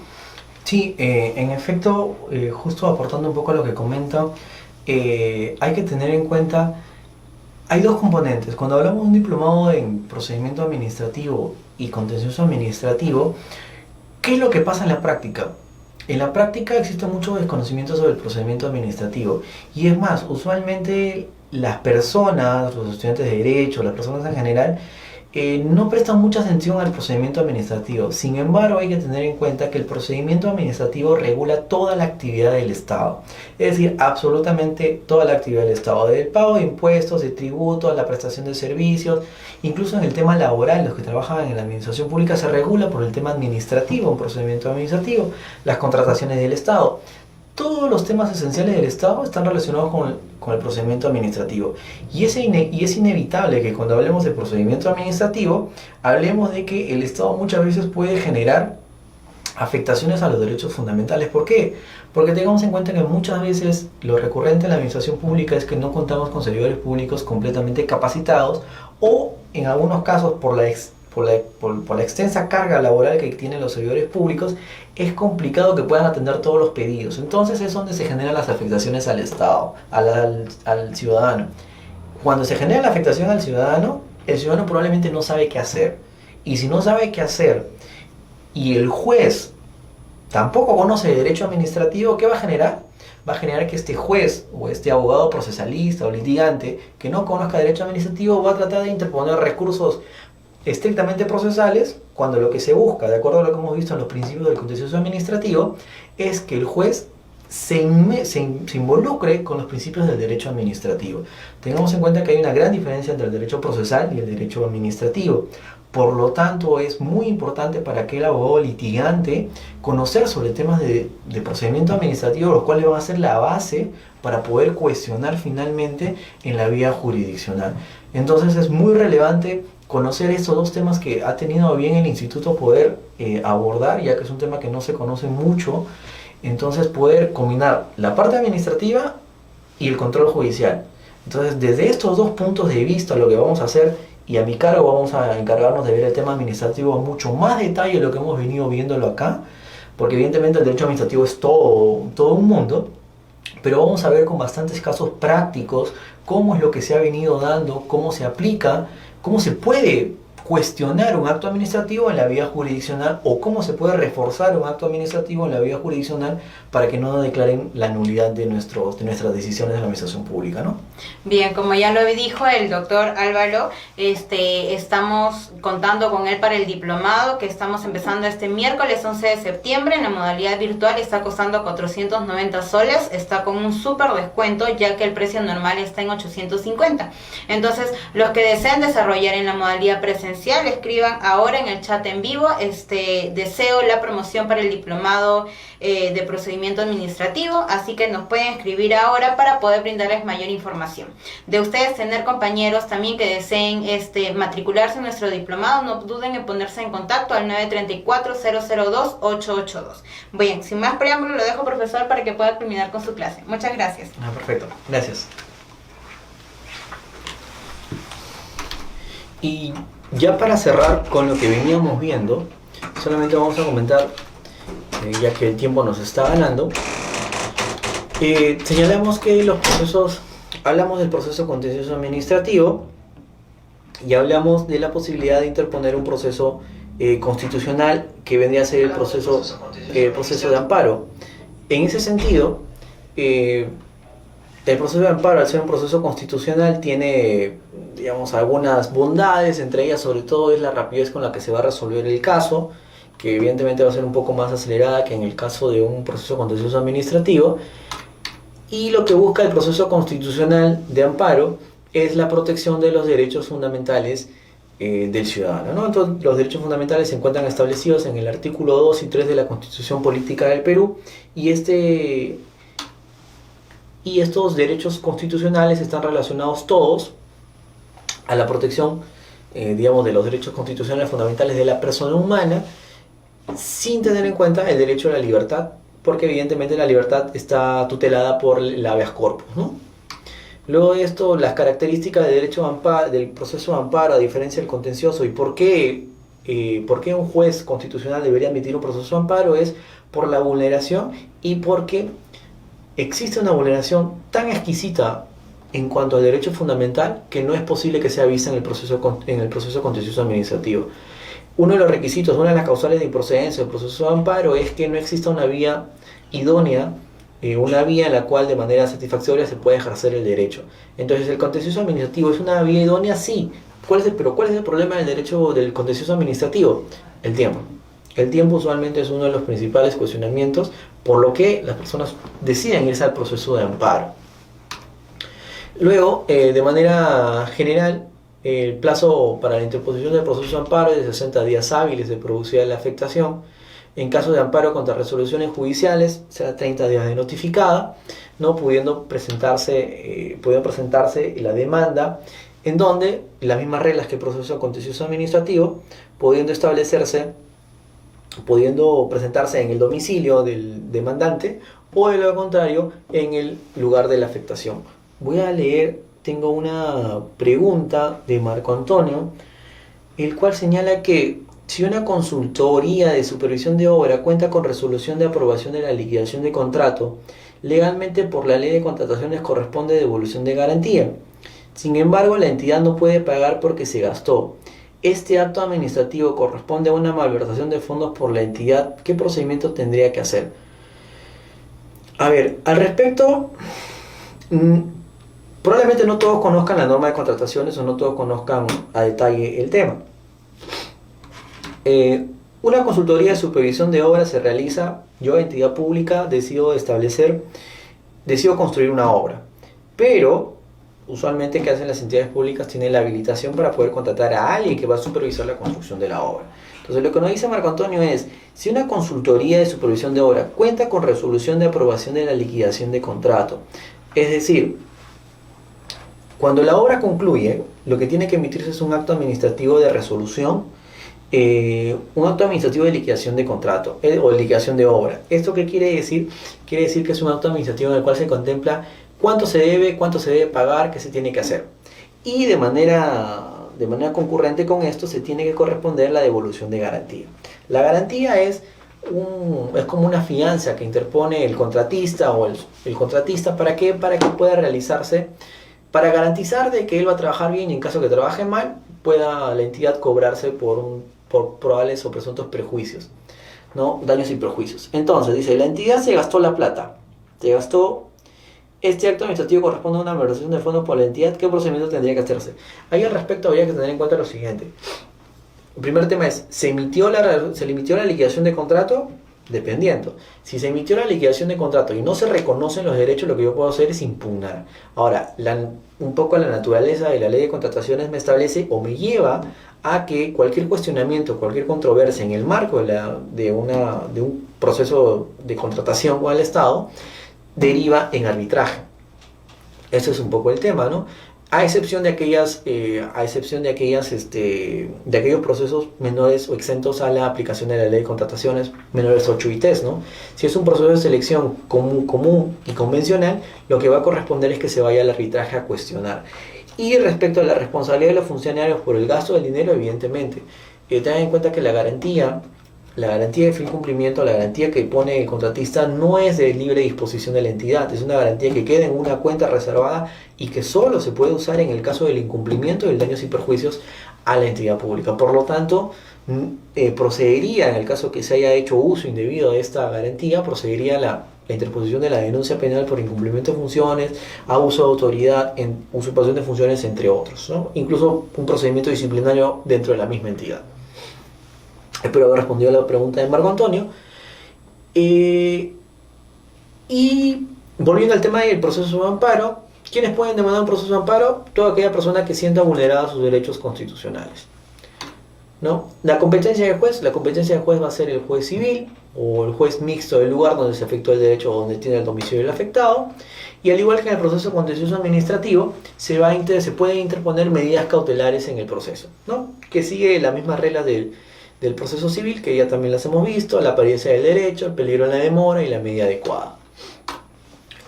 Sí, en efecto, justo aportando un poco a lo que comento, hay que tener en cuenta, hay dos componentes. Cuando hablamos de un diplomado en procedimiento administrativo y contencioso administrativo, ¿qué es lo que pasa en la práctica? En la práctica existe mucho desconocimiento sobre el procedimiento administrativo, y es más, usualmente las personas, los estudiantes de Derecho, las personas en general, no prestan mucha atención al procedimiento administrativo. Sin embargo, hay que tener en cuenta que el procedimiento administrativo regula toda la actividad del Estado, es decir, absolutamente toda la actividad del Estado, del pago de impuestos, de tributos, la prestación de servicios. Incluso en el tema laboral, los que trabajan en la administración pública se regula por el tema administrativo, un procedimiento administrativo, las contrataciones del Estado. Todos los temas esenciales del Estado están relacionados con el procedimiento administrativo. Y es inevitable que cuando hablemos de procedimiento administrativo, hablemos de que el Estado muchas veces puede generar afectaciones a los derechos fundamentales. ¿Por qué? Porque tengamos en cuenta que muchas veces lo recurrente en la administración pública es que no contamos con servidores públicos completamente capacitados, o en algunos casos por la extensa carga laboral que tienen los servidores públicos, es complicado que puedan atender todos los pedidos. Entonces es donde se generan las afectaciones al Estado, al ciudadano. Cuando se genera la afectación al ciudadano, el ciudadano probablemente no sabe qué hacer. Y si no sabe qué hacer y el juez tampoco conoce de derecho administrativo, ¿qué va a generar? Va a generar que este juez o este abogado procesalista o litigante que no conozca derecho administrativo va a tratar de interponer recursos estrictamente procesales, cuando lo que se busca, de acuerdo a lo que hemos visto en los principios del contencioso administrativo, es que el juez se involucre con los principios del derecho administrativo. Tengamos en cuenta que hay una gran diferencia entre el derecho procesal y el derecho administrativo. Por lo tanto, es muy importante para aquel abogado litigante conocer sobre temas de procedimiento administrativo, los cuales van a ser la base para poder cuestionar finalmente en la vía jurisdiccional. Entonces es muy relevante conocer estos dos temas que ha tenido bien el instituto poder abordar, ya que es un tema que no se conoce mucho. Entonces poder combinar la parte administrativa y el control judicial. Entonces desde estos dos puntos de vista lo que vamos a hacer, y a mi cargo vamos a encargarnos de ver el tema administrativo a mucho más detalle de lo que hemos venido viéndolo acá, porque evidentemente el derecho administrativo es todo un mundo, pero vamos a ver con bastantes casos prácticos cómo es lo que se ha venido dando, cómo se aplica, cómo se puede cuestionar un acto administrativo en la vía jurisdiccional, o cómo se puede reforzar un acto administrativo en la vía jurisdiccional para que no declaren la nulidad de nuestras decisiones de la administración pública, ¿no? Bien, como ya lo dijo el doctor Álvaro, estamos contando con él para el diplomado que estamos empezando este miércoles 11 de septiembre en la modalidad virtual. Está costando 490 soles, está con un súper descuento ya que el precio normal está en 850. Entonces, los que deseen desarrollar en la modalidad presencial, escriban ahora en el chat en vivo, deseo la promoción para el diplomado de procedimiento administrativo, así que nos pueden escribir ahora para poder brindarles mayor información. De ustedes tener compañeros también que deseen matricularse en nuestro diplomado, no duden en ponerse en contacto al 934-002-882. Bien, sin más preámbulo, lo dejo, profesor, para que pueda terminar con su clase. Muchas gracias. Perfecto, gracias. Y ya para cerrar con lo que veníamos viendo, solamente vamos a comentar, ya que el tiempo nos está ganando, señalamos que los procesos hablamos del proceso contencioso administrativo y hablamos de la posibilidad de interponer un proceso constitucional que vendría a ser el proceso de amparo. En ese sentido, el proceso de amparo, al ser un proceso constitucional, tiene, digamos, algunas bondades. Entre ellas, sobre todo, es la rapidez con la que se va a resolver el caso, que evidentemente va a ser un poco más acelerada que en el caso de un proceso contencioso administrativo. Y lo que busca el proceso constitucional de amparo es la protección de los derechos fundamentales del ciudadano, ¿no? Entonces, los derechos fundamentales se encuentran establecidos en el artículo 2 y 3 de la Constitución Política del Perú, y estos derechos constitucionales están relacionados todos a la protección, digamos, de los derechos constitucionales fundamentales de la persona humana, sin tener en cuenta el derecho a la libertad, porque evidentemente la libertad está tutelada por el habeas corpus, ¿no? Luego de esto, las características del derecho de amparo, del proceso de amparo, a diferencia del contencioso, y por qué un juez constitucional debería emitir un proceso de amparo, es por la vulneración y porque existe una vulneración tan exquisita en cuanto al derecho fundamental que no es posible que sea vista en el proceso contencioso administrativo. Uno de los requisitos, una de las causales de improcedencia del proceso de amparo es que no exista una vía idónea, una vía en la cual de manera satisfactoria se puede ejercer el derecho. Entonces, el contencioso administrativo es una vía idónea, sí. Pero ¿cuál es el problema del derecho del contencioso administrativo? El tiempo. El tiempo usualmente es uno de los principales cuestionamientos, por lo que las personas deciden irse al proceso de amparo. Luego, de manera general, el plazo para la interposición del proceso de amparo es de 60 días hábiles de producida la afectación. En caso de amparo contra resoluciones judiciales, será 30 días de notificada, no pudiendo presentarse la demanda, en donde las mismas reglas que el proceso contencioso administrativo, pudiendo presentarse en el domicilio del demandante o de lo contrario en el lugar de la afectación. Voy a leer, tengo una pregunta de Marco Antonio, el cual señala que si una consultoría de supervisión de obra cuenta con resolución de aprobación de la liquidación de contrato, legalmente por la ley de contrataciones corresponde devolución de garantía. Sin embargo, la entidad no puede pagar porque se gastó. Este acto administrativo corresponde a una malversación de fondos por la entidad. ¿Qué procedimiento tendría que hacer? A ver, al respecto, probablemente no todos conozcan la norma de contrataciones o no todos conozcan a detalle el tema. Una consultoría de supervisión de obra se realiza, yo, entidad pública, decido construir una obra, pero usualmente, ¿qué hacen las entidades públicas? Tienen la habilitación para poder contratar a alguien que va a supervisar la construcción de la obra. Entonces, lo que nos dice Marco Antonio es, si una consultoría de supervisión de obra cuenta con resolución de aprobación de la liquidación de contrato, es decir, cuando la obra concluye, lo que tiene que emitirse es un acto administrativo de resolución, un acto administrativo de liquidación de contrato o de liquidación de obra. ¿Esto qué quiere decir? Quiere decir que es un acto administrativo en el cual se contempla cuánto se debe pagar, qué se tiene que hacer. Y de manera concurrente con esto se tiene que corresponder la devolución de garantía. La garantía es como una fianza que interpone el contratista o el contratista. ¿Para qué? Para que pueda realizarse, para garantizar de que él va a trabajar bien y en caso que trabaje mal, pueda la entidad cobrarse por probables o presuntos perjuicios, ¿no? Daños y perjuicios. Entonces, dice, la entidad se gastó la plata, este acto administrativo corresponde a una malversación de fondos por la entidad. ¿Qué procedimiento tendría que hacerse? Ahí al respecto habría que tener en cuenta lo siguiente. El primer tema es, ¿se le emitió la liquidación de contrato? Dependiendo. Si se emitió la liquidación de contrato y no se reconocen los derechos, lo que yo puedo hacer es impugnar. Ahora, un poco la naturaleza de la ley de contrataciones me establece o me lleva a que cualquier cuestionamiento, cualquier controversia en el marco de un proceso de contratación con el Estado, deriva en arbitraje. Ese es un poco el tema, ¿no? A excepción de aquellos procesos menores o exentos a la aplicación de la ley de contrataciones, menores 8 y TES, ¿no? Si es un proceso de selección común y convencional, lo que va a corresponder es que se vaya al arbitraje a cuestionar. Y respecto a la responsabilidad de los funcionarios por el gasto del dinero, evidentemente, tengan en cuenta que la garantía la garantía de fiel cumplimiento, la garantía que pone el contratista no es de libre disposición de la entidad, es una garantía que queda en una cuenta reservada y que solo se puede usar en el caso del incumplimiento y el daños y perjuicios a la entidad pública. Por lo tanto, procedería, en el caso que se haya hecho uso indebido de esta garantía, procedería la interposición de la denuncia penal por incumplimiento de funciones, abuso de autoridad, usurpación de funciones, entre otros, ¿no? Incluso un procedimiento disciplinario dentro de la misma entidad. Espero haber respondido a la pregunta de Marco Antonio. Y volviendo al tema del proceso de amparo, ¿quiénes pueden demandar un proceso de amparo? Toda aquella persona que sienta vulneradas sus derechos constitucionales, ¿no? La competencia del juez va a ser el juez civil o el juez mixto del lugar donde se efectúa el derecho o donde tiene el domicilio del afectado. Y al igual que en el proceso contencioso administrativo, se pueden interponer medidas cautelares en el proceso, ¿no? Que sigue las mismas reglas del proceso civil, que ya también las hemos visto: la apariencia del derecho, el peligro en la demora y la medida adecuada.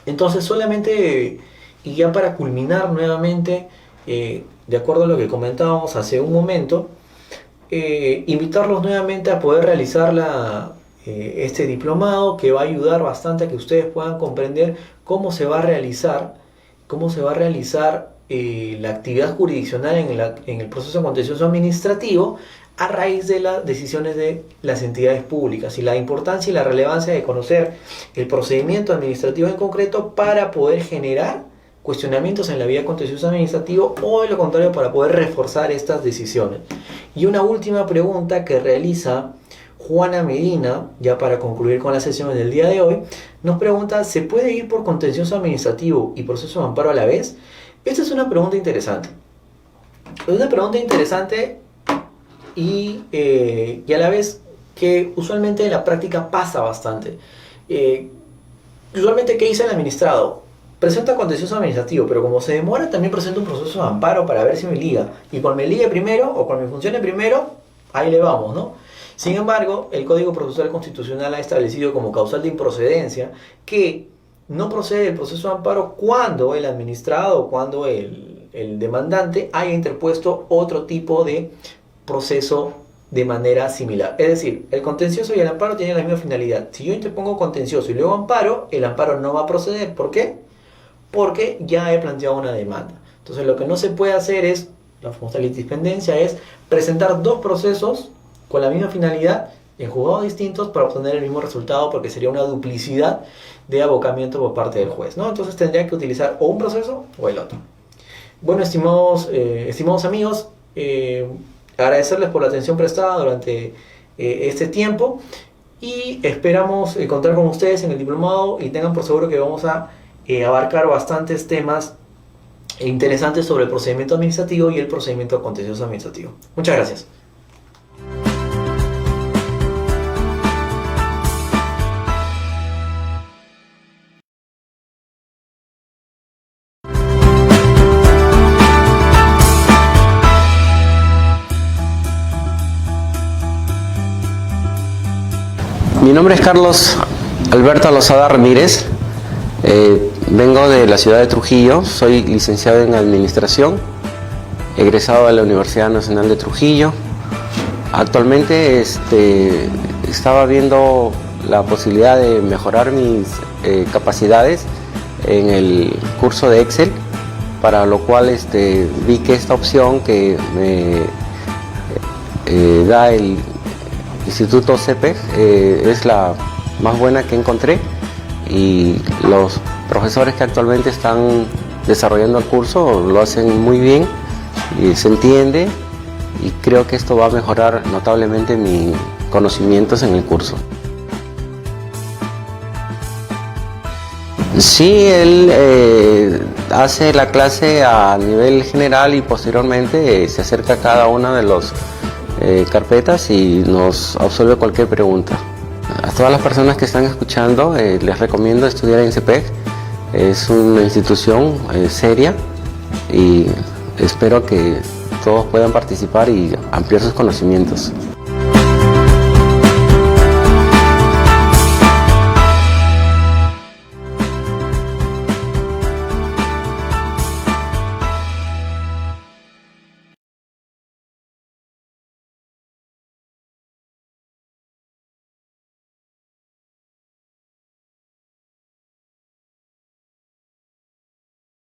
Entonces, solamente, y ya para culminar nuevamente, de acuerdo a lo que comentábamos hace un momento, invitarlos nuevamente a poder realizar este diplomado, que va a ayudar bastante a que ustedes puedan comprender cómo se va a realizar la actividad jurisdiccional en el proceso contencioso administrativo a raíz de las decisiones de las entidades públicas, y la importancia y la relevancia de conocer el procedimiento administrativo en concreto para poder generar cuestionamientos en la vía contencioso administrativo, o de lo contrario, para poder reforzar estas decisiones. Y una última pregunta que realiza Juana Medina, ya para concluir con la sesión del día de hoy, nos pregunta: ¿se puede ir por contencioso administrativo y proceso de amparo a la vez? Esta es una pregunta interesante. Es una pregunta interesante y a la vez que usualmente en la práctica pasa bastante. Usualmente, ¿qué dice el administrado? Presenta contencioso administrativo, pero como se demora, también presenta un proceso de amparo para ver si me liga. Y cuando me ligue primero o cuando me funcione primero, ahí le vamos, ¿no? Sin embargo, el Código Procesal Constitucional ha establecido como causal de improcedencia que no procede el proceso de amparo cuando el administrado o cuando el demandante haya interpuesto otro tipo de proceso de manera similar. Es decir, el contencioso y el amparo tienen la misma finalidad. Si yo interpongo contencioso y luego amparo, el amparo no va a proceder. ¿Por qué? Porque ya he planteado una demanda. Entonces, lo que no se puede hacer es, la famosa litispendencia, es presentar dos procesos con la misma finalidad en juzgados distintos para obtener el mismo resultado, porque sería una duplicidad de abocamiento por parte del juez, ¿no? Entonces tendría que utilizar o un proceso o el otro. Bueno, estimados amigos, agradecerles por la atención prestada durante este tiempo, y esperamos contar con ustedes en el diplomado, y tengan por seguro que vamos a abarcar bastantes temas interesantes sobre el procedimiento administrativo y el procedimiento contencioso administrativo. Muchas gracias. Mi nombre es Carlos Alberto Lozada Ramírez, vengo de la ciudad de Trujillo, soy licenciado en Administración, egresado de la Universidad Nacional de Trujillo. Actualmente estaba viendo la posibilidad de mejorar mis capacidades en el curso de Excel, para lo cual vi que esta opción que me da el Instituto CEPEG es la más buena que encontré, y los profesores que actualmente están desarrollando el curso lo hacen muy bien y se entiende, y creo que esto va a mejorar notablemente mis conocimientos en el curso. Sí, él hace la clase a nivel general y posteriormente se acerca a cada una de los carpetas y nos absuelve cualquier pregunta. A todas las personas que están escuchando, les recomiendo estudiar en CEPEG. Es una institución seria, y espero que todos puedan participar y ampliar sus conocimientos.